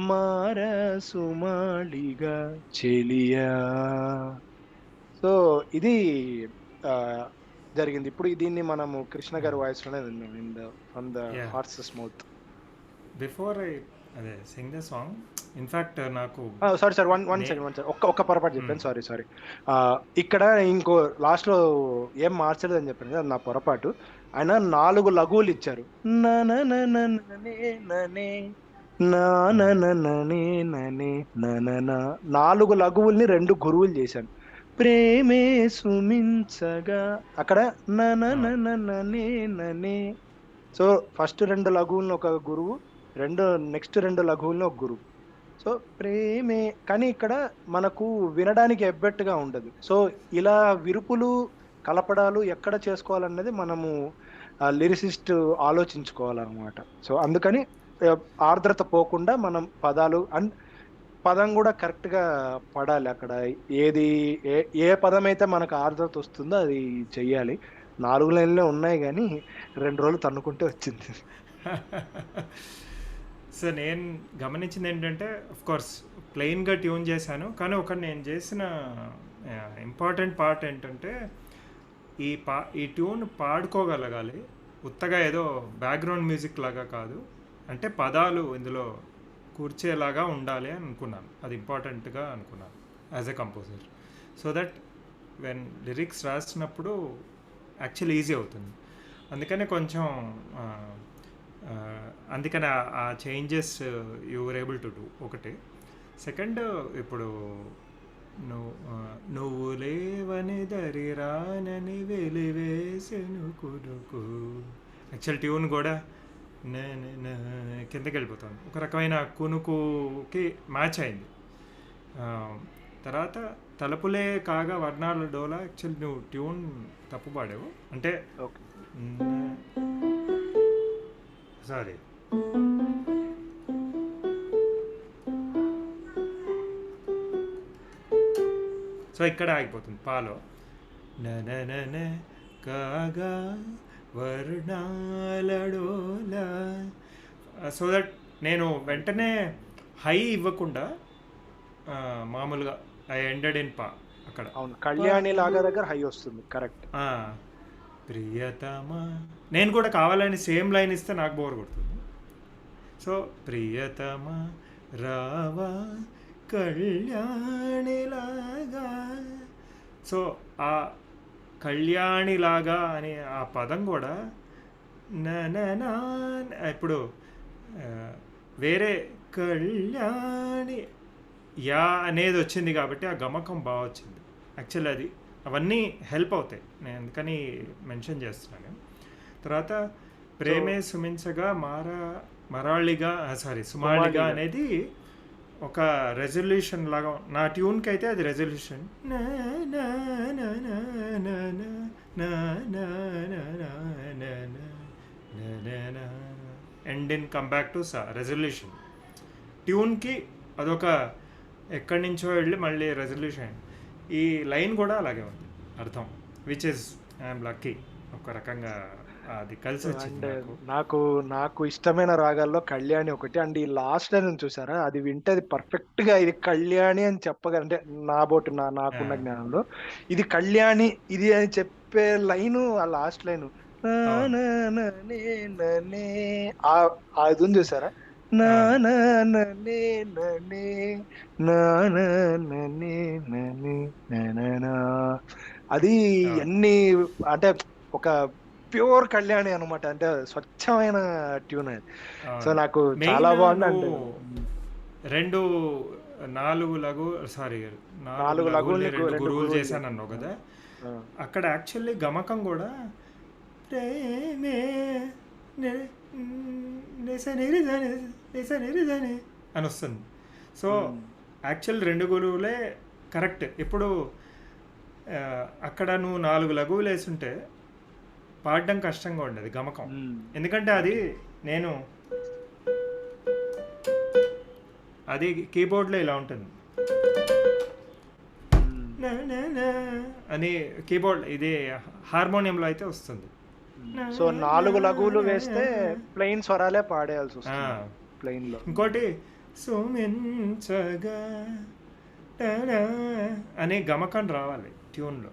మార సుమాళిగా చెలియా. సో ఇది ఆ, జరిగింది. ఇప్పుడు దీన్ని మనము కృష్ణ గారి వాయిస్ లోనే విన్నాం, in the from the Yeah. Horses mouth. Before I sing the song, in fact నాకు సారీ సార్, వన్ నే- సెకండ్ ఒక్క పొరపాటు చెప్పాను, Hmm. సారీ. ఇక్కడ ఇంకో లాస్ట్ లో ఏం మార్చలేదు అని చెప్పాను కదా, అది నా పొరపాటు. ఆయన 4 లఘువులు ఇచ్చారు. ననననననే ననే నాననననే ననే నననా, 4 లఘువుల్ని 2 గురువులు చేశాను. ప్రేమే సుమించగా అక్కడ నననననే ననే. సో ఫస్ట్ 2 లఘువులను ఒక గురువు, నెక్స్ట్ 2 లఘువులను ఒక గురువు. సో ప్రేమే కానీ ఇక్కడ మనకు వినడానికి ఎబ్బెట్టుగా ఉండదు. సో ఇలా విరుపులు, కలపడాలు ఎక్కడ చేసుకోవాలన్నది మనము లిరిసిస్ట్ ఆలోచించుకోవాలనమాట. సో అందుకని ఆర్ద్రత పోకుండా మనం పదాలు పదం కూడా కరెక్ట్‌గా పడాలి అక్కడ. ఏది ఏ ఏ పదమైతే మనకు ఆర్ద్రత వస్తుందో అది చెయ్యాలి. 4 లైన్‌లే ఉన్నాయి గానీ 2 రోజులు తన్నుకుంటే వచ్చింది. సో నేను గమనించిందేంటంటే ఆఫ్‌కోర్స్ ప్లెయిన్‌గా ట్యూన్ చేశాను. కానీ ఒకటి నేను చేసిన ఇంపార్టెంట్ పార్ట్ ఏంటంటే ఈ ట్యూన్ పాడుకోగలగాలి. ఉత్తగా ఏదో బ్యాక్‌గ్రౌండ్ మ్యూజిక్ లాగా కాదు. అంటే పదాలు ఇందులో కూర్చేలాగా ఉండాలి అని అనుకున్నాను. అది ఇంపార్టెంట్‌గా అనుకున్నాను as a composer. So that when lyrics రాసినప్పుడు యాక్చువల్లీ ఈజీ అవుతుంది. అందుకనే కొంచెం అందుకని ఆ changes you were able to do ఒకటి. సెకండ్ ఇప్పుడు నువ్వు లేవని దరి రానని వెలివేసెను కునుకు. యాక్చువల్ ట్యూన్ కూడా కిందకి వెళ్ళిపోతుంది. ఒక రకమైన కునుకుకి మ్యాచ్ అయింది. తర్వాత తలుపులే కాగా వర్ణాల డోలా యాక్చువల్ నువ్వు ట్యూన్ తప్పు పాడావు. అంటే ఓకే. సారీ, సో ఇక్కడ ఆగిపోతుంది పాలో. నననన కాగా వర్ణాలడోలా. సో దట్ నేను వెంటనే హై ఇవ్వకుండా మామూలుగా ఐ ఎండెడ్ ఇన్ పా అక్కడ. అవును, కళ్యాణి లాగా దగ్గర హై వస్తుంది. కరెక్ట్. ప్రియతమా నేను కూడా కావాలని సేమ్ లైన్ ఇస్తే నాకు బోర్ కొడుతుంది. సో ప్రియతమా రావా కళ్యాణిలాగా. సో ఆ కళ్యాణిలాగా అనే ఆ పదం కూడా నా ఇప్పుడు వేరే కళ్యాణి యా అనేది వచ్చింది కాబట్టి ఆ గమకం బాగా వచ్చింది. యాక్చువల్లీ అది అవన్నీ హెల్ప్ అవుతాయి, నేను అందుకని మెన్షన్ చేస్తున్నాను. తర్వాత ప్రేమే సుమించగా మరాళిగా సుమాళిగా అనేది ఒక రెజల్యూషన్ లాగా నా ట్యూన్కి అయితే అది resolution. End in come back to resolution. ట్యూన్కి అదొక ఎక్కడి నుంచో వెళ్ళి మళ్ళీ రెజల్యూషన్. ఈ లైన్ కూడా అలాగే ఉంది అర్థం, విచ్ ఇస్ ఐఎమ్ లక్కీ. ఒక రకంగా అది కలిసి వచ్చింది నాకు ఇష్టమైన రాగాల్లో కళ్యాణి ఒకటి. అండ్ ఈ లాస్ట్ లైన్ చూసారా, అది వింటే అది పర్ఫెక్ట్ గా ఇది కళ్యాణి అని చెప్పగలంటే నాకున్న జ్ఞానంలో ఇది కళ్యాణి ఇది అని చెప్పే లైను ఆ లాస్ట్ లైను అది ఉంది చూసారా, అది ఎన్ని అంటే ఒక ప్యూర్ కళ్యాణి అనమాట. అంటే స్వచ్ఛమైన ట్యూన్ అది. సో నాకు చాలా బాగుంది. అంటే 4 లఘువుల్ని 2 గురువులు చేశాను అన్నావు కదా, అక్కడ యాక్చువల్లీ గమకం కూడా ప్రేమే అని వస్తుంది. సో యాక్చువల్ 2 గురువులే కరెక్ట్. ఇప్పుడు అక్కడ నువ్వు 4 లఘువులు వేసుంటే పాడడం కష్టంగా ఉండేది గమకం. ఎందుకంటే అది నేను అది కీబోర్డ్లో ఇలా ఉంటుంది అని, కీబోర్డ్ ఇది హార్మోనియంలో అయితే వస్తుంది. సో 4 లఘువులు వేస్తే ప్లెయిన్ స్వరాలే పాడేయాల్సి వస్తుంది ప్లెయిన్ లో. ఇంకోటి సుమించగా అనే గమకం రావాలి ట్యూన్లో.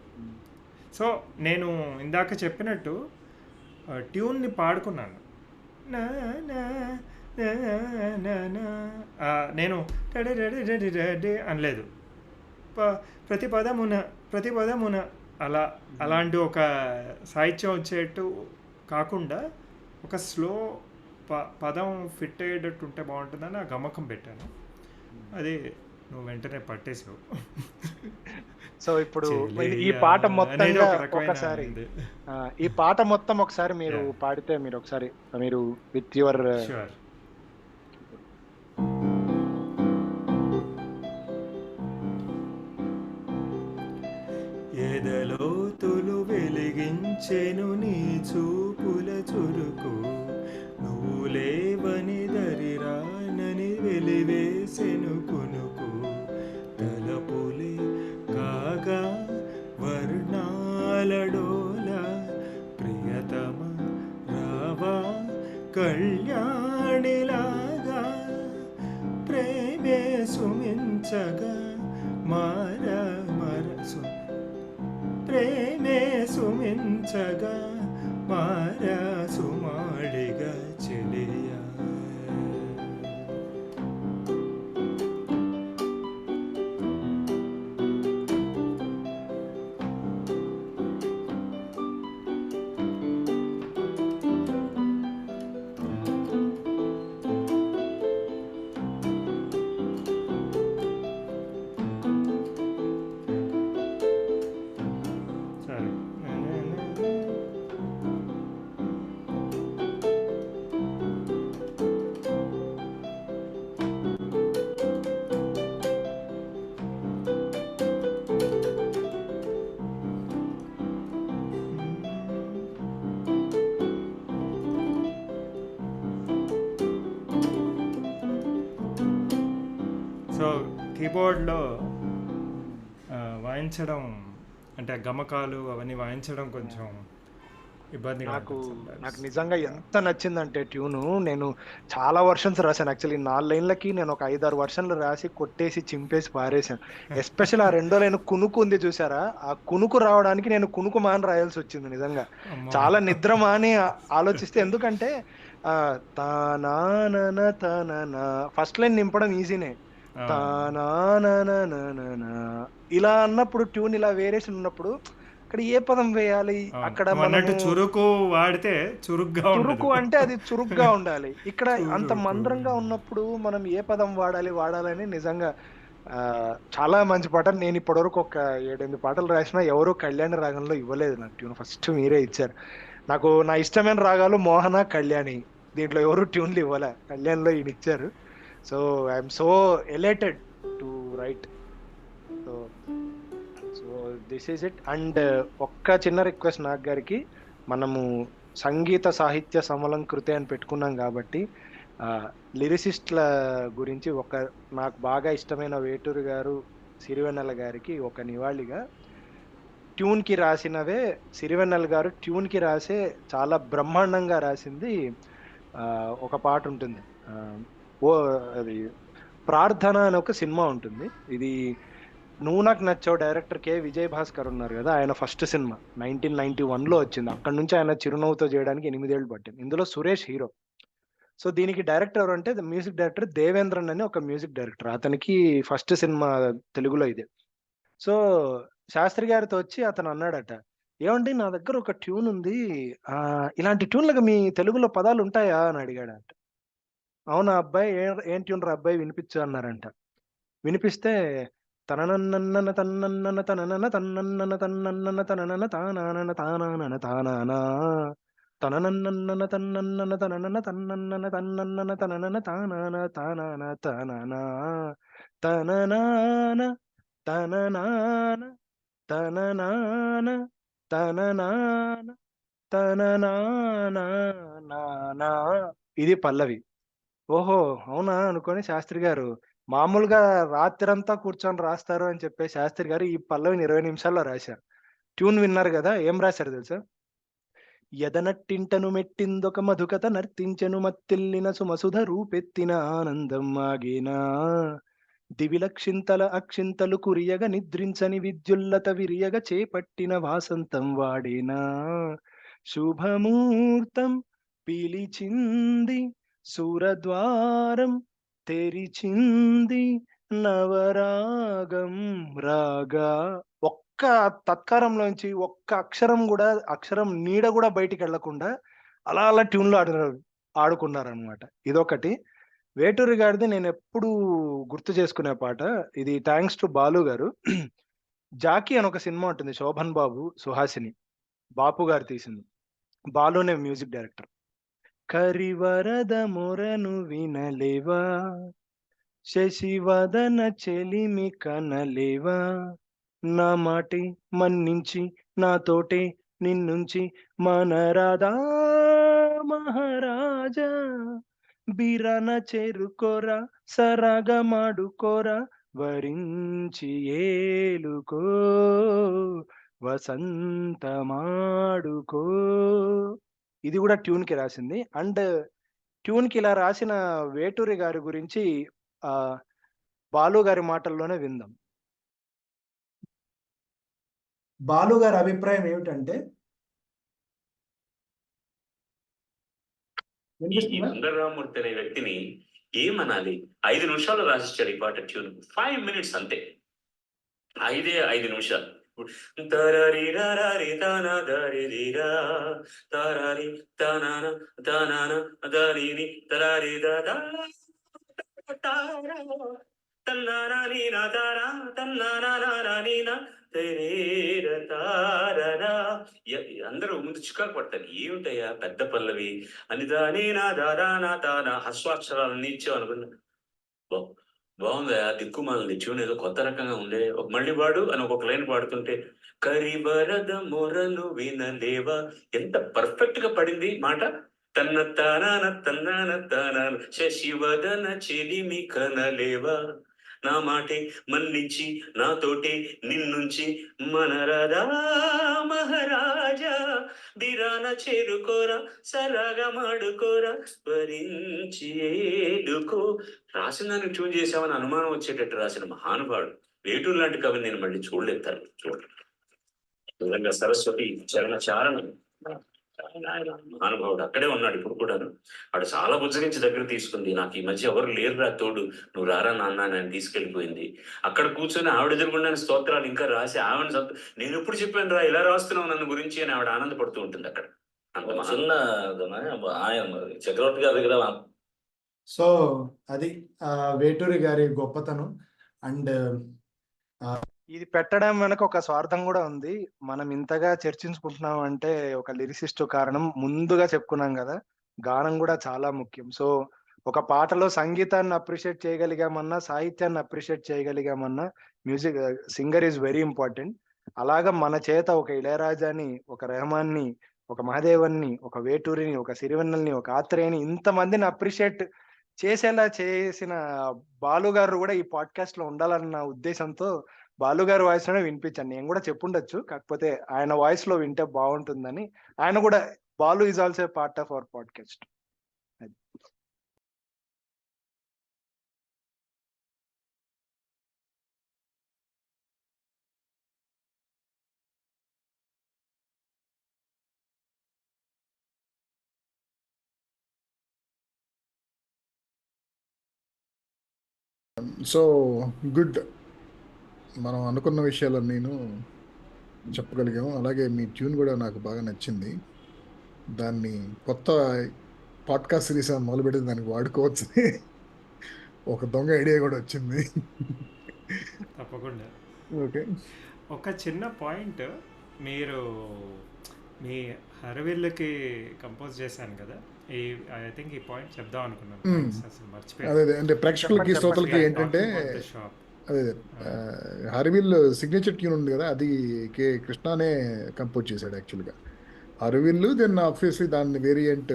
సో నేను ఇందాక చెప్పినట్టు ట్యూన్ని పాడుకున్నాను. నేను అనలేదు, ప్రతి పదమున అలాంటి ఒక సాహిత్యం వచ్చేట్టు కాకుండా ఒక స్లో పదం ఫిట్ అయ్యేటట్టు ఉంటే బాగుంటుందని ఆ గమకం పెట్టాను. అది నువ్వు వెంటనే పట్టేసావు. సో ఇప్పుడు ఈ పాట మొత్తంగా ఒకసారి ఈ పాట మొత్తం ఒకసారి మీరు పాడితే మీరు విత్ యువర్ ఎదలోతులు వెలిగించెను నీ చూపుల చురుకు, నువ్వు లేవని దరిరానని వెలివేసెను కునుకు. తలపులే కాగా వర్ణాలడోల, ప్రియతమ రావా కళ్యాణిలాగా. ప్రేమే సుమించగా మార మరసు, ప్రేమే సుమించగా మార సుమాడిగా చెలియా. సరే. సో కీబోర్డ్లో వాయించడం అంటే గమకాలు అవన్నీ వాయించడం కొంచెం ఇబ్బందిగా నాకు ఉంటుంది sometimes. నాకు నిజంగా ఎంత నచ్చిందంటే ట్యూను, నేను చాలా వర్షన్స్ రాశాను. యాక్చువల్లీ 4 లైన్లకి నేను ఒక 5-6 వర్షన్లు రాసి కొట్టేసి చింపేసి పారేశాను. ఎస్పెషల్ ఆ రెండో లైన్ కునుకు ఉంది చూసారా, ఆ కునుకు రావడానికి నేను కునుకు మాని రాయాల్సి వచ్చింది. నిజంగా అమ్మో. చాలా నిద్ర మాని ఆలోచిస్తే, ఎందుకంటే తానానన తననా ఫస్ట్ లైన్ నింపడం ఈజీనే, ఆ, తానాననననన ఇలా అన్నప్పుడు ట్యూన్ ఇలా వేరియేషన్ ఉన్నప్పుడు అక్కడ ఏ పదం వేయాలి, అవును. అక్కడ నువ్వు అన్నట్టు మనము చురుకు వాడితే చురుగ్గా ఉండదు. చురుకు అంటే అది చురుగ్గా ఉండాలి. ఇక్కడ అంత చురుకు. మంద్రంగా ఉన్నప్పుడు మనం ఏ పదం వాడాలని నిజంగా చాలా మంచి పాట. నేను ఇప్పటివరకు ఒక 7-8 పాటలు రాసినా ఎవరు కళ్యాణి రాగంలో ఇవ్వలేదు నాకు ట్యూన్. ఫస్ట్ మీరే ఇచ్చారు. నాకు నా ఇష్టమైన రాగాలు మోహన, కళ్యాణి, దీంట్లో ఎవరు ట్యూన్లు ఇవ్వలే, కళ్యాణ్లో ఈయన ఇచ్చారు. So I'm so ఎలేటెడ్ to right. So so this is it. And ఒక్క చిన్న రిక్వెస్ట్ నాగ్ గారికి, మనము సంగీత సాహిత్య సమలంకృతి అని పెట్టుకున్నాం కాబట్టి లిరిసిస్ట్ల గురించి నాకు బాగా ఇష్టమైన వేటూరు గారు, సిరివెన్నెల గారికి ఒక నివాళిగా, ట్యూన్కి రాసినవే సిరివెన్నెల గారు ట్యూన్కి రాసే చాలా బ్రహ్మాండంగా రాసింది ఒక పాట ఉంటుంది. అది ప్రార్థన అని ఒక సినిమా ఉంటుంది. ఇది నువ్వు నాకు నచ్చావు డైరెక్టర్ కె విజయ్ భాస్కర్ ఉన్నారు కదా, ఆయన ఫస్ట్ సినిమా 1991లో వచ్చింది. అక్కడ నుంచి ఆయన చిరునవ్వుతో చేయడానికి 8 ఏళ్ళు పట్టింది. ఇందులో సురేష్ హీరో. సో దీనికి డైరెక్టర్ ఎవరు అంటే మ్యూజిక్ డైరెక్టర్ దేవేంద్రన్ అని ఒక మ్యూజిక్ డైరెక్టర్. అతనికి ఫస్ట్ సినిమా తెలుగులో ఇదే. సో శాస్త్రి గారితో వచ్చి అతను అన్నాడట, ఏమండి నా దగ్గర ఒక ట్యూన్ ఉంది, ఇలాంటి ట్యూన్లకు మీ తెలుగులో పదాలు ఉంటాయా అని అడిగాడట. అవునా అబ్బాయి, ఏం ట్యూన్ రా అబ్బాయి వినిపించు అన్నారంట. వినిపిస్తే తననన్నన్న తన్నన్న తననన తన్నన్న తన్నన్న తననన తానానన తానానన తానానా తననన్నన్న తన్నన్న తననన తన్నన్న తన్నన్న తననన తానాన తానాన తానానా తననాన తననాన తననాన తననాన తననానా. ఇది పల్లవి. ఓహో అవునా అనుకొని శాస్త్రి గారు మామూలుగా రాత్రంతా కూర్చొని రాస్తారు అని చెప్పే శాస్త్రి గారు ఈ పల్లవిని 20 నిమిషాల్లో రాశారు. ట్యూన్ విన్నారు కదా, ఏం రాశారు తెలుసా? ఎదనట్టింటను మెట్టిందొక మధుకథ నర్తించెను మత్తిల్లిన సుమసుధ రూపెత్తిన ఆనందం ఆగేనా దివిలక్షింతల అక్షింతలు కురియగ నిద్రించని విద్యుల్లత విరియగ చేపట్టిన వాసంతం వాడేనా శుభముహూర్తం పిలిచింది సూరద్వారం తెరిచింది నవరాగం రాగా. ఒక్క తత్కారంలోంచి ఒక్క అక్షరం నీడ కూడా బయటికి వెళ్లకుండా అలా అలా ట్యూన్లో ఆడుకున్నారనమాట. ఇదొకటి. వేటూరి గారిది నేను ఎప్పుడు గుర్తు చేసుకునే పాట, ఇది థ్యాంక్స్ టు బాలు గారు. జాకీ అని ఒక సినిమా ఉంటుంది, శోభన్ బాబు సుహాసిని, బాపు గారు తీసింది. బాలునే మ్యూజిక్ డైరెక్టర్. కరివరద మొరను వినలేవా శశివదన చెలిమి కనలేవా నా మాటే మన్నించి నాతోటే నిన్నుంచి మనరాధా మహారాజా బిరన చేరుకోరా సరగమాడుకోరా వరించి ఏలుకో వసంతమాడుకో. ఇది కూడా ట్యూన్ కి రాసింది. అండ్ ట్యూన్ కి ఇలా రాసిన వేటూరి గారి గురించి ఆ బాలు గారి మాటల్లోనే విందాం. బాలు గారి అభిప్రాయం ఏమిటంటే ఈ వినిపిస్తుందా? సుందరరామూర్తి అనే వ్యక్తిని ఏమనాలి? 5 నిమిషాలు రాసిచ్చాడు ఈ పాట ట్యూన్. 5 మినిట్స్ అంతే. 5 నిమిషాలు. తరరి రరరి తన దరిరిరా తరరి తనన తనన దరిరి తరరి దదా తన్నాని నా తారా తన్నాని నా తెరేర తారరా. అందరూ ముందు చికాకు పడతారు. ఏమిటయ్యా పెద్ద పల్లవి అని దాని నా దారా నా తారా హస్వాక్షరాలన్నీ ఇచ్చావు అనుకున్నా. బాగుందా దిక్కుమాలని ట్యూన్ ఏదో కొత్త రకంగా ఉండే. మళ్ళీ పాడు అని ఒక్కొక్క లైన్ పాడుతుంటే కరివరద మొరలు వినలేవా ఎంత పర్ఫెక్ట్ గా పడింది మాట. తన్న తానాన తన్నాన తానాన శశివదన చెలిమి కనలేవా నా మాటే మన్నించి నాతోటే నిన్నుంచి మనరదా మహారాజా బిరాన చేరుకోరా సరగా మాడుకోరా స్మరించి ఏలుకో. రాసిన దానికి ట్యూన్ చేసామని అనుమానం వచ్చేటట్టు రాసిన మహానుభావుడు వేటూరు లాంటి కవిని నేను మళ్ళీ చూడలేదు. నిజంగా సరస్వతి చరణ చారణం మహానుభావుడు అక్కడే ఉన్నాడు ఇప్పుడు కూడా. వాడు చాలా బుజ్జగించి దగ్గర తీసుకుంది. నాకు ఈ మధ్య ఎవరు లేరురా తోడు, నువ్వు రారా నాన్న నేను తీసుకెళ్ళిపోయింది. అక్కడ కూర్చొని ఆవిడ ఎదురుగుండా స్తోత్రాలు ఇంకా రాసి ఆవిడ నేను ఎప్పుడు చెప్పాను రా ఇలా రాస్తున్నావు నన్ను గురించి అని ఆవిడ ఆనందపడుతూ ఉంటుంది అక్కడ. అంత చిన్న చక్రవర్తి గారి దగ్గర. సో అది వేటూరి గారి గొప్పతనం. అండ్ ఇది పెట్టడం వెనక ఒక స్వార్థం కూడా ఉంది. మనం ఇంతగా చర్చించుకుంటున్నాం అంటే ఒక లిరిసిస్ట్ కారణం ముందుగా చెప్పుకున్నాం కదా, గానం కూడా చాలా ముఖ్యం. సో ఒక పాటలో సంగీతాన్ని అప్రిషియేట్ చేయగలిగామన్నా, సాహిత్యాన్ని అప్రిషియేట్ చేయగలిగామన్నా, music singer is very important. అలాగా మన చేత ఒక ఇళయరాజాని, ఒక రెహమాన్ని, ఒక మహదేవన్ని, ఒక వేటూరిని, ఒక సిరివెన్నెల్ని, ఒక ఆత్రేయని ఇంతమందిని అప్రిషియేట్ చేసేలా చేసిన బాలు గారు కూడా ఈ పాడ్కాస్ట్ లో ఉండాలన్న ఉద్దేశంతో బాలు గారి వాయిస్ లోనే వినిపించాను. నేను కూడా చెప్పుండొచ్చు, కాకపోతే ఆయన వాయిస్ లో వింటే బాగుంటుందని. ఆయన కూడా Balu is also part of our podcast. So good, మనం అనుకున్న విషయాలు నేను చెప్పగలిగాము. అలాగే మీ ట్యూన్ కూడా నాకు బాగా నచ్చింది. దాన్ని కొత్త పాడ్కాస్ట్ సిరీస్ మొదలుపెట్టి దానికి వాడుకోవచ్చు. ఒక దొంగ ఐడియా కూడా వచ్చింది. తప్పకుండా. ఓకే, ఒక చిన్న పాయింట్, మీరు మీ హరవిల్లుకి కంపోజ్ చేశాను కదా, ఐ థింక్ ఈ పాయింట్ చెప్దాం అనుకున్నాను. అసలు మర్చిపోయాను. అదే అంటే ప్రేక్షకులకి శ్రోతలకి ఏంటంటే అదే హరివిల్ సిగ్నేచర్ ట్యూన్ ఉంది కదా, అది కే కృష్ణనే కంపోజ్ చేశాడు యాక్చువల్గా. హరివిల్లు దెన్ ఆబ్వియస్లీ దాన్ని వేరియంట్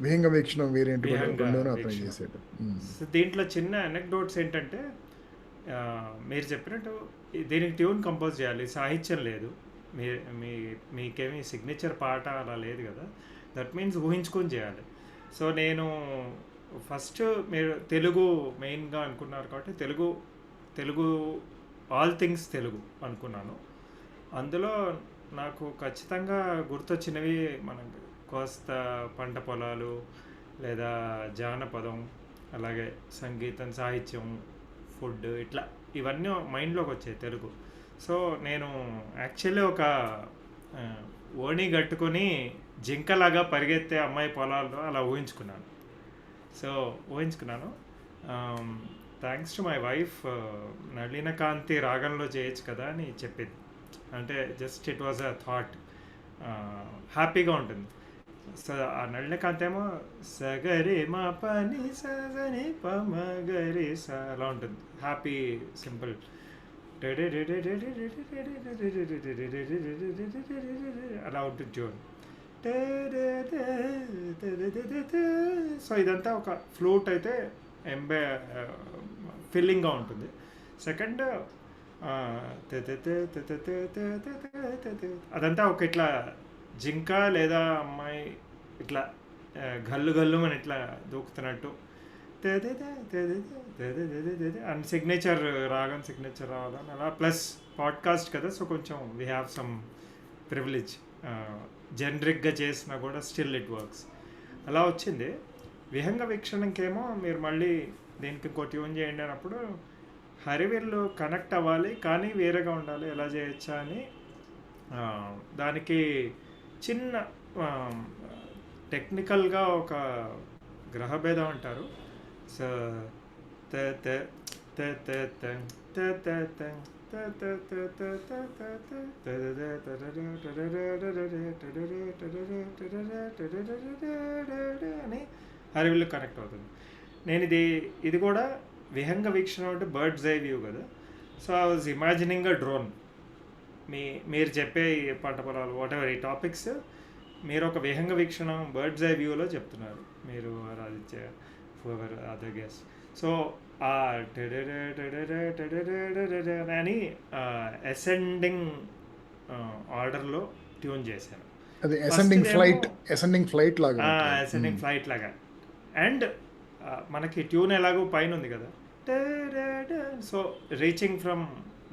విహంగ వీక్షణం వేరియంట్ కూడా రెండోనే అతను చేశాడు. దీంట్లో చిన్న అనెక్డోట్స్ ఏంటంటే, మీరు చెప్పినట్టు దీనికి ట్యూన్ కంపోజ్ చేయాలి, సాహిత్యం లేదు, మీకేమి సిగ్నేచర్ పాట అలా లేదు కదా, దట్ మీన్స్ ఊహించుకొని చేయాలి. సో నేను ఫస్ట్, మీరు తెలుగు మెయిన్గా అనుకున్నారు కాబట్టి తెలుగు ఆల్ థింగ్స్ తెలుగు అనుకున్నాను. అందులో నాకు ఖచ్చితంగా గుర్తొచ్చినవి మనం కోస్తా పంట పొలాలు, లేదా జానపదం, అలాగే సంగీతం, సాహిత్యం, ఫుడ్, ఇట్లా ఇవన్నీ మైండ్లోకి వచ్చాయి తెలుగు. సో నేను యాక్చువల్లీ ఒక ఓణి కట్టుకొని జింకలాగా పరిగెత్తే అమ్మాయి పొలాల్లో అలా ఊహించుకున్నాను. థ్యాంక్స్ టు మై వైఫ్, నళిన కాంతి రాగంలో చేయొచ్చు కదా అని చెప్పింది. అంటే just it was a thought, హ్యాపీగా ఉంటుంది. సో ఆ నళిన కాంతి ఏమో సగరి మా పని సగని పమగరి స అలా ఉంటుంది, హ్యాపీ సింపుల్ అలా ఉంటుంది ట్యూన్. సో ఇదంతా ఒక ఫ్లూట్ అయితే ఫిల్లింగ్గా ఉంటుంది. సెకండ్ అదంతా ఒక ఇట్లా జింక లేదా అమ్మాయి ఇట్లా గల్లు గల్లు అని ఇట్లా దూకుతున్నట్టు అండ్ సిగ్నేచర్ రావాలని అలా. ప్లస్ పాడ్కాస్ట్ కదా, సో కొంచెం వీ హ్యావ్ సమ్ ప్రివిలేజ్. జనరిక్గా చేసినా కూడా స్టిల్ ఇట్ వర్క్స్. అలా వచ్చింది. విహంగ వీక్షణకేమో మీరు మళ్ళీ దీనికి ఇంకో ట్యూన్ చేయండి అన్నప్పుడు హరివిల్లు కనెక్ట్ అవ్వాలి కానీ వేరేగా ఉండాలి, ఎలా చేయొచ్చా అని దానికి చిన్న టెక్నికల్గా ఒక గ్రహభేదం అంటారు. సో అని హరివిల్లు కనెక్ట్ అవుతుంది. నేను ఇది కూడా విహంగ వీక్షణ అంటే బర్డ్స్ ఐ వ్యూ కదా. So I was imagining a drone. మీరు చెప్పే పంట పొలాలు వాట్ ఎవర్ ఈ టాపిక్స్ మీరు ఒక విహంగ వీక్షణం బర్డ్స్ ఐ వ్యూలో చెప్తున్నారు మీరు, ఆదిత్య ఫోవర్ అదర్ గెస్. సో ఆ అని అసెండింగ్ ఆర్డర్లో ట్యూన్ చేశాను. అది అసెండింగ్ ఫ్లైట్ లాగా అసెండింగ్ ఫ్లైట్ లాగా. అండ్ మనకి ట్యూన్ ఎలాగో పైన ఉంది కదా, so reaching from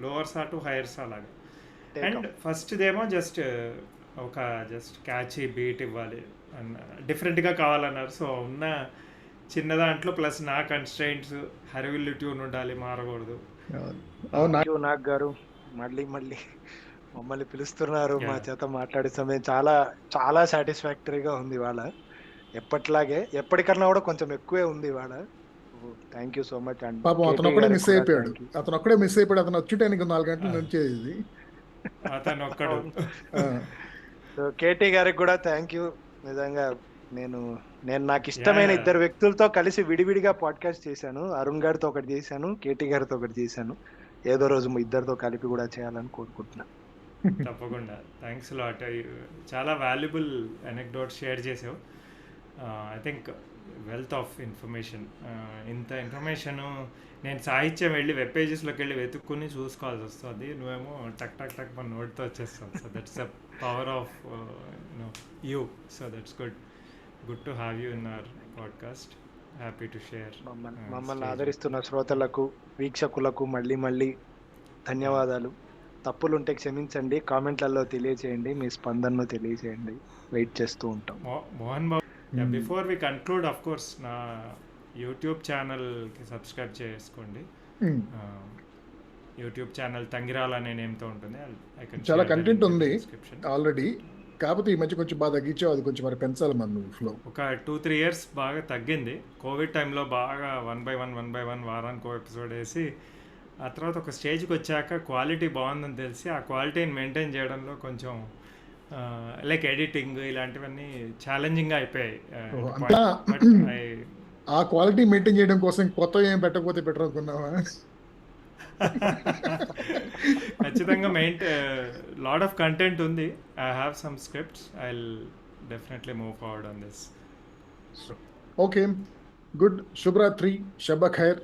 lower sa to higher sa లాగా. అండ్ ఫస్ట్దేమో జస్ట్ క్యాచీ బీట్ ఇవ్వాలి అన్న, డిఫరెంట్గా కావాలన్నారు. సో ఉన్న చిన్న దాంట్లో ప్లస్ నా కన్స్ట్రైంట్స్ హరివిల్లు ట్యూన్ ఉండాలి, మారకూడదు. నాగ్ గారు మళ్ళీ మమ్మల్ని పిలుస్తున్నారు, మా చేత మాట్లాడే సమయం చాలా చాలా సాటిస్ఫాక్టరీగా ఉంది ఇవాళ. ఎప్పటిలాగే ఎప్పటికన్నా కూడా కొంచెం ఎక్కువే ఉంది ఇవాళ. Thank you so much. And పాపం అతను ఒక్కడే మిస్ అయిపోయాడు. అతను వచ్చేటానికి 4 గంటల నుంచి అతను ఒక్కడు. సో కేటీ గారికి కూడా థ్యాంక్ యూ. నిజంగా నేను నాకు ఇష్టమైన 2 వ్యక్తులతో కలిసి విడివిడిగా పాడ్కాస్ట్ చేశాను. అరుణ్ గారితో ఒకటి చేశాను, కేటీ గారితో ఒకటి చేశాను. ఏదో రోజు ఇద్దరితో కలిపి కూడా చేయాలని కోరుకుంటున్నాను. తప్పకుండా. Thanks lot. చాలా వాల్యుబుల్ అనెక్డోట్ షేర్ చేసావు. I think wealth of information. ఇంత ఇన్ఫర్మేషను నేను సాహిత్యం వెళ్ళి వెబ్ పేజెస్లోకి వెళ్ళి వెతుక్కుని చూసుకోవాల్సి వస్తుంది. నువ్వేమో టక్ టక్ టక్ మన నోట్తో వచ్చేస్తావు. So that's the power of you. So that's good to have you in our podcast. Happy to share. మమ్మల్ని ఆదరిస్తున్న శ్రోతలకు, వీక్షకులకు మళ్ళీ ధన్యవాదాలు. తప్పులుంటే క్షమించండి, కామెంట్లలో తెలియచేయండి, మీ స్పందనను తెలియచేయండి. వెయిట్ చేస్తూ ఉంటాం. Mohan Babu, before we conclude, of course నా యూట్యూబ్ ఛానల్కి సబ్స్క్రైబ్ చేసుకోండి. యూట్యూబ్ ఛానల్ తంగిరాల అనే నేమ్తో ఉంటుంది. చాలా కంటెంట్ ఉంది ఆల్రెడీ, కాకపోతే ఈ మధ్య కొంచెం బాగా తగ్గించావు. అది కొంచెం మరి పెంచాలి మన ఫ్లో. ఒక 2-3 years బాగా తగ్గింది. కోవిడ్ టైంలో బాగా 1 by 1 వారానికి ఒక ఎపిసోడ్ వేసి, ఆ తర్వాత ఒక స్టేజ్కి వచ్చాక క్వాలిటీ బాగుందని తెలిసి ఆ క్వాలిటీని మెయింటైన్ చేయడంలో కొంచెం లైక్ ఎడిటింగ్ ఇలాంటివన్నీ ఛాలెంజింగ్గా అయిపోయాయి. ఆ క్వాలిటీ మెయింటైన్ చేయడం కోసం కొత్త ఏం పెట్టకపోతే బెటర్ అనుకున్నావా? ఖచ్చితంగా లాట్ ఆఫ్ కంటెంట్ ఉంది. I have some scripts. I will definitely move forward on this. Okay, good. శుభరాత్రి, షబ్బ ఖైర్.